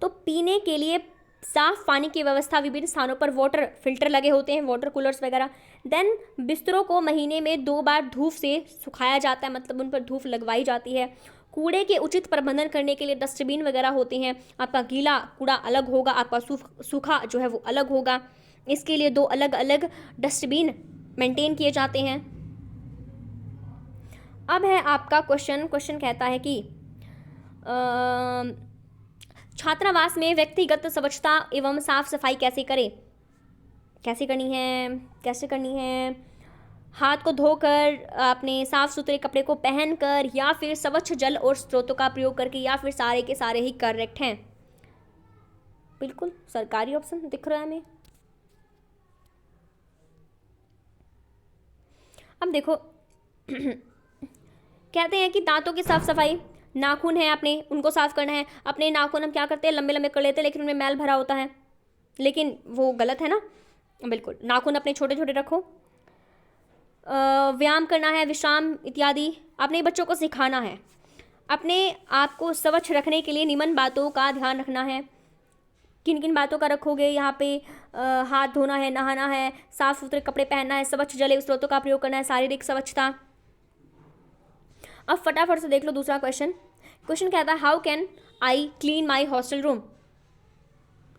तो पीने के लिए साफ पानी की व्यवस्था, विभिन्न स्थानों पर वाटर फिल्टर लगे होते हैं, वाटर कूलर्स वगैरह। देन बिस्तरों को महीने में 2 बार धूप से सुखाया जाता है, मतलब उन पर धूप लगवाई जाती है। कूड़े के उचित प्रबंधन करने के लिए डस्टबिन वगैरह होते हैं। आपका गीला कूड़ा अलग होगा, आपका सूखा जो है वो अलग होगा। इसके लिए 2 अलग अलग डस्टबिन मेंटेन किए जाते हैं। अब है आपका क्वेश्चन कहता है कि छात्रावास में व्यक्तिगत स्वच्छता एवं साफ सफाई कैसे करें, कैसे करनी है। हाथ को धोकर, आपने साफ सुथरे कपड़े को पहनकर, या फिर स्वच्छ जल और स्रोतों का प्रयोग करके, या फिर सारे के सारे ही करेक्ट हैं। बिल्कुल सरकारी ऑप्शन दिख रहा है हमें। अब देखो कहते हैं कि दांतों की साफ सफाई, नाखून है अपने, उनको साफ करना है। अपने नाखून हम क्या करते हैं, लंबे लंबे कर लेते हैं, लेकिन उनमें मैल भरा होता है, लेकिन वो गलत है ना। बिल्कुल नाखून अपने छोटे छोटे रखो। व्यायाम करना है, विश्राम इत्यादि अपने बच्चों को सिखाना है। अपने आप को स्वच्छ रखने के लिए निम्न बातों का ध्यान रखना है। किन किन बातों का रखोगे यहाँ पे, हाथ धोना है, नहाना है, साफ सुथरे कपड़े पहनना है, स्वच्छ जल स्रोतों का प्रयोग करना है, शारीरिक स्वच्छता। अब फटाफट से देख लो दूसरा क्वेश्चन कहता है how can I clean my hostel room.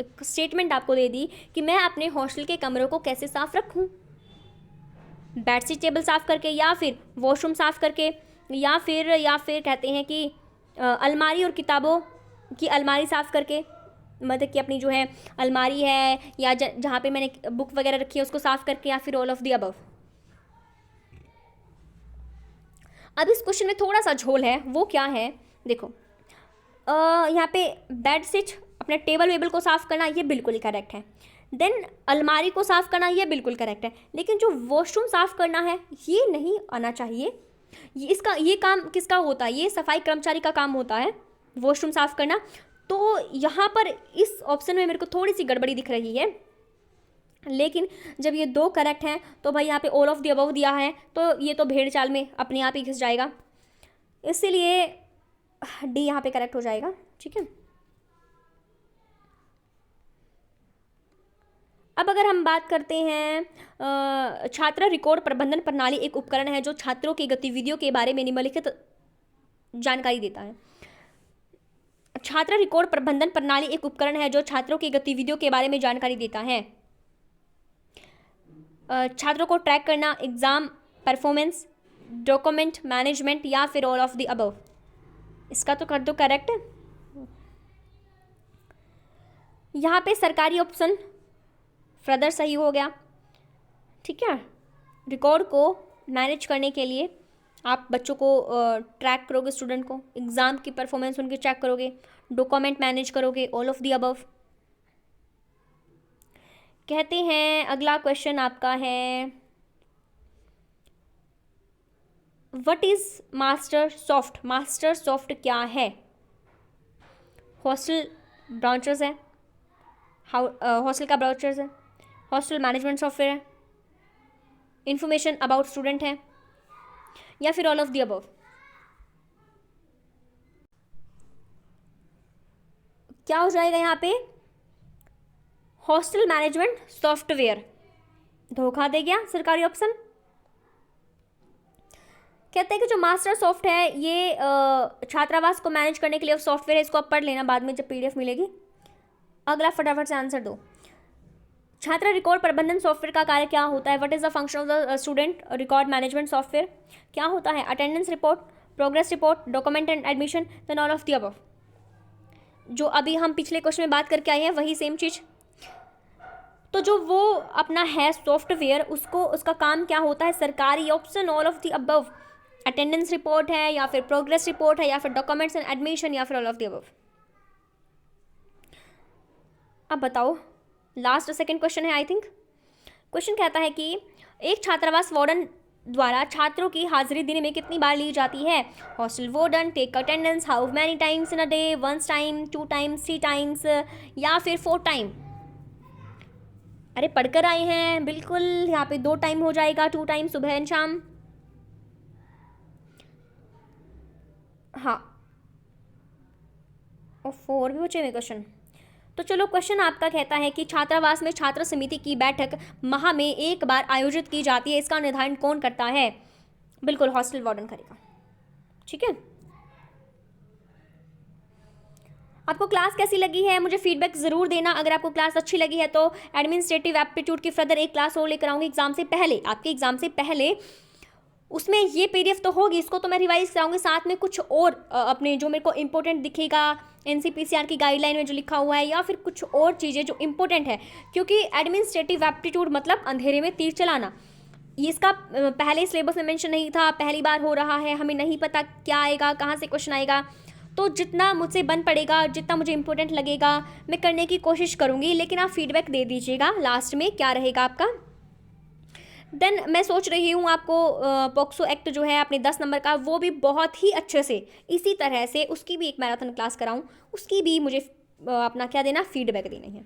एक स्टेटमेंट आपको दे दी कि मैं अपने हॉस्टल के कमरों को कैसे साफ रखूं, बेडशीट टेबल साफ करके, या फिर वॉशरूम साफ करके, या फिर कहते हैं कि अलमारी और किताबों की अलमारी साफ करके, मतलब कि अपनी जो है अलमारी है या जहाँ पे मैंने बुक वगैरह रखी है उसको साफ करके, या फिर ऑल ऑफ द अबव। अब इस क्वेश्चन में थोड़ा सा झोल है, वो क्या है देखो। यहाँ पे बेडशीट, अपने टेबल वेबल को साफ करना, ये बिल्कुल ही करेक्ट है। देन अलमारी को साफ करना, ये बिल्कुल करेक्ट है। लेकिन जो वॉशरूम साफ करना है ये नहीं आना चाहिए। ये काम किसका होता है, ये सफाई कर्मचारी का काम होता है वॉशरूम साफ करना। तो यहाँ पर इस ऑप्शन में मेरे को थोड़ी सी गड़बड़ी दिख रही है, लेकिन जब ये 2 करेक्ट हैं तो भाई यहाँ पे ऑल ऑफ द अबव दिया है, तो ये तो भेड़ चाल में अपने आप ही घिस जाएगा, इसीलिए डी यहाँ पे करेक्ट हो जाएगा। ठीक है। अब अगर हम बात करते हैं छात्र रिकॉर्ड प्रबंधन प्रणाली एक उपकरण है जो छात्रों की गतिविधियों के बारे में निम्नलिखित जानकारी देता है। छात्र रिकॉर्ड प्रबंधन प्रणाली एक उपकरण है जो छात्रों की गतिविधियों के बारे में जानकारी देता है। छात्रों को ट्रैक करना, एग्जाम परफॉर्मेंस, डॉक्यूमेंट मैनेजमेंट, या फिर ऑल ऑफ द अबव। इसका तो कर दो करेक्ट। यहाँ पे सरकारी ऑप्शन फर्दर सही हो गया। ठीक है। रिकॉर्ड को मैनेज करने के लिए आप बच्चों को ट्रैक करोगे, स्टूडेंट को एग्ज़ाम की परफॉर्मेंस उनकी चेक करोगे, डॉक्यूमेंट मैनेज करोगे, ऑल ऑफ द अबव। कहते हैं अगला क्वेश्चन आपका है what is master soft. Master soft क्या है। हॉस्टल ब्राउचर्स है, हॉस्टल का ब्राउचर्स है, हॉस्टल मैनेजमेंट सॉफ्टवेयर है, इंफॉर्मेशन अबाउट स्टूडेंट है, या फिर ऑल ऑफ द अबव। क्या हो जाएगा यहाँ पे, हॉस्टल मैनेजमेंट सॉफ्टवेयर। धोखा दे गया सरकारी ऑप्शन। कहते हैं कि जो मास्टर सॉफ्ट है ये छात्रावास को मैनेज करने के लिए सॉफ्टवेयर है। इसको आप पढ़ लेना बाद में जब पीडीएफ मिलेगी। अगला फटाफट से आंसर दो। छात्र रिकॉर्ड प्रबंधन सॉफ्टवेयर का कार्य क्या होता है। What is the function of the student record management software. क्या होता है, attendance report, progress report, document and admission, then all of the above. जो अभी हम पिछले क्वेश्चन में बात करके आए हैं वही सेम चीज़। तो जो वो अपना है सॉफ्टवेयर, उसको उसका काम क्या होता है, सरकारी option all of the above. Attendance report है, या फिर प्रोग्रेस रिपोर्ट है, या फिर डॉक्यूमेंट्स एंड एडमिशन, या फिर ऑल ऑफ द अबव। अब बताओ, लास्ट सेकंड क्वेश्चन है आई थिंक। क्वेश्चन कहता है कि एक छात्रावास वार्डन द्वारा छात्रों की हाजिरी दिन में कितनी बार ली जाती है? Hostel warden take attendance how many times in a day, 1 time, 2 times, 3 times या फिर 4 टाइम? अरे पढ़कर आए हैं, बिल्कुल यहाँ पे 2 टाइम हो जाएगा, 2 टाइम सुबह एंड शाम। हाँ, और 4 भी बचे हुए क्वेश्चन। तो चलो, क्वेश्चन आपका कहता है कि छात्रावास में छात्र समिति की बैठक माह में एक बार आयोजित की जाती है, इसका निर्धारण कौन करता है? बिल्कुल हॉस्टल वार्डन करेगा। ठीक है, आपको क्लास कैसी लगी है मुझे फीडबैक ज़रूर देना। अगर आपको क्लास अच्छी लगी है तो एडमिनिस्ट्रेटिव एप्टीट्यूड की फर्दर एक क्लास और लेकर आऊँगी एग्जाम से पहले, आपके एग्जाम से पहले। उसमें ये पीडीएफ तो होगी, इसको तो मैं रिवाइज कराऊंगी, साथ में कुछ और अपने जो मेरे को इंपॉर्टेंट दिखेगा एनसीपीसीआर की गाइडलाइन में जो लिखा हुआ है, या फिर कुछ और चीज़ें जो इंपॉर्टेंट है, क्योंकि एडमिनिस्ट्रेटिव एप्टीट्यूड मतलब अंधेरे में तीर चलाना। ये इसका पहले सिलेबस में मेंशन नहीं था, पहली बार हो रहा है, हमें नहीं पता क्या आएगा, कहाँ से क्वेश्चन आएगा। तो जितना मुझसे बन पड़ेगा, जितना मुझे इंपॉर्टेंट लगेगा, मैं करने की कोशिश करूँगी, लेकिन आप फीडबैक दे दीजिएगा लास्ट में क्या रहेगा आपका। देन मैं सोच रही हूँ आपको पॉक्सो एक्ट जो है अपने 10 नंबर का, वो भी बहुत ही अच्छे से इसी तरह से उसकी भी एक मैराथन क्लास कराऊँ, उसकी भी मुझे अपना क्या देना, फीडबैक देनी है।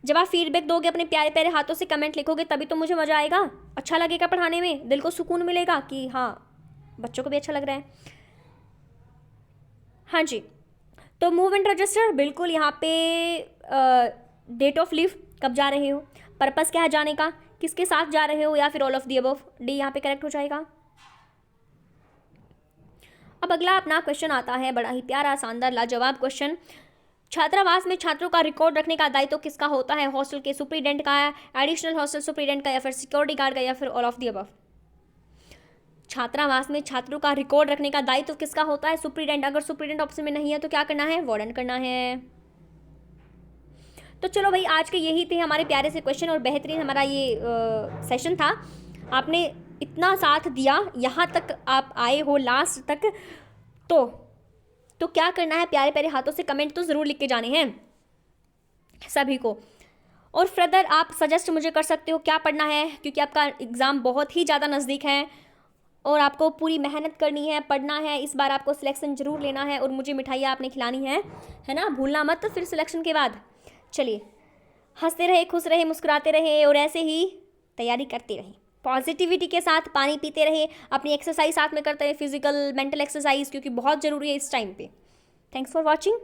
जब आप फीडबैक दोगे, अपने प्यारे प्यारे हाथों से कमेंट लिखोगे, तभी तो मुझे मज़ा आएगा, अच्छा लगेगा पढ़ाने में, दिल को सुकून मिलेगा कि हाँ बच्चों को भी अच्छा लग रहा है। हाँ जी, तो मूव एंड रजिस्टर, बिल्कुल यहाँ पे डेट ऑफ लीव, कब जा रहे हो, पर्पस क्या है जाने का, किसके साथ जा रहे हो, या फिर all of the above, D यहाँ पे करेक्ट हो जाएगा। अब अगला अपना क्वेश्चन आता है, बड़ा ही प्यारा शानदार लाजवाब क्वेश्चन। छात्रावास में छात्रों का रिकॉर्ड रखने का दायित्व किसका होता है? हॉस्टल के सुपरिटेंडेंट का, एडिशनल हॉस्टल सुपरिटेंडेंट का, या फिर सिक्योरिटी गार्ड का, या फिर ऑल ऑफ दी अबव? छात्रावास में छात्रों का रिकॉर्ड रखने का दायित्व किसका होता है? सुपरिटेंडेंट। अगर सुपरिटेंडेंट ऑप्शन में नहीं है तो क्या करना है? वार्डन करना है। तो चलो भाई, आज के यही थे हमारे प्यारे से क्वेश्चन और बेहतरीन हमारा ये सेशन था। आपने इतना साथ दिया, यहाँ तक आप आए हो लास्ट तक, तो क्या करना है, प्यारे प्यारे हाथों से कमेंट तो ज़रूर लिख के जाने हैं सभी को। और फर्दर आप सजेस्ट मुझे कर सकते हो क्या पढ़ना है, क्योंकि आपका एग्ज़ाम बहुत ही ज़्यादा नज़दीक है और आपको पूरी मेहनत करनी है, पढ़ना है। इस बार आपको सिलेक्शन ज़रूर लेना है और मुझे मिठाइयाँ आपने खिलानी है ना, भूलना मत फिर सिलेक्शन के बाद। चलिए, हंसते रहे, खुश रहे, मुस्कुराते रहे और ऐसे ही तैयारी करते रहे, पॉजिटिविटी के साथ पानी पीते रहे, अपनी एक्सरसाइज साथ में करते रहे, फिजिकल मेंटल एक्सरसाइज, क्योंकि बहुत ज़रूरी है इस टाइम पे। Thanks for watching.